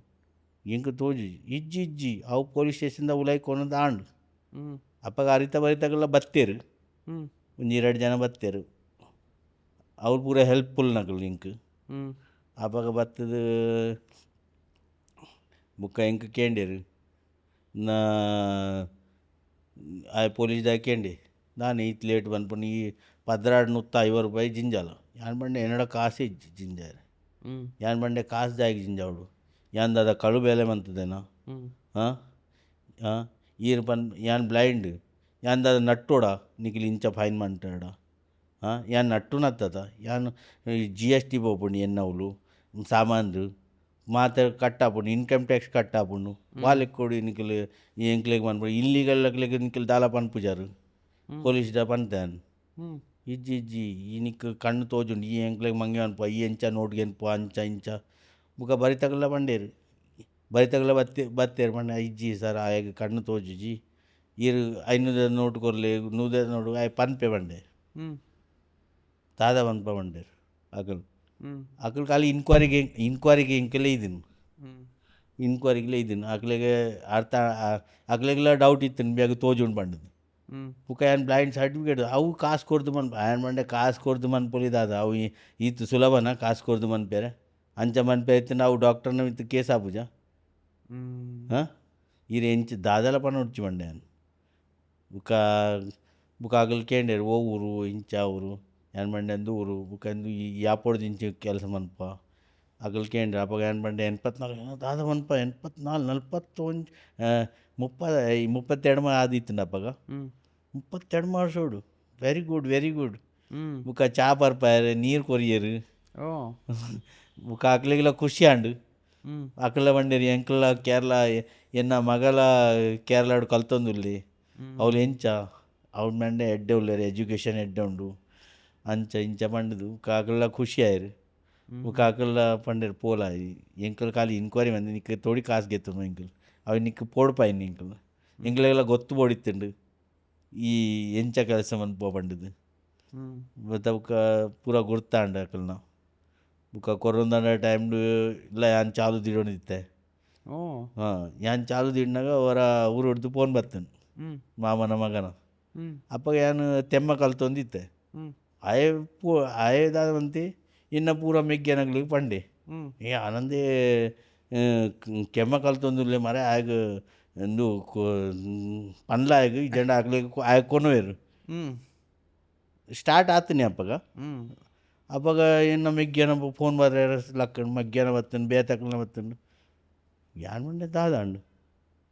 ಇಂಕ ತೋಜಿ ಇಜ್ಜಿ ಅವು ಪೊಲೀಸ್ ಸ್ಟೇಷನ್ದ ಉಲಾಯಿ ಕೊನದು ಆಂಡು ಅಪ್ಪಾಗ ಅರಿತ ಬರಿತಾಗೆಲ್ಲ ಬತ್ತೇರು ಒಂದು 2 ಜನ ಬತ್ತೇರು ಅವ್ರು ಪೂರ ಹೆಲ್ಪ್ಫುಲ್ ನಕಲ್ ಇಂಕ್ ಅಪ್ಪಾಗ ಬತ್ತದ ಬುಕ್ಕ ಇಂಕ ಕೇಂಡೇರು ನಾ ಆ ಪೊಲೀಸ್ದಾಗ ಕೇಂಡೆ ನಾನು ಈತ್ ಲೇಟ್ ಬಂದ್ಪುಂಡು ಈ 1450 ರೂಪಾಯಿ ಜಿಂಜಾಲ ಯಾನ್ ಬಂಡೆ ಎನ್ನಡ ಕಾಸು ಇಜ್ಜಿ ಜಿಂಜಾರೆ ಯಾನ್ ಬಂಡೆ ಕಾಸು ಜಾಗಿ ಜಿಂಜಾವಡು ಯಾನ್ ದಾದ ಕಳು ಬೇಲೆ ಬಂತದೇನೋ ಈರ್ ಯಾನ್ ಬ್ಲೈಂಡ್ ಯಾನ್ ದಾದ ನಟ್ಟೋಡ ನಿಖಿಲ್ ಇಂಚ ಫೈನ್ ಮಂಟಾಡ ಯಾನ್ ನಟ್ಟು ನತ್ತದ ಯಾನ್ GST పోపుండు ఎన్నవులు సామాన్లు మాత కట్టాపుండు ఇన్కమ్ ట్యాక్స్ కట్టాపుండు వాళ్ళకి కూడా నిఖిల్ ఎంకలేకి పనిపడు ఇల్లీగల్కి నిఖిల్ దాలా పనిపుజారు పోలీస్ డా పనితాను ಇಜ್ಜಿ ಈ ನಿಕ್ ಕಣ್ಣು ತೋಜುಂಡು ಈ ಎಂಕ್ಲೆಗೆ ಮಂಗೆ ಅನ್ಪ ಈ ಎಂಚ ನೋಟ್ಗೆ ಅನ್ಪ ಅಂಚ ಇಂಚ ಬುಕ್ಕ ಬರಿ ತಗಲ ಬಂಡೇರು ಬರಿ ತಗಲ ಬತ್ತೇರು ಬಂಡೆ ಇಜ್ಜಿ ಸರ್ ಆಗ ಕಣ್ಣು ತೋಜುಜಿ ಈರು 500 ನೋಟ್ ಕೊರ್ಲೆ 100 ನೋಡು ಆಯ್ ಪನ್ಪೆ ಬಂಡೆ ದಾದ ಪನ್ಪ ಬಂಡೇರು ಅಕಲ್ ಖಾಲಿ ಇನ್ಕ್ವೈರಿಗೆ ಇಂಕಲೇ ಇದ್ದೀನಿ ಇನ್ಕ್ವೈರಿಗಲೇ ಇದ್ದೀನಿ ಅಕ್ಲೆಗೆ ಅರ್ಥ ಅಕ್ಲೆಗೆಲ್ಲ ಡೌಟ್ ಇತ್ತು ಬೇಗ ತೋಜುಂಡು ಬಂಡದು ಬುಕ್ಕ ಏನು ಬ್ಲೈಂಡ್ ಸರ್ಟಿಫಿಕೇಟ್ ಅವು ಕಾಸು ಕೊಡ್ದು ಏನು ಮಂಡೆ ಕಾಸು ಕೊಡ್ದು ಮನ್ಪೊಲಿದಾದ ಅವು ಈತು ಸುಲಭನ ಕಾಸು ಕೊಡ್ದು ಮನ್ಪೇರೆ ಅಂಚ ಮನ್ಪೇರೆ ಇತ್ತು ನಾವು ಡಾಕ್ಟರ್ನ ಇತ್ತು ಕೇಸ್ ಆಪುಜ ಈರು ಎಂಚ ದಾದಲ ಪನ ಉಡ್ಚಿ ಬಂಡೆ ನಾನು ಬುಕ್ಕ ಆಗಲ್ ಕೇಂಡೇರು ಓ ಊರು ಇಂಚ ಊರು ಏನು ಬಂಡೆ ಅಂದು ಊರು ಬುಕ್ಕ ಅಂದು ಈ ಯಾಪೋಡ್ದು ಇಂಚ ಕೆಲಸ ಮನ್ಪ ಆಗಲ್ ಕೇಂಡ್ರೆ ಅಪ್ಪಾಗ ಏನು ಬಂಡೆ 84 ದಾದ ಮನ್ಪ 84 41 32 ಆದಿತ್ತು ಅಪ್ಪಾಗ 32 ವರ್ಷೋಡು ವೆರಿ ಗುಡ್ ಬುಕ್ಕ ಚಾ ಬರ್ಪಾಯರು ನೀರು ಕೊರಿಯರು ಬುಕ್ಕ ಅಕ್ಲೆಗೆಲ್ಲ ಖುಷಿ ಆಂಡು ಅಕ್ಲ ಬಂಡೇರಿ ಎಂಕ್ಲ ಕೇರಳ ಎನ್ನ ಮಗಲ ಕೇರಳಡು ಕಲ್ತೊಂದುಲ್ಲಿ ಅವ್ಲು ಎಂಚ ಅವ್ಳ ಮಂಡೆ ಎಡ್ಡೆ ಉಳ್ಳೇರು ಎಜುಕೇಷನ್ ಎಡ್ಡೆ ಉಂಡು ಅಂಚ ಇಂಚ ಬಂಡದು ಅಕ್ಲೆಲ್ಲ ಖುಷಿ ಆಯ್ರು ಬುಕ್ಕ ಅಕ್ಲೆಲ್ಲ ಪಂಡೇರು ಪೋಲ ಎಂಕಲ್ ಖಾಲಿ ಇನ್ಕ್ವೈರಿ ಬಂದು ನಿಕ್ಕ ತೋಡಿ ಕಾಸು ಗೆತ್ತು ಎಂಕಲ್ ಅವು ನಿಕ್ಕ ಪೋಡ್ಪಾಯಿನಿ ಎಂಕ್ಲೆಲ್ಲ ಗೊತ್ತು ಬೋಡಿತ್ತುಂಡು ಈ ಎಂಚ ಕೆಲಸ ಮನ್ಪೋ ಬಂಡದು ಮತ್ತು ಬುಕ್ಕ ಪೂರ ಗುರ್ತಾಂಡು ಅಕಲ್ನ ಬುಕ್ಕ ಕೊರೋನದ ಟೈಮ್ಡು ಇಲ್ಲ ಯಾನ್ ಚಾಲು ದಿಡೋಣಿತ್ತೆ ಯಾನ್ ಚಾಲು ದಿಡ್ನಾಗ ಅವರ ಊರು ಹೊಡ್ದು ಫೋನ್ ಬರ್ತನು ಮಾಮನ ಮಗನ ಅಪ್ಪಾಗ ಯಾನು ತೆಮ್ಮ ಕಲ್ತೊಂದಿತ್ತೆ ಆಯದಾದಂತೆ ಇನ್ನು ಪೂರ ಮೆಗ್ಗೆನಗ್ಲಿಗೆ ಪಂಡೆ ಆನಂದೇ ಕೆಮ್ಮ ಕಲ್ತೊಂದುಲ್ಲೆ ಮರ ಆಗ ಒಂದು ಪಂಡ್ಲ ಆಗ ಜಂಡ ಆಗ್ಲಿಕ್ಕೆ ಆಗ ಕೊನವೇರು ಸ್ಟಾರ್ಟ್ ಆತನಿ ಅಪ್ಪಾಗ ಇನ್ನು ಮೆಗ್ಗ್ಯಾನ ಫೋನ್ ಬರ್ರ ಲಕ್ಕಂಡು ಮಗ್ಗ್ಯಾನ ಬತ್ತನು ಬೇತಕ್ಲನ ಬತ್ತನು ಯಾನ್ ಮಂಡೆ ದಾದಾಂಡು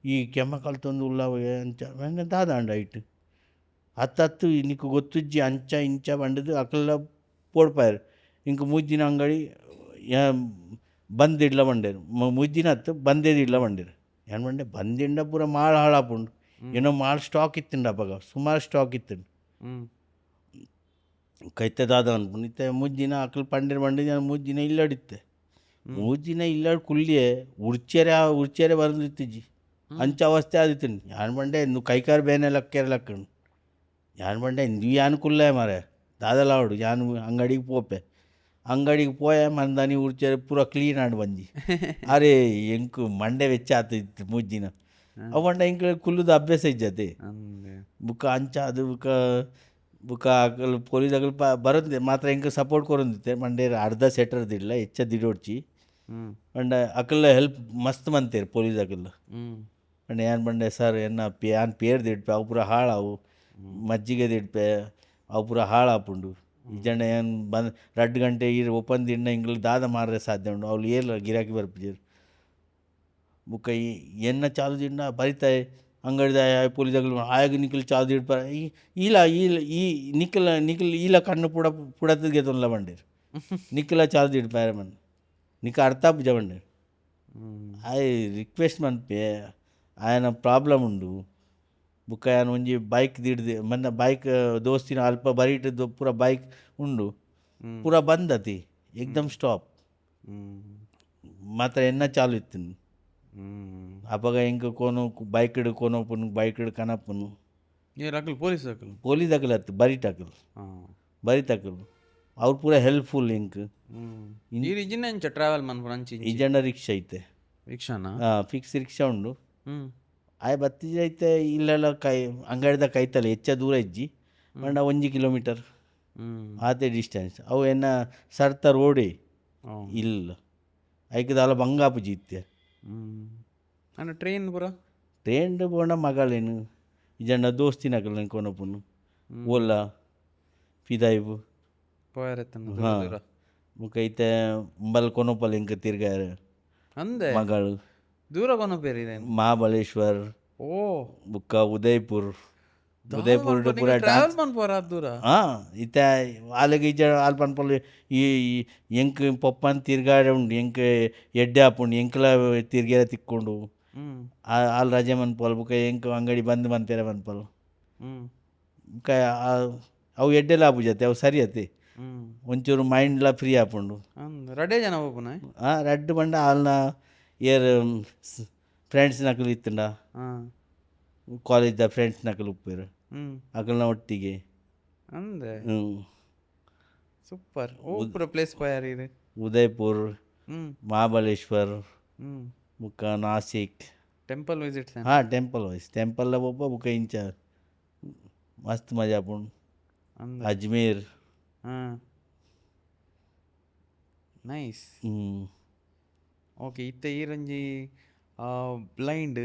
ಈ ಕೆಮ್ಮ ಕಲ್ತೊಂದು ಉಳ್ಳಾವ ಅಂಚ ಮಂಡೆ ದಾದಾಂಡು ಐಟ್ ಹತ್ತು ನಿಕ್ಕು ಗೊತ್ತುಜ್ಜಿ ಅಂಚ ಇಂಚ ಬಂಡದು ಅಕ್ಲೆಲ್ಲ ಪೋಡ್ಪಾಯರು ಇಂಕ ಮುಜ್ಜಿನ ಅಂಗಡಿ ಬಂದಿಡ್ಲ ಬಂಡೇರು ಮುಜ್ಜಿನ ಹತ್ತು ಬಂದೇದಿಡ್ಲ ಬಂಡೇರು ಏನು ಬಂಡೆ ಬಂದಿಂಡ ಪೂರ ಮಾಳು ಹಾಳಾಪುಂಡು ಏನೋ ಮಾಳು ಸ್ಟಾಕ್ ಇತ್ತುಂಡು ಅಪ್ಪಾಗ ಸುಮಾರು ಸ್ಟಾಕ್ ಇತ್ತುಂಡು ಕೈತದಾದ ಅನ್ಪುಂಡು ಇತ್ತೆ ಮುಜ್ಜಿನ ಪಂಡೇರು ಬಂಡಿದ್ದು ಮುಜ್ಜಿನ ಇಲ್ಲಡಿತ್ತೆ ಮುಜ್ಜಿನ ಇಲ್ಲಾಡು ಕುಲ್ಲಿಯೇ ಉಡ್ಚೇರೆ ಬರಂದಿತ್ತಿಜ್ಜಿ ಅಂಚ ಅವಸ್ಥೆ ಆದಿತ್ತು ಯಾನ್ ಬಂಡೆ నువ్వు ಕೈಕಾರು ಬೇನೆ ಲಕ್ಕಂಡು ಯಾನ್ ಬಂಡೆ ನೀವು ಯಾನ್ ಕುಲ್ಲ ಮಾರೆ ದಾದಲಾವಡು ಯಾನ್ ಅಂಗಡಿಗೆ ಪೋಯ ಮಂದಾನಿ ಉಡ್ಚೇರೆ ಪೂರ ಕ್ಲೀನ್ ಆಡು ಬಂದಿ ಅರೆ ಎಂಕು ಮಂಡೆ ವೆಚ್ಚ ಆತಿತ್ತು ಮುಜ್ಜಿನ ಅವು ಬಂಡ ಎಂಕ್ ಕುಲ್ಲುದು ಅಭ್ಯಾಸ ಇಜ್ಜತೆ ಬುಕ್ಕ ಅಂಚ ಅದು ಬುಕ್ಕ ಅಕಲ್ ಪೊಲೀಸ್ ಅಕಲ್ ಬರೋದಿದೆ ಮಾತ್ರ ಎಂಕ್ ಸಪೋರ್ಟ್ ಕೊರೊಂದಿತ್ತೆ ಮಂಡೆ ಅರ್ಧ ಸೆಟರ್ದಿಲ್ಲ ಹೆಚ್ಚ ದಿಡೋಡ್ಚಿ ಬಂಡ ಅಕಲ್ಲ ಹೆಲ್ಪ್ ಮಸ್ತ್ ಮಂತೇರು ಪೊಲೀಸ್ ಅಕಲ್ಲ ಬಂಡ ಏನು ಬಂಡೆ ಸರ್ ಯಾನ್ ಪೇರ್ ದಿಡ್ಪೆ ಅವು ಪೂರ ಹಾಳಾವು ಮಜ್ಜಿಗೆ ದಿಡ್ಪೆ ಅವು ಪೂರ ಹಾಳಾಪುಂಡು ಇಜಂಡ ಏನು ಬಂದು 2 ಗಂಟೆ ಇರು ಓಪನ್ ದಿನ ಹಿಂಗೆ ದಾದ ಮಾರ್ರೆ ಸಾಧ್ಯ ಉಂಡು ಅವ್ಳು ಏಲ್ಲ ಗಿರಾಕಿ ಬರ್ಪಿಜರು ಬುಕ್ಕ ಎನ್ನ ಚಾಲು ದಿನ ಬರಿತಾಯಿ ಅಂಗಡಿದ ಪೊಲೀಸಗಳು ಆಗ ನಿಖಿಲ್ ಚಾಲು ದಿಡ್ಪ ಈ ನಿಖಿಲ್ ಈಲ ಕಣ್ಣು ಪುಡತ್ತಿಗೆ ತೊಂದಲ ಬಂಡೇರು ನಿಖಿಲ ಚಾಲು ದಿಡ್ಪಾರೆ ಮನ್ ನಿಕ್ಕ ಅರ್ಥ ಪೂಜ ಬಂಡೇರು ಆಯ್ ರಿಕ್ವೆಸ್ಟ್ ಮನ್ಪೆ ಆಯನ ಪ್ರಾಬ್ಲಮ್ ಉಂಡು ಬುಕ್ಕ ಆಯನ ಒಂಜಿ ಬೈಕ್ ದಿಡ್ದು ಮೊನ್ನೆ ಬೈಕ್ ದೋಸ್ತಿನ ಅಲ್ಪ ಬರೀಟದ್ದು ಪೂರ ಬೈಕ್ ಉಂಡು ಪೂರ ಬಂದತಿ ಏಕ್ದಮ್ ಸ್ಟಾಪ್ ಮಾತ್ರ ಎನ್ನ ಚಾಲು ಇತ್ತಿನ ಅಪಗ ಹೆಂಗೆ ಕೋನು ಬೈಕ್ ಹಿಡು ಕೋನೋಪುನು ಬೈಕ್ ಹಿಡು ಕನಪುನು ರಕಲ್ ಪೊಲೀಸ್ ರಕಲ್ ಪೊಲೀಸ್ ಅಕಲತ್ತು ಬರೀಟಕಲ್ ಬರೀತಕಲ್ ಅವ್ರು ಪೂರ ಹೆಲ್ಪ್ಫುಲ್ ಇಂಕ್ ಈ ರಿಜಿನ ಎಂಚ ಟ್ರಾವೆಲ್ ಮನ್ಪುನ ಅಂಚಿ ಇಜಂಡ ರಿಕ್ಷಾ ಐತೆ ರಿಕ್ಷಾನ ಫಿಕ್ಸ್ ರಿಕ್ಷಾ ಉಂಡು ಆಯ್ ಬತ್ತಿಜ ಐತೆ ಇಲ್ಲೆಲ್ಲ ಅಂಗಡಿದ ಕೈತಲ್ಲ ಹೆಚ್ಚ ದೂರ ಇಜ್ಜಿ ಮಂಡ 1 ಕಿಲೋಮೀಟರ್ ಆತೆ ಡಿಸ್ಟೆನ್ಸ್ ಅವು ಎನ್ನ ಸರ್ತ ರೋಡೇ ಇಲ್ಲ ಐಕದಾಲ ಬಂಗಾಪುಜಿ ಇತ್ತೆ ಅಣ್ಣ ಟ್ರೈನ್ ಪೂರ ಟ್ರೈನ್ ಬೋಂಡ ಮಗಳೇನು ಇಜಂಡ ದೋಸ್ತಿನಕಲ್ ಕೊನಪುನು ಓಲಾ ಫಿದಾಯ್ಬು ಪೋಯರೆತ್ತನ ಹಾಂ ಮುಖೈತೆ ಮುಂಬಲ್ ಕೊನೋಪಲ್ ಇಂಕ ತಿರ್ಗಾರ ಅಂದೆ ಮಗಳು ದೂರ ಕೊನ ಬೇರೆ ಮಹಾಬಲೇಶ್ವರ್ ಓ ಬುಕ್ಕ ಉದಯ್ಪುರ್ ಪೂರ ಟ್ರಾವೆಲ್ ಮನ್ಪೋರ ದೂರ ಹಾಂ ಇತ್ತ ಆಲಗ ಈಜ ಆಲ್ ಪನ್ಪಲ್ ಈ ಎಂಕ್ ಪಪ್ಪನ್ ತಿರ್ಗಾಡ ಉಂಡು ಎಂಕ್ ಎಡ್ಡೆ ಹಾಪುಂಡು ಎಂಕ್ಲ ತಿರ್ಗೇರ ತಿಕ್ಕೊಂಡು ಆಲ್ ರಜೆ ಮನ್ಪಲ್ ಬುಕ್ಕ ಎಂಕ್ ಅಂಗಡಿ ಬಂದ್ ಮನ್ಪೇರ ಮನ್ಪಲ್ ಬುಕ್ಕ ಅವು ಎಡ್ಡೆಲ್ಲ ಆಪುಜತೆ ಅವು ಸರಿ ಅತಿ ಒಂಚೂರು ಮೈಂಡ್ಲ ಫ್ರೀ ಆಪುಂಡು ರಡ್ಡೆ ಜನ ಹೋಗ್ಪುನ ರಡ್ಡ್ ಬಂಡ ಆಲ್ನ ಏರ್ ಫ್ರೆಂಡ್ಸ್ ನಕಲು ಇತ್ತಂಡ ಕಾಲೇಜ್ದ ಫ್ರೆಂಡ್ಸ್ ನಕಲು ಉಪ್ಪೇರು ಅಕಲ್ನ ಒಟ್ಟಿಗೆ ಅಂದೆ ಸೂಪರ್ ಓ ಪೂರ ಪ್ಲೇಸ್ ಪೋಯಾರ ಇದು ಉದಯ್ಪುರ್ ಮಹಾಬಲೇಶ್ವರ್ ಬುಕ್ಕ ನಾಸಿಕ್ ಟೆಂಪಲ್ ವಿಸಿಟ್ಸ್ ಹಾಂ ಟೆಂಪಲ್ ವೈಸ್ ಟೆಂಪಲ್ ಒಬ್ಬ ಬುಕ್ಕ ಇಂಚ ಮಸ್ತ್ ಮಜಾ ಆಪುಂಡು ಅಜ್ಮೀರ್ ನೈಸ್ ಓಕೆ ಇತ್ತೆ ಈರಂಜಿ ಬ್ಲೈಂಡ್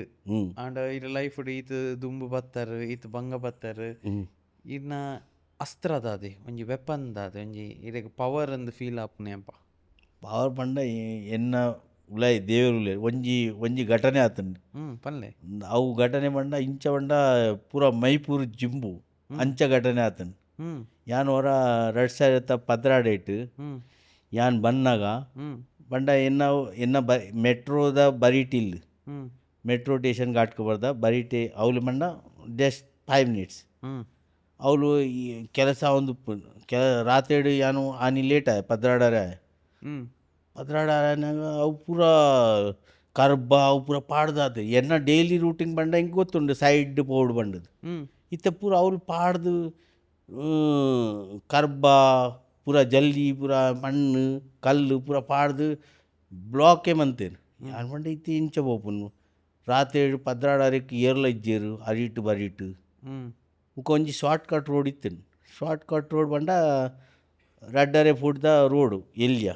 ಆಂಡ ಇರ ಲೈಫ್ ಈತ ದುಂಬು ಬತ್ತಾರ ಈತ ಭಂಗ ಬತ್ತಾರ ಇನ್ನ ಅಸ್ತ್ರದಾದೆ ಒಂಜಿ ವೆಪನ್ ದಾದೆ ಒಂಜಿ ಇದಕ್ಕೆ ಪವರ್ ಅಂದ್ ಫೀಲ್ ಆಪುನೆ ಅಪ್ಪ ಪವರ್ ಪಂಡ ಎನ್ನ ಉಲೈ ದೇವರು ಉಲೈ ಒಂಜಿ ಘಟನೆ ಆತಂಡು ಪನ್ಲೆ ಅವು ಘಟನೆ ಪಂಡ ಇಂಚ ಪಂಡ ಪೂರ ಮೈಪೂರ್ ಜಿಂಬು ಅಂಚ ಘಟನೆ ಆತಂಡು ಯಾನ್ ಹೊರ 2018 ಯಾನ್ ಬನ್ನಾಗ ಬಂಡ ಎನ್ನ ಮೆಟ್ರೋದ ಬರೀಟಿಲ್ ಮೆಟ್ರೋ ಸ್ಟೇಷನ್ ಘಾಟ್ಗೆ ಬರ್ದ ಬರೀಟೆ ಅವಳು ಬಂಡ ಜಸ್ಟ್ 5 minutes ಅವಳು ಕೆಲಸ ಒಂದು ರಾತ್ರಿ ಯಾನು ಆನಿ ಲೇಟ್ ಆಯ ಪದ್ರಾಡಾರ ಅವು ಪೂರ ಕರ್ಬ ಅವು ಪೂರ ಪಾಡ್ದಾತ ಎನ್ನ ಡೈಲಿ ರೂಟಿಂಗ್ ಬಂಡ ಹಿಂಗೆ ಗೊತ್ತುಂಡು ಸೈಡ್ ಬೋರ್ಡ್ ಬಂಡದು ಇತ್ತ ಪೂರ ಅವ್ರು ಪಾಡ್ದು ಕರ್ಬ ಪೂರ ಜಲ್ಲಿ ಪೂರ ಮಣ್ಣು ಕಲ್ಲು ಪೂರ ಪಾಡ್ದು ಬ್ಲಾಕೇ ಮಂತೇನು ಯಾರು ಬಂಡ ಇತ್ತು ಇಂಚ ಬೋಪುನು ರಾತ್ರಿ ಪದ್ರಾಡಾರಕ್ಕೆ ಏರ್ಲ ಇಜ್ಜೇರು ಅರಿಟು ಬರೀಟು ಒಂಜಿ ಶಾರ್ಟ್ ಕಟ್ ರೋಡ್ ಇತ್ತೇನು ಶಾರ್ಟ್ ಕಟ್ ರೋಡ್ ಬಂಡ ರಡ್ಡರೆ ಫುಟ್ದ ರೋಡು ಎಲ್ಲಿಯ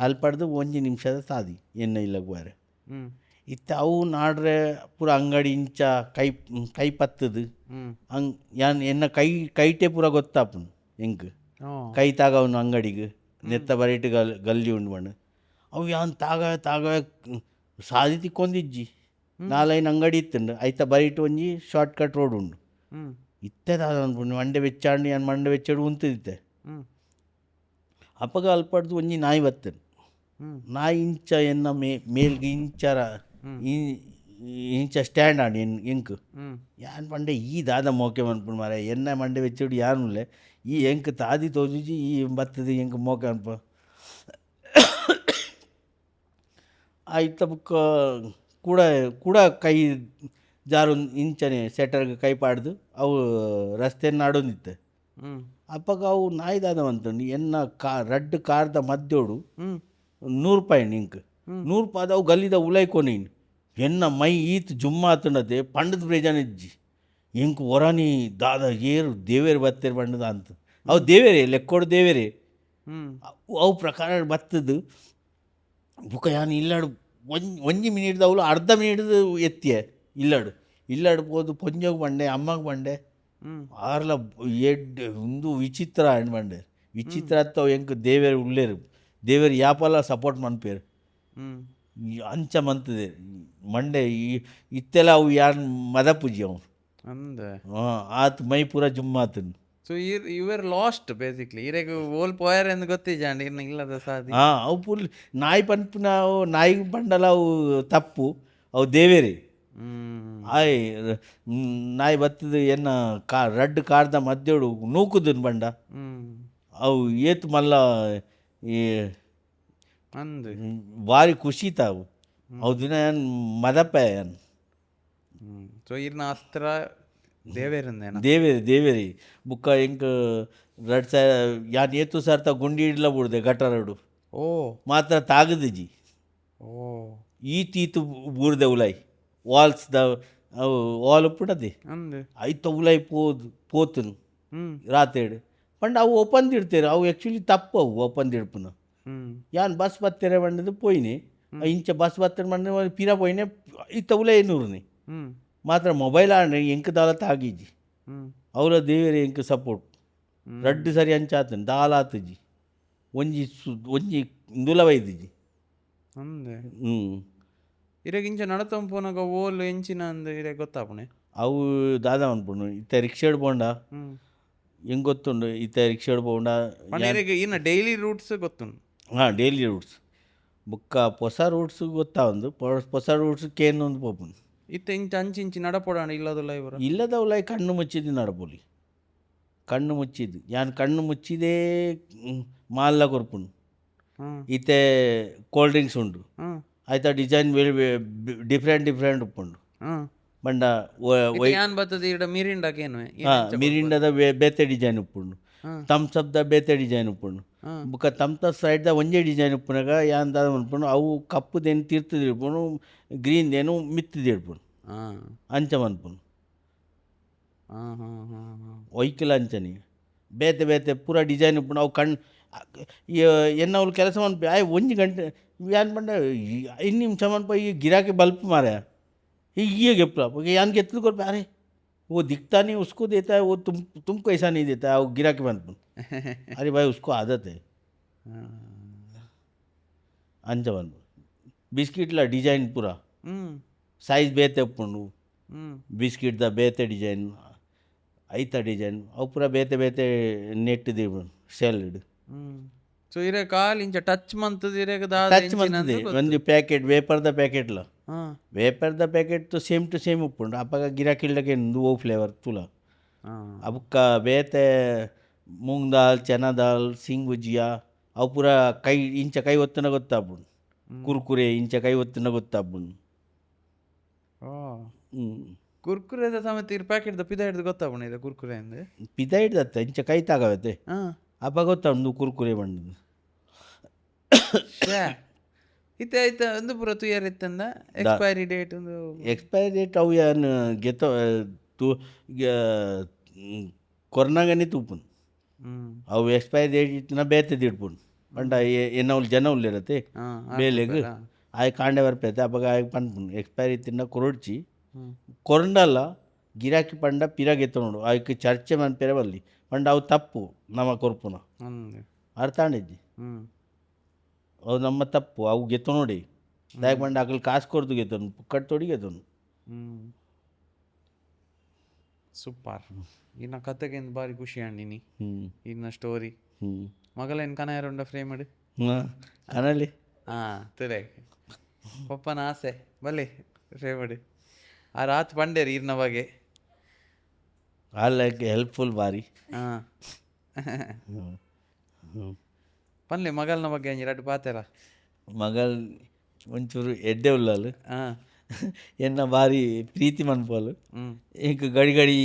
ಅಲ್ಲಿ ಪಡ್ದು 1 ನಿಮಿಷದ ಸಾದಿ ಎನ್ನ ಇಲ್ಲ ಬೇರೆ ಇತ್ತ ಅವು ನಾಡ್ರೆ ಪೂರ ಅಂಗಡಿ ಇಂಚ ಕೈ ಪತ್ತದು ಹಂಗೆ ಯಾನ್ ಎನ್ನ ಕೈಟೇ ಪೂರ ಗೊತ್ತಾಪುನು ಹೆಂಗೆ ಕೈ ತಾಗ ಅವನು ಅಂಗಡಿಗೆ ನೆತ್ತ ಬರೀಟ್ ಗಲ್ಲಿ ಉಂಡು ಬಣ್ಣ ಅವು ಯಾನ್ ತಾಗ ಸಾದಿ ತಿಕ್ಕೊಂದಿಜ್ಜಿ 4-5 ಅಂಗಡಿ ಇತ್ತಂಡು ಐತ ಬರೀಟ್ ಒಂಜಿ ಶಾರ್ಟ್ ಕಟ್ ರೋಡ್ ಉಂಡು ಇತ್ತೆದಾದ ಅನ್ಪುಂಡು ಮಂಡೆ ಬೆಚ್ಚಾಂಡು ಯಾನ್ ಮಂಡೆ ಬೆಚ್ಚಾಡು ಉಂತದಿತ್ತೆ ಅಪ್ಪಗ ಅಲ್ಪಡ್ದು ಒಂಜಿ ನಾಯಿ ಬತ್ತನು ನಾಯಿ ಇಂಚ ಎನ್ನ ಮೇಲ್ಗೆ ಇಂಚ ಸ್ಟ್ಯಾಂಡ್ ಆಡಿ ಎಂಕ್ ಯಾನ್ ಪಂಡೆ ಈ ದಾದ ಮೋಕೆ ಅನ್ಪುಂಡು ಮಾರ ಎನ್ನ ಮಂಡೆ ಬೆಚ್ಚಾಡು ಯಾನುಲ್ಲೆ ಈ ಎಂಕ್ ತಾದಿ ತೋಜುಜಿ ಈ ಬತ್ತದ ಎಂಕ್ ಮೋಕೆ ಅನ್ಪ ಆಯ್ತ ಬುಕ್ಕ ಕೂಡ ಕೈ ಜಾರು ಇಂಚನೆ ಸೆಟರ್ಗೆ ಕೈ ಪಾಡ್ದು ಅವು ರಸ್ತೆಯನ್ನು ಆಡೋದಿತ್ತೆ ಅಪ್ಪಗ ಅವು ನಾಯ್ದಾದವಂತಂಡು ಎನ್ನ ರಡ್ಡ್ ಕಾರ್ದ ಮಧ್ಯೋಡು 100 ರೂಪಾಯಿ ಇಂಕ್ 100 ರೂಪಾಯಿ ಅವು ಗಲ್ಲಿದ ಉಲೈಕೊನೀನು ಎನ್ನ ಮೈ ಈತ್ ಜುಮ್ಮಾತನದೆ ಪಂಡದ ಬ್ರೇಜಾನಿಜ್ಜಿ ಎಂಕ್ ಹೊರಾನಿ ದಾದ ಏರು ದೇವೇರು ಬತ್ತೇರು ಪಂಡದ ಅಂತ ಅವು ದೇವೇರೆ ಲೆಕ್ಕೋಡು ದೇವೇರೆ ಅವು ಪ್ರಕಾರ ಬತ್ತದು ಬುಕ್ಕ ಯಾನು ಇಲ್ಲಾಡು 1 ಮಿನಿಟ್ದ ಅವಳು ಅರ್ಧ ಮಿನಿಟ್ದು ಎತ್ತಿಯೆ ಇಲ್ಲಾಡು ಪೋದು ಪೊಂಜೋಗಿ ಬಂಡೆ ಅಮ್ಮಗೆ ಬಂಡೆ ಆರ್ಲ ಒಂದು ವಿಚಿತ್ರ ಅಂಡ್ ಬಂಡೆ ವಿಚಿತ್ರ ಅತ್ತವು ಎಂಕ್ ದೇವೇರು ಉಳ್ಳೇರು ದೇವೇರು ಯಾಪಲ್ಲ ಸಪೋರ್ಟ್ ಮನ್ಪೇರು ಅಂಚ ಮಂತದೆ ಮಂಡೆ ಇತ್ತೆಲ್ಲ ಅವು ಯಾರು ಮದ ಪೂಜಿ ಅವನು ಅಂದೆ ಆತು ಮೈ ಪೂರ ಜುಮ್ಮಾತನು ಸೊ ಯುವರ್ ಲಾಸ್ಟ್ ಬೇಸಿಕ್ಲಿ ಇರೆಗ್ ಓಲ್ ಪೋಯರ್ ಎಂದು ಗೊತ್ತಿಜಾಂಡಿ ಇನ್ನು ಇಲ್ಲದ ಸಾದಿ ಅವು ಫುಲ್ ನಾಯಿ ಪನ್ಪುನ ಅವು ನಾಯಿ ಬಂಡಲ ಅವು ತಪ್ಪು ಅವು ದೇವೇರಿ ಆಯ್ ನಾಯಿ ಬತ್ತದು ಎನ್ನ ರಡ್ಡ್ ಕಾರ್ದ ಮಧ್ಯೋಡು ನೂಕುದನ್ ಬಂಡ ಅವು ಏತು ಮಲ್ಲ ಈ ಅಂದ್ ಭಾರಿ ಖುಷಿ ತಾವು ಅವು ದಿನ ಏನು ಮದಪ್ಪ ಸೊ ಇರ್ನ ಅಸ್ತ್ರ ದೇವೇರಂದೇನ ದೇವೇರಿ ಬುಕ್ಕ ಇಂಕ ರಡ್ ಸ ಯಾನ್ ಏತು ಸರ್ತ ಗುಂಡಿ ಇಡ್ಲ ಬಿಡ್ದೆ ಗಟರಡು ಓ ಮಾತ್ರ ತಾಗದಿಜಿ ಓ ಈ ತೀತು ಬೂರ್ದೆ ಉಲಾಯ್ ವಾಲ್ಸ್ದ ಅವು ವಾಲ್ ಪುಡದೆ ಅಂದ್ ಐತ ಉಲಾಯ್ ಪೋತನು ರಾತೇಡು ಪಂಡ ಅವು ಒಪ್ಪಂದಿಡ್ತೇವೆ ಅವು ಆ್ಯಕ್ಚುಲಿ ತಪ್ಪು ಅವು ಒಪ್ಪಂದಿಡ್ಪುನ ಯಾನ್ ಬಸ್ ಬತ್ತೇರೆ ಬಂಡದು ಪೋಯ್ನೆ ಇಂಚ ಬಸ್ ಬತ್ತೇನೆ ಬಂದ ಪಿರ ಪೋಯ್ನೆ ಇತ್ತ ಉಲ ಏನೂರ್ನಿ ಮಾತ್ರ ಮೊಬೈಲ್ ಆಡ್ರೆ ಎಂಕ ದಾಲ ತಾಗಿಜಿ ಅವರ ದೇವರೇ ಎಂಕ ಸಪೋರ್ಟ್ ರಡ್ಡು ಸರಿ ಅಂಚಾತನ್ ದಾಲ ಆತಜಿ ಒಂಜಿ ದುಲವೈದಿಜಿ ಅಂದ್ ಇರೆಗ್ ಇಂಚ ನಡತಂ ಪೋನಾಗ ಓಲ್ ಎಂಚಿನ ಅಂದ್ ಇರೆಗ್ ಗೊತ್ತಾಪುಣೆ ಅವು ದಾದ ಅನ್ಪುಂಡು ಇತ್ತ ರಿಕ್ಷಾಡ್ ಬೋಂಡ ಹೆಂಗೆ ಗೊತ್ತುಂಡು ಇತ್ತ ರಿಕ್ಷಾಡ್ ಬೋಂಡ ಇರೆಗ್ ಇನ್ನ ಡೈಲಿ ರೂಟ್ಸ್ ಗೊತ್ತುಂಡು ಹಾಂ ಡೈಲಿ ರೂಟ್ಸ್ ಬುಕ್ಕ ಹೊಸ ರೂಟ್ಸ್ ಗೊತ್ತಾವಂದು ಹೊಸ ರೂಟ್ಸ್ ಕೇನೊಂದು ಪೋಪುನು ಇತ್ತ ಇಂಚ ಅಂಚಿಂಚಿ ನಡಪೋಡಾಣ ಇಲ್ಲದಲ್ಲ ಇವರು ಇಲ್ಲದವಲ್ಲ ಕಣ್ಣು ಮುಚ್ಚಿದ್ದು ನಡಪೋಲಿ ಕಣ್ಣು ಮುಚ್ಚಿದ್ದು ಯಾನ್ ಕಣ್ಣು ಮುಚ್ಚಿದೇ ಮಾಲ್ಲ ಕೊರ್ಪುಂಡು ಈತೆ ಕೋಲ್ಡ್ ಡ್ರಿಂಕ್ಸ್ ಉಂಡು ಆಯ್ತಾ ಡಿಸೈನ್ ಡಿಫ್ರೆಂಟ್ ಉಪ್ಪುಂಡು ಬಂಡ ಯಾನ್ ಬರ್ತದೆ ಇಡ ಮಿರಿಂಡಾಕೇನು ಮಿರಿಂಡದ ಬೇತೆ ಡಿಸೈನ್ ಉಪ್ಪುಂಡು ಥಮ್ಸ್ ಅಪ್ದ ಬೇತೆ ಡಿಸೈನ್ ಉಪ್ಪುಂಡು ಬುಕ್ಕ ಥಮ್ಸ್ ಅಪ್ ಸೈಡ್ದ ಒಂಜೇ ಡಿಸೈನ್ ಉಪ್ಪುನಾಗ ಯಾನ್ ದಾದ ಮನ್ಪುಂಡು ಅವು ಕಪ್ಪುದೇನು ತೀರ್ತದ ಇಡ್ಪುಂಡು ಗ್ರೀನ್ದೇನು ಮಿತ್ತದ ಇಡ್ಪುಂಡು ಅಂಚ ಮನ್ಪುಂಡು ಒಯ್ಕಲ ಅಂಚನಿ ಬೇತೆ ಪೂರ ಡಿಸೈನ್ ಉಪ್ಪುಂಡು ಅವು ಕಣ್ಣು ಎನ್ನ ಅವ್ರು ಕೆಲಸ ಮನ್ಪಿ ಆಯ್ ಒಂಜಿ ಗಂಟೆ ಯಾನ್ ಬಂಡ 5 ನಿಮಿಷ ಮನ್ಪ ಈ ಗಿರಾಕಿ ಬಲ್ಪ್ ಮಾರ ये गिफ्ट यान घेतलं कर अरे वो दिखता नहीं उसको देता है वो तुमको ऐसा नहीं देता है वो गिरा के बंद अरे भाई उसको आदत है अंजवन बिस्किटला डिजाइन पूरा साइज ಬೇತೆ ಉಪ್ಪುಂಡು ಬಿಸ್ಕಿಟ್ದ ಬೇತೆ ಡಿಸೈನ್ ಐತ ಡಿಸೈನ್ ಅವು ಪೂರ ಬೇತೆ ನೆಟ್ ದಿ ಸೆಲ್ಡ್ ಸೊ ಇರೆ ಕಾಲ್ ಇಂಚ ಟಚ್ ಮಂತದ ಇರೆಗ ಟಚ್ ಮಂತದೆ ಒಂದು ಪ್ಯಾಕೆಟ್ ವೇಪರ್ದ ಪ್ಯಾಕೆಟ್ ತು ಸೇಮ್ ಉಪ್ಪುಂಡು ಅಪ್ಪಗ ಗಿರಾಕಿಲ್ಡಕ್ಕೆ ಓ ಫ್ಲೇವರ್ ತುಲ ಅಬಕ್ಕ ಬೇತೆ ಮೂಂಗ್ ದಾಲ್ ಚನಾ ದಾಲ್ ಸಿಂಗ್ ಭುಜಿಯಾ ಅವು ಪೂರ ಇಂಚ ಕೈ ಒತ್ತನ ಗೊತ್ತಾಪುಂಡು ಕುರ್ಕುರೆ ಇಂಚ ಕೈ ಒತ್ತನ ಗೊತ್ತಾಪುಂಡು ಕುರ್ಕುರೆದ ಸಮೇತ ಇರ್ ಪ್ಯಾಕೆಟ್ದ ಪಿದ ಹಿಡ್ದು ಗೊತ್ತಾಪುಂಡು ಇದೆ ಕುರ್ಕುರೆ ಅಂದ್ರೆ ಪಿದ ಹಿಡ್ದತ್ತ ಇಂಚ ಕೈ ತಾಗವತ್ತೆ ಅಪ್ಪ ಗೊತ್ತಾಪುಂಡು ಕುರ್ಕುರೆ ಬಂಡದು ಇತ್ತೆ ಆಯ್ತ ಒಂದು ಪೂರ ತುಯರ್ ಇತ್ತಂದ ಎಕ್ಸ್ಪೈರಿ ಡೇಟ್ ಅವು ಏನು ಗೆತ್ತೋ ಕೊರೋನಾಗನೇ ತೂಪುನು ಅವು ಎಕ್ಸ್ಪೈರಿ ಡೇಟ್ ಇತ್ತಿನ ಬೇತೆ ತಿಡ್ಪುಂಡು ಪಂಡ ಎನ್ನವ್ಲು ಜನ ಉಲ್ಲಿರತ್ತೆ ಬೇಲೆಗ್ ಆಯ್ ಕಾಂಡೆ ಬರ್ಪೈತೆ ಅಪ್ಪಾಗ ಆಯ್ ಪನ್ಪುಂಡು ಎಕ್ಸ್ಪೈರಿ ಇತ್ತಿನ ಕೊರಡ್ಚಿ ಕೊರಂಡಲ್ಲ ಗಿರಾಕಿ ಪಂಡ ಪಿರಾಗೆತ್ತ ನೋಡು ಆಯ್ಕೆ ಚರ್ಚೆ ಮನ್ಪೇರೆ ಬಲ್ಲಿ ಪಂಡ ಅವು ತಪ್ಪು ನಮ್ಮ ಕೊರ್ಪುನ ಅರ್ಥ ಆಂಡಿಜ್ಜಿ ಅವು ನಮ್ಮ ತಪ್ಪು ಅವು ಗೆತ್ತು ನೋಡಿ ದಾಯಕ್ ಬಂಡ ಅಕಲ್ ಕಾಸು ಕೊರ್ದು ಗೆತ್ತನು ಪುಕ್ಕಟ್ ತೋಡಿ ಗೆತ್ತನು ಸೂಪರ್ ಇನ್ನ ಕತೆಗೆ ಬಾರಿ ಖುಷಿ ಅಂಡಿನಿ ಇನ್ನ ಸ್ಟೋರಿ ಮಗಲೇನು ಕನ ಯಾರುಂಡ ಫ್ರೇಮ್ ಮಾಡಿ ಕನಲ್ಲಿ ತಿರೆ ಪಪ್ಪನ ಆಸೆ ಬಲ್ಲಿ ಫ್ರೇಮ್ ಮಾಡಿ ಆ ರಾತ್ ಬಂಡೇರಿ ಇರ್ನ ಬಗ್ಗೆ ಲೈಕ್ ಹೆಲ್ಪ್ಫುಲ್ ಬಾರಿ ಪನ್ಲೆ ಮಗಲ್ನ ಬಗ್ಗೆ ಅಂಜಿ ರಡ್ಡು ಪಾತೆರ ಮಗಲ್ ಒಂಚೂರು ಎಡ್ಡೆ ಉಳ್ಳಲು ಎನ್ನ ಬಾರಿ ಪ್ರೀತಿ ಮನ್ಪಾಲು ಈಗ ಗಡಿ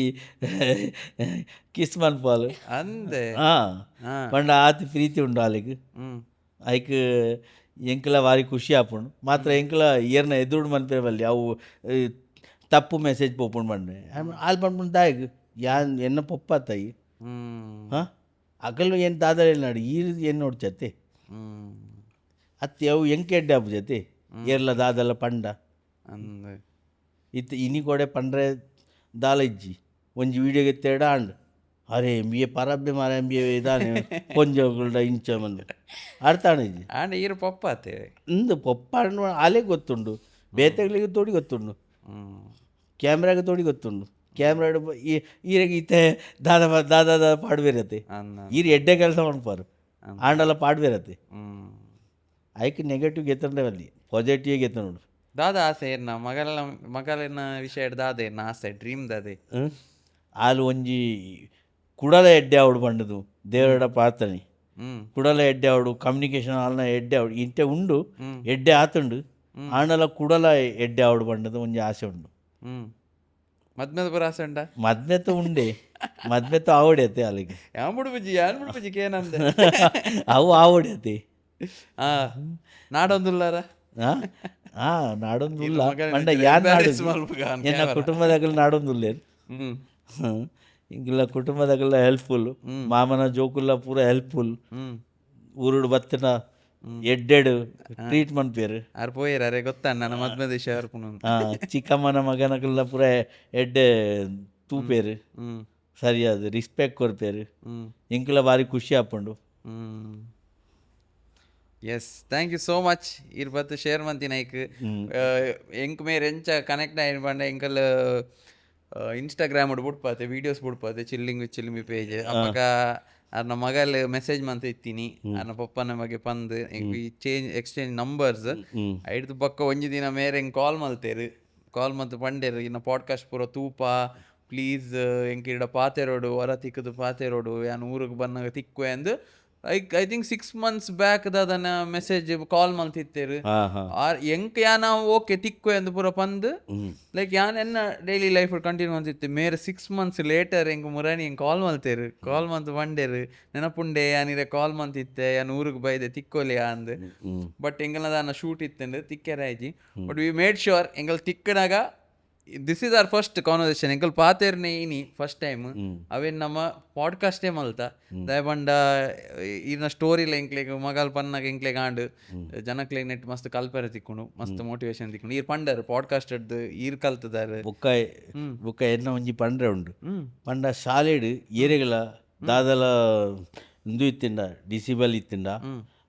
ಕಿಸ್ ಮನ್ಪಾಲು ಅಂದೆ ಪಂಡ ಆತ ಪ್ರೀತಿ ಉಂಡು ಆಲಿಗ್ ಐಕ್ ಎಂಕಲ ಬಾರಿ ಖುಷಿ ಆಪುಂಡು ಮಾತ್ರ ಎಂಕಲ ಏರ್ನ ಎದುರು ಮನ್ಪೇರೆ ಬಲ್ಲಿ ಅವು ತಪ್ಪು ಮೆಸೇಜ್ ಪೋಪುಂಡು ಬಂಡೆ ಆಲ್ ಪನ್ಪುಂಡು ದಾಯಗ್ ಯಾನ್ ಎನ್ನ ಪೊಪ್ಪಾತಾಯಿ ಹಾಂ ಅಕಲ್ ಏನು ದಾದರ ನಾಡು ಈ ಏನು ನೋಡ್ಚತ್ತೆ ಅತ್ತೆ ಅವು ಎಂಕೆ ಎಡ್ಡೆ ಹಬ್ಬ ಜತೆ ಏರ್ಲ ದಾದಲ್ಲ ಪಂಡ ಇತ್ತು ಇನಿ ಕೊಡೆ ಪಂಡ್ರೆ ದಾಲ ಇಜ್ಜಿ ಒಂಜಿ ವೀಡಿಯೋಗೆ ತೇಡ ಅಂಡ್ ಅರೆ MBA ಪರಬ್ಬೆ ಮಾರ MBA ಇದಾನೆ ಕೊಂಜಗುಳ್ಡ ಇಂಚ ಮಂದು ಅರ್ಥ ಇಜ್ಜಿ ಆಂಡ ಈರು ಪೊಪ್ಪಾತೆ ಇಂದು ಪೊಪ್ಪ ಆಲೆ ಗೊತ್ತುಂಡು ಬೇತೆಗಳಿಗೆ ತೋಡಿ ಗೊತ್ತುಂಡು ಕ್ಯಾಮ್ರಾಗೆ ತೋಡಿ ಗೊತ್ತುಂಡು ಕ್ಯಾಮ್ರಾ ಈರೆಗೆ ಈತೆ ದಾದ ಪಾಡ್ಬೇರತ್ತೆ ಅನ್ನ ಈರು ಎಡ್ಡೆ ಕೆಲಸ ಮಾಡ್ಪಾರು ಆಂಡಲ ಪಾಡ್ಬೇರತ್ತೆ ಹ್ಮ್ ಐಕ್ ನೆಗೆಟಿವ್ ಗೆತ್ತಂದ್ರೆ ಅಲ್ಲಿ ಪಾಸಿಟಿವ್ ಗೆತ್ತ ನೋಡು ದಾದ ಆಸೆ ಏನ ಮಗಲಿನ ವಿಷಯ ದಾದ ಏನ ಆಸೆ ಡ್ರೀಮ್ ದಾದೆ ಆಲು ಒಂಜಿ ಕುಡಲ ಎಡ್ಡೆ ಆವಡು ಪಂಡದು ದೇವರಡ ಪ್ರಾರ್ಥನೆ ಕುಡಲ ಎಡ್ಡೆ ಆವಡು ಕಮ್ಯುನಿಕೇಶನ್ ಆಲ್ನ ಎಡ್ಡೆ ಆವಡು ಇಂತೆ ಉಂಡು ಎಡ್ಡೆ ಆತುಂಡು ಆಂಡಲ ಕುಡಲ ಎಡ್ಡೆ ಆವಡು ಪಂಡದು ಒಂಜಿ ಆಸೆ ಉಂಡು ಮದ್ಮೆದ ಪುರ ಆಸೆ ಉಂಡ ಮದ್ಮೆತ ಉಂಡೆ ಮದ್ಮೆತ ಆವಡ್ಯತೆ ಅಲ್ಲಿಗೆ ಯಾನ್ ಬಿಡ್ಬುಜಿ ಏನಂದೆ ಅವು ಆವಡ್ಯತೆ ನಾಡೊಂದುಲ್ಲಾರ ನಾಡೊಂದುಲ್ಲ ಪಂಡ ಯಾನ್ ನಾಡು ಎನ್ನ ಕುಟುಂಬದಾಗಲ ನಾಡೊಂದುಲ್ಲೇನು ಹಿಂಗಿಲ್ಲ ಕುಟುಂಬದಾಗಲ್ಲ ಹೆಲ್ಪ್ಫುಲ್ ಮಾಮನ ಜೋಕುಲ್ಲ ಪೂರ ಹೆಲ್ಪ್ಫುಲ್ ಊರುಡು ಬತ್ತಿನ ಎಡ್ಡೆಡು ಟ್ರೀಟ್ಮೆಂಟ್ ಪೇರು ಅವ್ರು ಪೋಯಿರ ಅರೆ ಗೊತ್ತಾ ನನ್ನ ಮದ್ಮೆ ದೇಶ ಅವ್ರು ಚಿಕ್ಕಮ್ಮನ ಮಗನಕಲ್ಲ ಪೂರ ಎಡ್ಡೆ ತೂಪೇರು ಸರಿಯಾದ ರಿಸ್ಪೆಕ್ಟ್ ಕೊರ್ಪೇರು ಇಂಕಲ ಬಾರಿ ಖುಷಿ ಆಪಂಡು yes thank you so much ಇರ್ ಬತ್ತು ಶೇರ್ ಮಂತಿನ ಐಕ್ ಎಂಕ್ ಮೇರೆ ಎಂಚ ಕನೆಕ್ಟ್ ಆಯ್ನ ಪಂಡ ಎಂಕಲ್ ಇನ್ಸ್ಟಾಗ್ರಾಮ್ ಬಿಡ್ಪಾತೆ ವೀಡಿಯೋಸ್ ಬಿಡ್ಪಾತೆ ಚಿಲ್ಲಿಂಗ್ ವಿತ್ ಚಿಲ್ಲಿಮಿ ಪೇಜ್ ಅವಾಗ ಅರ್ನ ಮಗಲ್ ಮೆಸೇಜ್ ಮಂತ ಇತ್ತೀನಿ ಅರ್ನ ಪಪ್ಪನ ಬಗ್ಗೆ ಪಂದ್ ಎಕ್ಸ್ಚೇಂಜ್ ನಂಬರ್ಸ್ ಐಡ್ದು ಪಕ್ಕ ಒಂಜಿ ದಿನ ಮೇರೆ ಹೆಂಗೆ ಕಾಲ್ ಮಲ್ತು ಪಂಡೇರು ಇನ್ನು ಪಾಡ್ಕಾಸ್ಟ್ ಪೂರ ತೂಪ ಪ್ಲೀಸ್ ಎಂಕ್ ಇಡ ಪಾತೆರೋಡು ಹೊರ ತಿಕ್ಕದು ಪಾತೆರೋಡು ಯಾನ್ ಊರಿಗೆ ಬಂದಾಗ ತಿಕ್ಕು ಎಂದು ಐ ಥಿಂಕ್ 6 months ಬ್ಯಾಕ್ ಅದನ್ನ ಮೆಸೇಜ್ ಕಾಲ್ ಮಲ್ತಿತ್ತೇರು ಎಂಕ್ ಯಾನ ಓಕೆ ತಿಕ್ಕು ಎಂದು ಪೂರ ಪಂದು ಲೈಕ್ ಯಾನ್ ಎನ್ನ ಡೈಲಿ ಲೈಫ್ ಕಂಟಿನ್ಯೂ ಅಂತಿತ್ತು ಮೇರೆ 6 months ಲೇಟರ್ ಎಂಕ್ ಮುರಾಣಿ ಹೆಂಗೆ ಕಾಲ್ ಮಲ್ತೇರು ಕಾಲ್ ಮಂತ್ ಬಂಡೇರು ನೆನಪುಂಡೆ ಯಾನಿರೆ ಕಾಲ್ ಮಂತಿತ್ತೆ ಯಾನ್ ಊರಿಗೆ ಬೈದೆ ತಿಕ್ಕೋಲಿಯಾ ಅಂದ್ ಬಟ್ ಎಂಗಲ್ಲ ನಾನು ಶೂಟ್ ಇತ್ತಂದು ತಿಕ್ಕೆರ ಆಯ್ಜಿ ಬಟ್ ವಿ ಮೇಡ್ ಶೋರ್ ಎಂಗಲ್ ತಿಕ್ಕಡಾಗ this is our first conversation ಎಂಕಲ್ ಪಾತೇರ್ನೆ ಇನಿ ಫಸ್ಟ್ ಟೈಮ್ ಅವೇನು ನಮ್ಮ ಪಾಡ್ಕಾಸ್ಟೇ ಮಲ್ತ ದಯಬಂಡ ಇನ್ನ ಸ್ಟೋರಿಲ ಎಂಕ್ಲೆಗ್ ಮಗಲ್ ಪನ್ನಾಗ ಎಂಕ್ಲೆಗ್ ಆಂಡು ಜನಕ್ಲೆಗ್ ನೆಟ್ ಮಸ್ತ್ ಕಲ್ಪರೆ ತಿಕ್ಕೊಂಡು ಮಸ್ತ್ ಮೋಟಿವೇಶನ್ ತಿಕ್ಕೊಂಡು ಈರ್ ಪಂಡರ್ ಪಾಡ್ಕಾಸ್ಟ್ ಹಿಡ್ದು ಈರ್ ಕಲ್ತದಾರೆ ಬೊಕ್ಕ ಎನ್ನ ಒಂಜಿ ಪಂಡ್ರೆ ಉಂಡು ಪಂಡ ಶಾಲೆಡ್ ಏರೆಗಳ ದಾದಲ ಇಂದು ಇತ್ತಿಂಡ ಡಿಸಿಬಲ್ ಇತ್ತಿಂಡ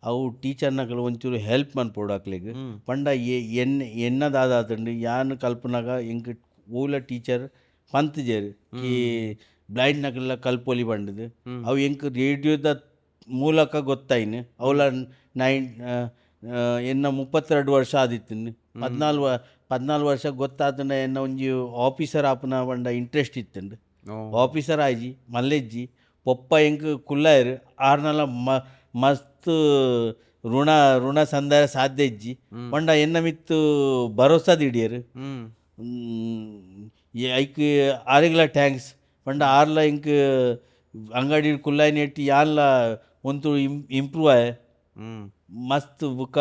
ಅವು ಟೀಚರ್ನಗಳು ಒಂಚೂರು ಹೆಲ್ಪ್ ಮನ್ಪೋಡು ಅಕ್ಲೆಗ್ ಪಂಡ ಎನ್ನ ದಾದಾತಂಡು ಯಾನ್ ಕಲ್ಪನಾಗ ಎಂಕ್ ಊಲ ಟೀಚರ್ ಪಂತಜೇರು ಈ ಬ್ಲೈಂಡ್ನಕಲ್ಲ ಕಲ್ಪೊಲಿ ಬಂಡದು ಅವು ಎಂಕ್ ರೇಡಿಯೋದ ಮೂಲಕ ಗೊತ್ತಾಯಿನ ಅವಳ ಎನ್ನ 32 ವರ್ಷ ಆದಿತ್ತಿನ 14 ವರ್ಷ ಗೊತ್ತಾತಂಡ ಎನ್ನ ಒಂಜಿ ಆಫೀಸರ್ ಆಪನ ಪಂಡ ಇಂಟ್ರೆಸ್ಟ್ ಇತ್ತಂಡು ಆಫೀಸರ್ ಆಯ್ಜಿ ಮಲ್ಲೆಜ್ಜಿ ಪೊಪ್ಪ ಎಂಕ್ ಕುಲ್ಲಾಯರು ಆರ್ನಲ ಮಸ್ತ್ ಋಣ ಸಂದಾಯ ಸಾಧ್ಯ ಇಜ್ಜಿ ಪಂಡ ಎನ್ನ ಮಿತ್ತು ಭರೋಸಾ ದಿಡಿಯರು ಐಕ್ ಆರೆಗ್ಲ ಟ್ಯಾಂಕ್ಸ್ ಪಂಡ ಆರ್ಲ ಇಂಕ್ ಅಂಗಡಿ ಕುಲ್ಲಾಯಿ ನೆಟ್ಟಿ ಯಾನ್ಲ ಒಂತು ಇಂಪ್ರೂವ್ ಆಯ್ ಮಸ್ತ್ ಬುಕ್ಕ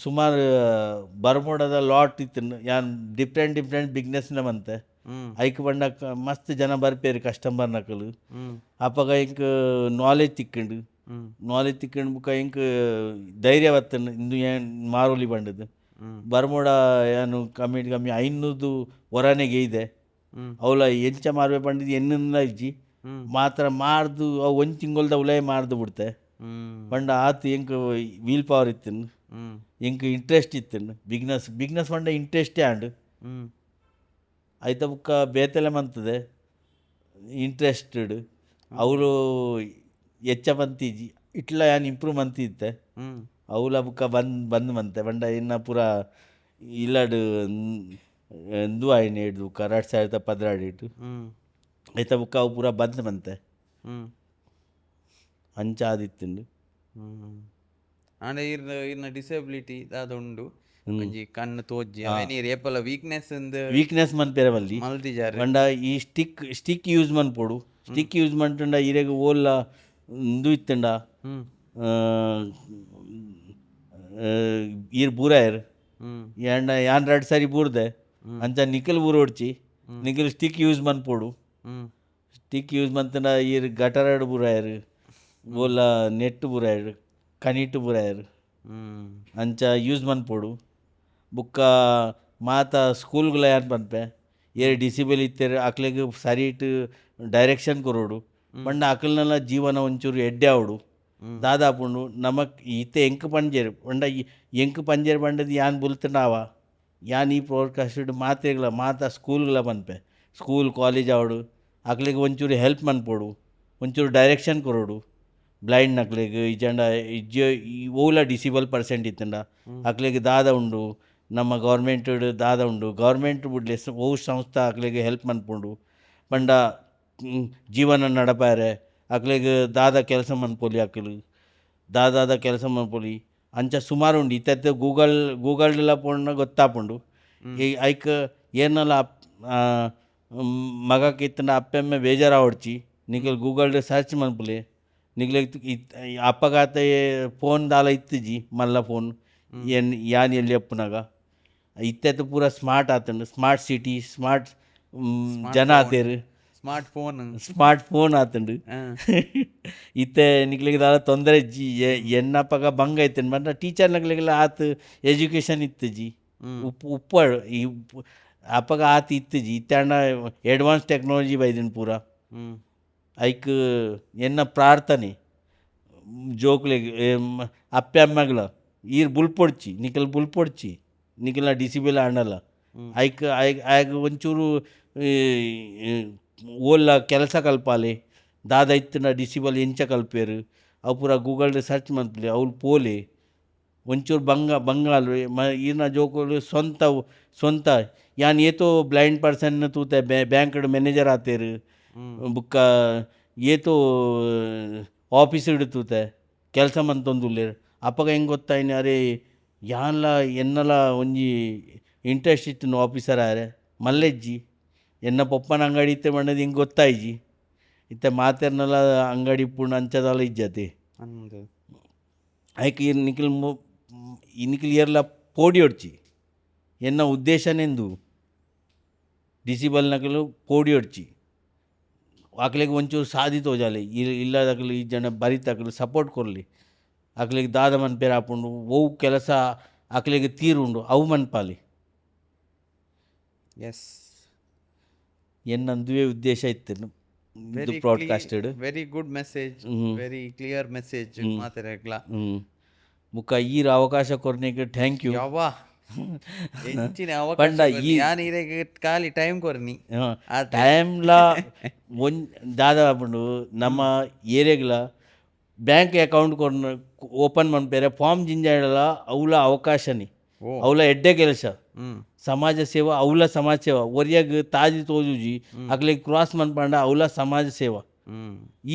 ಸುಮಾರು ಬರ್ಮೋಡದ ಲಾಟ್ ಇತ್ತು ಯಾನ್ ಡಿಫ್ರೆಂಟ್ ಬಿಸ್ನೆಸ್ನ ಮಂತೆ ಐಕ್ ಪಂಡ ಮಸ್ತ್ ಜನ ಬರ್ಪೇರು ಕಸ್ಟಮರ್ ನಕಲು ಅಪ್ಪಗ ಇಂಕ್ ನಾಲೆಜ್ ತಿಕ್ಕಂಡು ಬುಕ್ಕ ಇಂಕ್ ಧೈರ್ಯ ಬತ್ತನು ಇಂದು ಏನು ಮಾರೋಲಿ ಬಂಡದು ಬರ್ಮೋಡ ಏನು ಕಮ್ಮಿ 500 ಹೊರನೆಗೆ ಇದೆ ಅವಳ ಎಂಚ ಮಾರ್ವೆ ಪಂಡಿದ್ದು ಎನ್ನ ಇಜ್ಜಿ ಮಾತ್ರ ಮಾರ್ದು ಅವು ಒಂದು ತಿಂಗಳದ ಉಲಯ ಮಾರ್ದು ಬಿಡ್ತೆ ಪಂಡ ಆತು ಎಂಕ್ ವೀಲ್ ಪವರ್ ಇತ್ತನು ಎಂಕ್ ಇಂಟ್ರೆಸ್ಟ್ ಇತ್ತನು ಬಿಗ್ನೆಸ್ ಪಂಡ ಇಂಟ್ರೆಸ್ಟೇ ಆಂಡು ಆಯ್ತ ಬುಕ್ಕ ಬೇತೆಲೆ ಮಂತದೆ ಇಂಟ್ರೆಸ್ಟೆಡ್ ಅವರು ಹೆಚ್ಚ ಬಂತಿಜ್ಜಿ ಇಟ್ಲ ಯಾನ್ ಇಂಪ್ರೂವ್ ಮಂತಿದ್ದೆ ಅವಲ ಬುಕ್ಕ ಬಂದು ಮಂತೆ ಪಂಡ ಇನ್ನ ಪೂರ ಇಲ್ಲಡು ಎಂದು ಆಯ್ನ ಹಿಡ್ದು 2017 ಐತ ಬುಕ್ಕ ಅವು ಪೂರ ಬಂದು ಮಂತೆ ಅಂಚ ಆದಿತ್ತುಂಡು ಆಂಡ ಇರ್ನ ಡಿಸೇಬಿಲಿಟಿ ದಾದುಂಡು ಒಂಜಿ ಕಣ್ಣು ತೋಜ್ಜಿ ನೀರು ಏಪಲ ವೀಕ್ನೆಸ್ ಮನ್ಪೇರೆ ಮಲ್ಲಿ ಮಲ್ತಿಜಾರೆ ಪಂಡ ಈ ಸ್ಟಿಕ್ ಯೂಸ್ ಮನ್ಪೋಡು ಸ್ಟಿಕ್ ಯೂಸ್ ಮಂಟುಂಡ ಇರೆಗ್ ಓಲ್ಲ ಇಂದು ಇತ್ತಂಡ ಈರ್ ಬೂರಾಯರ್ ಯಾನ್ 2 ಸಾರಿ ಬೂರ್ದೆ ಅಂಚ ನಿಖಲ್ ಬೂರ್ ಹೊಡ್ಚಿ ನಿಖಲ್ ಸ್ಟಿಕ್ ಯೂಸ್ ಮನ್ಪೋಡು ಸ್ಟಿಕ್ ಯೂಸ್ ಮಂತಂಡ ಈರ್ ಗಟರಾಡ್ ಬೂರಾಯರ್ ಓಲ್ಲ ನೆಟ್ ಬೂರಾಯರ್ ಕನಿಟ್ ಬೂರಾಯರ್ ಅಂಚ ಯೂಸ್ ಮನ್ಪೋಡು ಬುಕ್ಕ ಮಾತ ಸ್ಕೂಲ್ಗಳ ಯಾನ್ ಪನ್ಪೆ ಏರ್ ಡಿಸಿಬಲ್ ಇತ್ತೇರು ಅಕ್ಲೆಗ್ ಸರಿಟ್ ಡೈರೆಕ್ಷನ್ ಕೊರೋಡು ಪಂಡ ಅಕಲ್ನೆಲ್ಲ ಜೀವನ ಒಂಚೂರು ಎಡ್ಡೆ ಆವಡು ದಾದಾಪುಂಡು ನಮಕ್ ಈತೆ ಎಂಕ್ ಪಂಜೇರು ಪಂಡ ಎಂಕ್ ಪಂಜೇರು ಪಂಡದು ಯಾನ್ ಬುಲ್ತಂಡಾವ ಯಾನ್ ಈ ಪಾಡ್ಕಾಸ್ಟ್ ಮಾತೆಗಳ ಮಾತ ಸ್ಕೂಲ್ಗಳ ಪನ್ಪೆ ಸ್ಕೂಲ್ ಕಾಲೇಜ್ ಆವಡು ಅಕ್ಲಿಗೆ ಒಂಚೂರು ಹೆಲ್ಪ್ ಮನ್ಪೋಡು, ಒಂಚೂರು ಡೈರೆಕ್ಷನ್ ಕೊರೋಡು ಬ್ಲೈಂಡ್ ನಕ್ಲಿಗೆ ಇಜಂಡ ಓಲ ಡಿಸೇಬಲ್ ಪರ್ಸೆಂಟ್ ಇತ್ತಂಡ ಅಕ್ಲಿಗೆ ದಾದ ಉಂಡು, ನಮ್ಮ ಗೌರ್ಮೆಂಟ್ ದಾದ ಉಂಡು, ಗೌರ್ಮೆಂಟ್ ಬಿಡ್ಲೆ ಸಂಸ್ಥೆ ಅಕ್ಲಿಗೆ ಹೆಲ್ಪ್ ಮನ್ಪುಂಡು ಪಂಡ ಜೀವನ ನಡಪಾರೆ ಅಕ್ಲಿಗೆ ದಾದ ಕೆಲಸ ಮನ್ಪೊಲಿ ಅಕ್ಲು ದಾದಾದ ಕೆಲಸ ಮನ್ಪೊಲಿ ಅಂಚ ಸುಮಾರು ಉಂಡು. ಇತ್ತೆ ಗೂಗಲ್ಡೆಲ್ಲ ಪೋಂಡ ಗೊತ್ತಾಪುಂಡು ಐಕ್ ಏನಲ್ಲ ಮಗಕ್ಕೆ ಇತ್ತಂಡ Appemme ಬೇಜಾರಾವಡ್ಚಿ Nikhil googled search ಮನ್ಪುಲೆ Nikhil ಅಪ್ಪಗಾತ phone ದಾಲ ಇತ್ತಜಿ ಮಲ್ಲ ಫೋನ್ ಯಾನ್ ಎಲ್ಲಿ ಅಪ್ಪನಾಗ ಇತ್ತೆ ಪೂರ ಸ್ಮಾರ್ಟ್ ಆತಂಡು, ಸ್ಮಾರ್ಟ್ ಸಿಟಿ, ಸ್ಮಾರ್ಟ್ ಜನ ಆತೇರು, ಸ್ಮಾರ್ಟ್ ಫೋನ್ ಆತಂಡು. ಇತ್ತೆ ನಿಕ್ಲಿಗೆ ದಾಲ ತೊಂದರೆ ಇಜ್ಜಿ ಎನ್ನಪ್ಪಗ ಭಂಗ ಐತೇನು ಬಂದ ಟೀಚರ್ ನಕ್ಲಿಗೆಲ್ಲ ಆತು ಎಜುಕೇಷನ್ ಇತ್ತಜಿ ಉಪ್ಪ ಈ ಅಪ್ಪಗ ಆತು ಇತ್ತಜಿ ಇತ್ತಂಡ ಅಡ್ವಾನ್ಸ್ ಟೆಕ್ನಾಲಜಿ ಬೈದಿನ ಪೂರ ಐಕ್ ಎನ್ನ ಪ್ರಾರ್ಥನೆ ಜೋಕ್ಲೆಗ್ ಅಪ್ಪೆ ಅಮ್ಮಗಳ ಈರ್ ಬುಲ್ಪೊಡ್ಚಿ ನಿಖಲ್ ಡಿಸಿಬಲ್ ಆಂಡಲ್ಲ ಐಕ್ ಆಗ ಒಂಚೂರು ಓಲ್ಲ ಕೆಲಸ ಕಲ್ಪಾಲೆ ದಾದ ಇತ್ತಿನ ಡಿಸಿಬಲ್ ಎಂಚ ಕಲ್ಪೇರು ಅವು ಪೂರ ಗೂಗಲ್ಡ್ ಸರ್ಚ್ ಮನ್ಪಲೆ ಅವ್ಲು ಪೋಲೆ ಒಂಚೂರು ಬಂಗಾಲು ಈರ್ನ ಜೋಕುಲು ಸ್ವಂತ ಯಾನ್ ಏತೋ ಬ್ಲೈಂಡ್ ಪರ್ಸನ್ ತೂತೆ ಬ್ಯಾಂಕ್ಡ್ ಮ್ಯಾನೇಜರ್ ಆತೇರು ಬುಕ್ಕ ಏತೋ ಆಫೀಸ್ ತೂತೆ ಕೆಲಸ ಮಂತೊಂದುಲ್ಲೇರು ಅಪ್ಪಗ ಹೆಂಗೆ ಗೊತ್ತಾಯಿನಿ ಅರೆ ಯಾನ್ಲ ಎನ್ನಲ ಒಂಜಿ ಇಂಟ್ರೆಸ್ಟ್ ಇತ್ತು ಆಫೀಸರ್ ಆರೆ ಮಲ್ಲೆಜ್ಜಿ ಎನ್ನ ಪೊಪ್ಪನ ಅಂಗಡಿ ಇತ್ತೆ ಮಣ್ಣದು ಹಿಂಗೆ ಗೊತ್ತಾಯ್ಜಿ ಇತ್ತೆ ಮಾತೇರ್ನಲ್ಲ ಅಂಗಡಿ ಪೂರ್ಣ ಅಂಚದಲ್ಲ ಇಜ್ಜತೆ ಐಕ್ ನಿಖಿಲ್ ಇಯರ್ಲ ಪೋಡಿ ಹೊಡ್ಚಿ ಎನ್ನ ಉದ್ದೇಶನೆಂದು ಡಿಸಿಬಲ್ ನಕಲು ಪೋಡಿ ಹೊಡ್ಚಿ ಅಕ್ಲಿಗೆ ಒಂಚೂರು ಸಾಧಿ ತೋಜಾಲೆ ಇಲ್ಲದಕ್ಲು ಈ ಜನ ಬರಿತಕ್ಲು ಸಪೋರ್ಟ್ ಕೊರಲಿ ಅಕ್ಲಿಗೆ ದಾದ ಮನ್ಪೇರು ಹಾಪುಂಡು ಓವು ಕೆಲಸ ಅಕ್ಲಿಗೆ ತೀರುಂಡು ಅವು ಮನ್ಪಾಲಿ ಎಸ್ ಎನ್ನಂದುವೆ ಉದ್ದೇಶ ಇತ್ತು broadcasted very good message, very clear message ಮಾತಾಡಕ್ಲ ಮುಖ ಈರ ಅವಕಾಶ ಕೊರ್ನಿಗೆ ಥ್ಯಾಂಕ್ ಯು ಯವ್ವಾ ಹೆಚ್ಚಿನ ಅವಕಾಶ ಯಾನ್ ಇರೆಗ್ ಖಾಲಿ ಟೈಮ್ ಕೊರ್ನಿ ಆ ಟೈಮ್ಲ ದಾದ ಹಾಪುಂಡು ನಮ್ಮ ಏರಿಯಾಗ್ಲ ಬ್ಯಾಂಕ್ ಅಕೌಂಟ್ ಓಪನ್ ಮನ್ಪೇರೆ ಫಾರ್ಮ್ ಜಿಂಜಾಡಲ ಅವಲ ಅವಕಾಶನಿ ಅವಲ ಎಡ್ಡೆ ಕೆಲಸ ಸಮಾಜ ಸೇವಾ ಅವಲ ಸಮಾಜ ಸೇವಾ ಒರಿಯಾಗ ತಾಜಿ ತೋಜುಜಿ ಅಕ್ಲಿಗೆ ಕ್ರಾಸ್ ಮನ್ಪಂಡ ಅವಲ ಸಮಾಜ ಸೇವಾ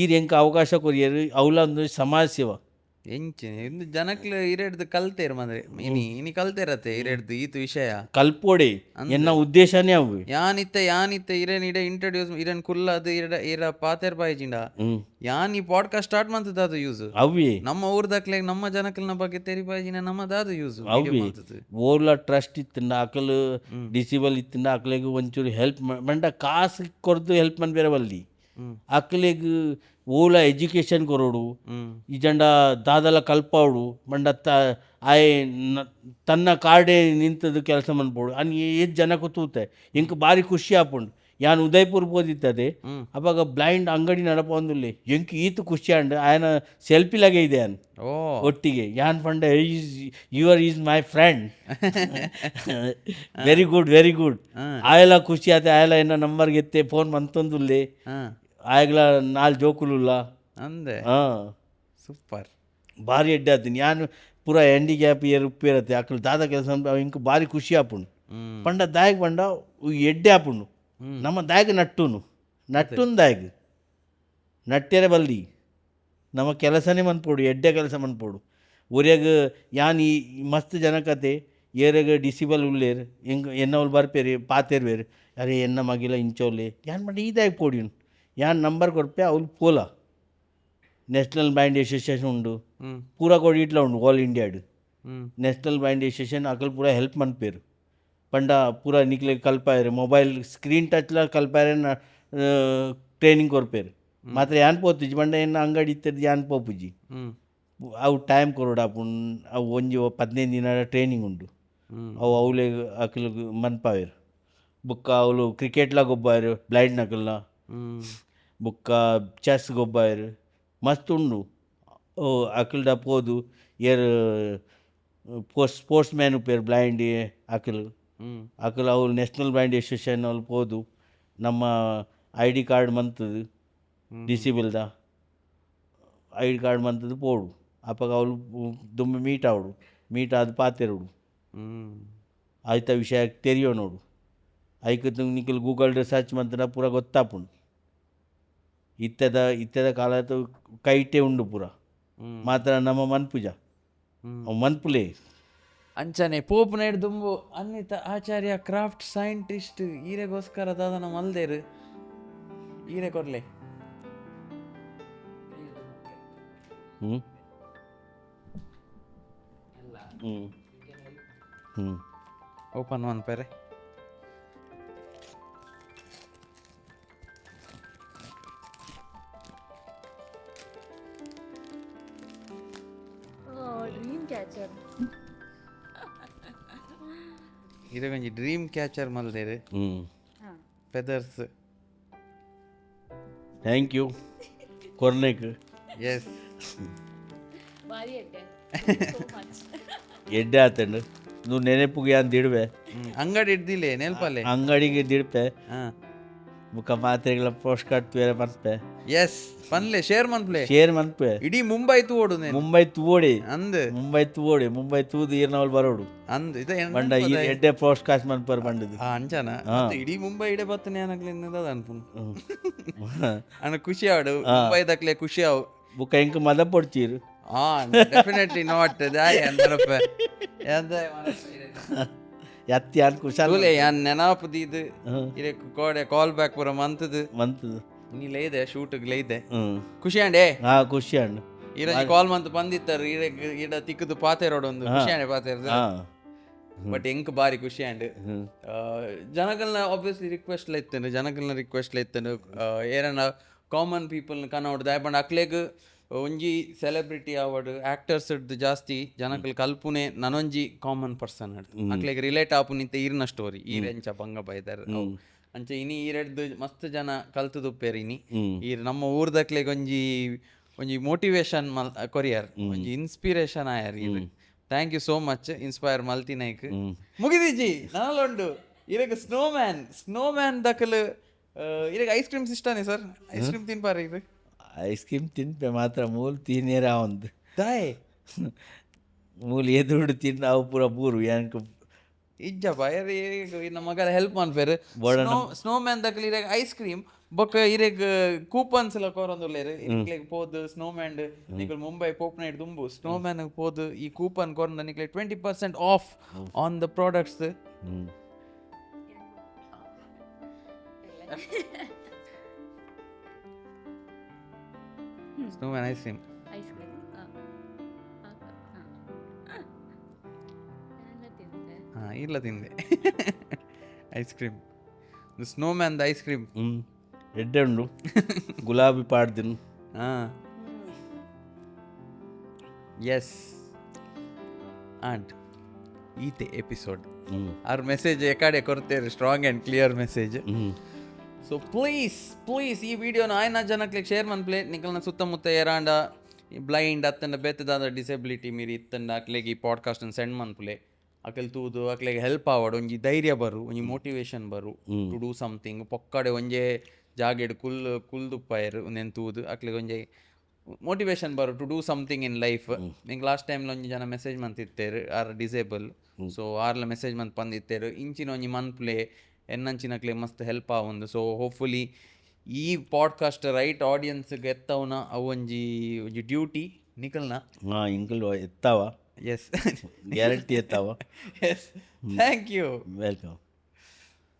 ಈರ್ ಎಂಕ ಅವಕಾಶ ಕೊರಿಯರು ಅವಲ ಒಂದು ಸಮಾಜ ಸೇವಾ ಎಂಚಿನ ಇಂದು ಜನಕ್ಲು ಇರೆಡ್ದು ಕಲ್ತೇರು ಮಾದ್ರೆ ಇನಿ ಕಲ್ತೇರತ್ತೆ ಇರೆಡ್ದು ಈತು ವಿಷಯ ಕಲ್ಪೋಡೆ ಎನ್ನ ಉದ್ದೇಶನೇ ಅವು ಯಾನಿತ್ತ ಇರೇನ್ ಇಡೆ ಇಂಟ್ರೊಡ್ಯೂಸ್ ಇರೇನ್ ಕುಲ್ಲದು ಇರ ಪಾತೇರ್ ಬಾಯ್ಜಿಂಡ ಯಾನ್ ಈ ಪಾಡ್ಕಾಸ್ಟ್ ಸ್ಟಾರ್ಟ್ ಮಾಡ್ತದ ಯೂಸ್ ಅವೇ ನಮ್ಮ ಊರ್ದಕ್ಲೆ ನಮ್ಮ ಜನಕ್ಲನ ಬಗ್ಗೆ ತೆರಿ ಬಾಯ್ಜಿನ ನಮ್ಮದಾದ ಯೂಸ್ ಅವೇ ಓರ್ಲ ಟ್ರಸ್ಟ್ ಇತ್ತಿಂದ ಅಕಲು ಡಿಸಿಬಲ್ ಇತ್ತಿಂದ ಅಕ್ಲಿಗೆ ಒಂಚೂರು ಹೆಲ್ಪ್ ಮಂಡ ಕಾಸು ಕೊರ್ದು ಹೆಲ್ಪ್ ಮನ್ಬೇರೆ ಬಲ್ಲಿ ಅಕ್ಲಿಗೆ ಓಲ ಎಜುಕೇಷನ್ ಕೊರೋಡು ಇಜಂಡ ದಾದಲ ಕಲ್ಪಾವಡು ಮಂಡ ಆಯ್ ತನ್ನ ಕಾರ್ಡೆ ನಿಂತದ್ದು ಕೆಲಸ ಮನ್ಪೋಡು ಅನ್ ಏತ್ ಜನಕ್ಕೂ ತೂತೆ ಇಂಕ ಭಾರಿ ಖುಷಿ ಆಪುಂಡು ಯಾನ್ ಉದಯ್ಪುರ್ ಹೋದಿತ್ತದೆ ಅವಾಗ ಬ್ಲೈಂಡ್ ಅಂಗಡಿ ನಡಪೊಂದುಲ್ಲೆ ಎಂಕ್ ಈತು ಖುಷಿ ಅಂಡ್ ಆಯನ ಸೆಲ್ಫಿಲಾಗೆ ಇದೆ ಅನ್ ಒಟ್ಟಿಗೆ ಯಾನ್ ಪಂಡ is my friend very good ಆಯಲ ಖುಷಿ ಆತೆ ಆಯಲ ಎನ್ನ ನಂಬರ್ ಗೆತ್ತೆ ಫೋನ್ ಮಂತೊಂದುಲ್ಲೆ ಆಯ್ಗ್ಲ ನಾಲ್ ಜೋಕುಲುಲ್ಲ ಅಂದೆ ಸೂಪರ್ ಭಾರಿ ಎಡ್ಡೆ ಆತೀನಿ ಯಾನು ಪೂರ ಹ್ಯಾಂಡಿಕ್ಯಾಪ್ ಉಪ್ಪಿರತ್ತೆ ಅಕ್ಕಲು ದಾದ ಕೆಲಸ ಇಂಕ ಭಾರಿ ಖುಷಿ ಆಪುಂಡು ಪಂಡ ದಾಯಗ್ ಪಂಡ ಎಡ್ಡೆ ಆಪುಂಡು ನಮ್ಮ ದಾಯಗ್ ನಟ್ಟುನು ದಾಯಗ್ ನಟ್ಟೆರೆ ಬಲ್ಲಿ ನಮ್ಮ ಕೆಲಸನೇ ಮನ್ಪೋಡು ಎಡ್ಡೆ ಕೆಲಸ ಮನ್ಪೋಡು ಒರಿಯಾಗ ಯಾನ್ ಈ ಮಸ್ತ್ ಜನಕತೆ ಏರಿಯಾಗ ಡಿಸಿಬಲ್ ಉಳ್ಳೇರು ಹಿಂಗೆ ಎನ್ನವಲ್ ಬರ್ಪೇರಿ ಪಾತೇರ್ವೇರು ಅರೆ ಎನ್ನ ಮಗಿಲ ಇಂಚೋಲೆ ಯಾನ್ ಪಂಡ ಈದಾಯಗ್ ಪೋಡಿಯುನು ಯಾನ್ ನಂಬರ್ ಕೊಡ್ಪೆ ಅವ್ಲು ಪೋಲ ನ್ಯಾಷನಲ್ ಬ್ಯಾಂಡ್ ಅಸೋಸಿಯೇಷನ್ ಉಂಡು ಪೂರ ಕೊಡಿ ಇಟ್ಲ ಉಂಡು all ಇಂಡಿಯಾಡ್ national blind association Akal ಪೂರ ಹೆಲ್ಪ್ ಮನ್ಪೇರು ಪಂಡ ಪೂರ ನಿಕ್ಲೆ ಕಲ್ಪಾಯರು ಮೊಬೈಲ್ ಸ್ಕ್ರೀನ್ ಟಚ್ಲ ಕಲ್ಪಾಯರೆ ಟ್ರೈನಿಂಗ್ ಕೊರ್ಪೇರು ಮಾತ್ರ ಯಾನ್ ಪೋತುಜಿ ಪಂಡ ಎನ್ನ ಅಂಗಡಿ ಇತ್ತದ ಯಾನ್ ಪೋಪುಜಿ ಅವು ಟೈಮ್ ಕೊರೋಡು ಆಪುಂಡು ಅವು ಒಂಜಿ 15 ದಿನ ಟ್ರೈನಿಂಗ್ ಉಂಡು ಅವು ಅವಲೆ ಅಕಲ್ ಮನ್ಪಾವೇರು ಬುಕ್ಕ ಅವಳು ಕ್ರಿಕೆಟ್ಲ ಗೊಬ್ಬಾಯರು ಬ್ಲೈಂಡ್ ನಕಲ್ನ ಬುಕ್ಕ ಚೆಸ್ ಗೊಬ್ಬಾಯರು ಮಸ್ತ್ ಉಂಡು ಅಕಲ್ಡ ಪೋದು ಏರ್ ಸ್ಪೋರ್ಟ್ಸ್ ಮ್ಯಾನ್ ಉಪ್ಪೇರು ಬ್ಲೈಂಡ್ ಅಕಲ್ ಅವ್ರು ನ್ಯಾಷನಲ್ ಬ್ಯಾಂಡ್ ಅಸೋಸಿಯೇಷನ್ ಅವ್ರು ಪೋದು ನಮ್ಮ ಐ ಡಿ ಕಾರ್ಡ್ ಮಂತದು ಡಿಸಿಬಲ್ದ ಐ ಡಿ ಕಾರ್ಡ್ ಮಂತದು ಪೋಡು ಅಪ್ಪಗ ಅವಳು ದುಮ್ಮಿ ಮೀಟ್ ಆವಡು ಮೀಟ್ ಆದ ಪಾತೆರುಡು ಆಯ್ತ ವಿಷಯ ತೆರಿಯೋ ನೋಡು ಐಕ ನಿಖಲ್ ಗೂಗಲ್ ಸರ್ಚ್ ಮಂತನ ಪೂರ ಗೊತ್ತಾಪುಂಡು ಇತ್ತದ ಕಾಲದ ಕೈಟೆ ಉಂಡು ಪೂರ ಮಾತ್ರ ನಮ್ಮ ಮನ್ಪುಜ ಮನ್ಪುಲೆ ಅಂಚನೆ ಪೋಪ್ ನೈಡ್ ದುಂಬು ಅನ್ನಿತ ಆಚಾರ್ಯ ಕ್ರಾಫ್ಟ್ ಸೈಂಟಿಸ್ಟ್ ಈರೆಗೋಸ್ಕರ ದಾದನ ಮಲ್ದೇರು ಈರೆ ಕೊರ್ಲೆ ಹ್ಞೂ ಹ್ಞೂ ಹ್ಞೂ ಓಪನ್ ಮನ್ಪೆರೆ ಡ್ರೀಮ್ ಕ್ಯಾಚರ್ ಇರಗೊಂಜಿ ಡ್ರೀಮ್ ಕ್ಯಾಚರ್ ಮಲ್ದೇರು ಹ್ಞೂ ಫೆದರ್ಸ್ ಥ್ಯಾಂಕ್ ಯು ಕೊರ್ನೆಕ್ ಎಸ್ ಭಾರಿ ಅಡ್ಡೆ ಸೋ ಮಚ್ ಎಡ್ಡೆ ಆತಂಡು ನೀವು ನೆನಪಿಗೆ ಅಂತ ಇಡುವೆ ಅಂಗಡಿ ಹಿಡ್ದಿಲ್ಲ ನೆಲ್ಪಲ್ಲೆ ಅಂಗಡಿಗೆ ದಿಡ್ಪೆ ಹಾಂ ಮುಖ ಮಾತ್ರೆಗಳ ಪೋಸ್ಟ್ ಕಾರ್ಡ್ ಬೇರೆ ಮನ್ಪೆ ಎಸ್ ಪನ್ಲೆ ಶೇರ್ ಮನ್ಪ್ಲೆ ಶೇರ್ ಮನ್ಪೆ ಇಡೀ ಮುಂಬೈ ತೂಡು ನೇನು ಮುಂಬೈ ತೂವೋಡಿ ಅಂದ್ ಮುಂಬೈ ತೂದು ಈರ್ನವಲ್ ಬರೋಡು ಅಂದ್ ಇದ ಬಂಡ ಈ ಎಡ್ಡೆ ಪೋಸ್ಟ್ ಕಾಸ್ಟ್ ಮನ್ಪರ್ ಬಂಡದು ಅಂಚನ ಇಡೀ ಮುಂಬೈ ಇಡೆ ಬತ್ತನೆ ಅನಕ್ಲಿಂದ ಅನ್ಪುನ್ ಅನ್ನ ಖುಷಿ ಆಡು ಮುಂಬೈ ದಕ್ಲೆ ಖುಷಿ ಆವು ಬುಕ್ಕ ಹೆಂಗೆ ಮದ ಪಡ್ತೀರು ಡೆಫಿನೆಟ್ಲಿ ನಾಟ್ ದಾಯ್ ಅಂದ್ರಪ್ಪ ಎತ್ತಿ ಅನ್ ಕುಶಾಲ್ ತೂಲೆ ಯಾನ್ ನೆನಪು ದೀದು ಇರೆ ಕೋಡೆ ಕಾಲ್ ಬ್ಯಾಕ್ ಪೂರ ಮಂತದು ಮಂತದು ನೀ ಲೈದೆ ಶೂಟ್ಗೆ ಲೈದೆ ಹ್ಞೂ ಖುಷಿ ಅಂಡೆ ಹಾಂ ಖುಷಿ ಅಣ್ಣ ಈರೋಜು ಕಾಲ್ ಮಂತ್ ಬಂದಿತ್ತಾರೆ ಇಡ ತಿಕ್ಕದು ಪಾತೆರೋಡು ಒಂದು ಖುಷಿ ಅಂಡೆ ಪಾತೆರ್ದು ಹಾಂ ಬಟ್ ಎಂಕ್ ಬಾರಿ ಖುಷಿ ಅಂಡ್ ಜನಗಳನ್ನ ಆಬ್ವಿಯಸ್ಲಿ ರಿಕ್ವೆಸ್ಟ್ ಇತ್ತಂಡು ಜನಗಳನ್ನ ರಿಕ್ವೆಸ್ಟ್ ಇತ್ತಂಡು ಏರನ್ನ ಕಾಮನ್ ಪೀಪಲ್ನ ಕನ್ನಡ ದಾಯಪಂಡ ಅಕ್ಲೆಗ್ ಒಂಜಿ ಸೆಲೆಬ್ರಿಟಿ ಆವಡ್ ಆಕ್ಟರ್ಸ್ ಹಿಡ್ದು ಜಾಸ್ತಿ ಜನಕಲ್ ಕಲ್ಪುನೆ ನನೊಂಜಿ ಕಾಮನ್ ಪರ್ಸನ್ ಹಿಡ್ದು ಅಕ್ಲೆಗ್ ರಿಲೇಟ್ ಆಪುನಿಂತ ಈರ್ನ ಸ್ಟೋರಿ ಈರೆಂಚ ಬಂಗ ಬೈದಾರ ಅಂಚ ಇನಿ ಈರೆಡ್ದು ಮಸ್ತ್ ಜನ ಕಲ್ತುದುಪ್ಪೇರು ಇನಿ ಈರ್ ನಮ್ಮ ಊರ್ದಕ್ಲೆಗ್ ಒಂಜಿ ಮೋಟಿವೇಶನ್ ಕೊರಿಯರ್ ಒಂಜಿ ಇನ್ಸ್ಪಿರೇಷನ್ ಆಯರ್ ಈರ್ thank you so much inspire ಮಲ್ತಿನೈಕ್ ಮುಗಿದಿಜಿ ನಾನುಂಡು ಇರಗ ಸ್ನೋಮ್ಯಾನ್ ದಕಲ್ ಇರಗ ಐಸ್ ಕ್ರೀಮ್ಸ್ ಇಷ್ಟನೇ ಸರ್ ಐಸ್ ಕ್ರೀಮ್ ತಿನ್ಪಾರ ಇದು ಐಸ್ ಕ್ರೀಮ್ ತಿನ್ಪೆ ಮಾತ್ರ ಮೂಲು ತಿನ್ನೇರ ಒಂದು ದಾಯ್ ಮೂಲು ಎದುರು ತಿನ್ನ ಅವು ಪೂರ ಬೂರು ಏನಕ್ಕೆ ಇಜ್ಜ ಬಯರ್ ನಮ್ಮ ಮಗಲ ಹೆಲ್ಪ್ ಮಾಡ್ಬೇರು ಸ್ನೋಮ್ಯಾನ್ ದಕಲ್ ಇರಗ ಐಸ್ ಕ್ರೀಮ್ ಬೊಕ್ಕ ಇರೆಗ್ ಕೂಪನ್ಸ್ ಎಲ್ಲ ಕೊರೊಂದುಲ್ಲೇರು ನಿಕ್ಲೆಗ್ ಪೋದು ಸ್ನೋಮ್ಯಾನ್ ನಿಕ್ಲು ಮುಂಬೈ ಪೋಪ್ ನೈಟ್ ದುಂಬು ಸ್ನೋಮ್ಯಾನ್ ಪೋದು ಈ ಕೂಪನ್ ಕೊರಂದ ನಿಕ್ಲೆಗ್ 20% of on the products snowman ice cream ice cream ಇಲ್ಲ ತಿಂದೆ ice cream snowman ice cream ಎಡ್ಡೆ ಉಂಡು ಗುಲಾಬಿ ಪಾಡ್ದಿನು ಹಾಂ ಎಸ್ ಆಂಡ್ ಈತೆ ಎಪಿಸೋಡ್ ಅವ್ರ ಮೆಸೇಜ್ ಎಕಡೆ ಕೊಡ್ತೇವೆ strong and clear message so please ಈ ವಿಡಿಯೋನ ಆಯ್ನ ಜನಕ್ಕೆ ಶೇರ್ ಮನ್ಪ್ಲೆ ನಿಕಲ್ನ ಸುತ್ತಮುತ್ತ ಏರಾಂಡ ಬ್ಲೈಂಡ್ ಅತ್ತಂಡ ಬೆತ್ತದಾದ ಡಿಸೆಬಿಲಿಟಿ ಮೀರಿ ಇತ್ತಂಡ ಅಕ್ಲೆಗೆ ಈ ಪಾಡ್ಕಾಸ್ಟನ್ನು ಸೆಂಡ್ ಮನ್ಪ್ಲೆ ಅಕಲ್ ತೂದು ಅಕ್ಲೆಗೆ ಹೆಲ್ಪ್ ಆವಡು ಒಂಜಿ ಧೈರ್ಯ ಬರು ಒಂಜಿ ಮೋಟಿವೇಶನ್ ಬರು ಟು ಡೂ ಸಮಥಿಂಗ್ ಪೊಕ್ಕಡೆ ಒಂಜೆ ಜಾಗೆಡ್ ಕುಲ್ದುಪ್ಪಾಯರು ನೆನ್ ತೂದು ಅಕ್ಲೆಗೆ ಒಂಜೆ ಮೋಟಿವೇಶನ್ ಬರು to do something in life ನಿಂಗೆ ಲಾಸ್ಟ್ ಟೈಮ್ಲ ಒಂಜಿ ಜನ ಮೆಸೇಜ್ ಮಂತಿತ್ತೇರು ಆರ್ ಡಿಸೇಬಲ್ ಸೊ ಆರ್ಲ ಮೆಸೇಜ್ ಮಂತ್ ಬಂದಿತ್ತೇರು ಇಂಚಿನ ಒಂಜಿ ಮನ್ಪ್ಲೆ ಎನ್ನಂಚಿನಕ್ಲೆ ಮಸ್ತ್ ಹೆಲ್ಪ್ ಆವೊಂದು ಸೊ ಹೋಪ್ಫುಲಿ ಈ ಪಾಡ್ಕಾಸ್ಟ್ ರೈಟ್ ಆಡಿಯನ್ಸ್ಗೆ ಎತ್ತವನ ಅವು ಒಂಜಿ ಡ್ಯೂಟಿ ನಿಕಲ್ನ ಹಾಂ ಇಂಕಲ್ ಎತ್ತಾವ ಎಸ್ ಗ್ಯಾರಂಟಿ ಎತ್ತಾವ ಎಸ್ ಥ್ಯಾಂಕ್ ಯು ವೆಲ್ಕಮ್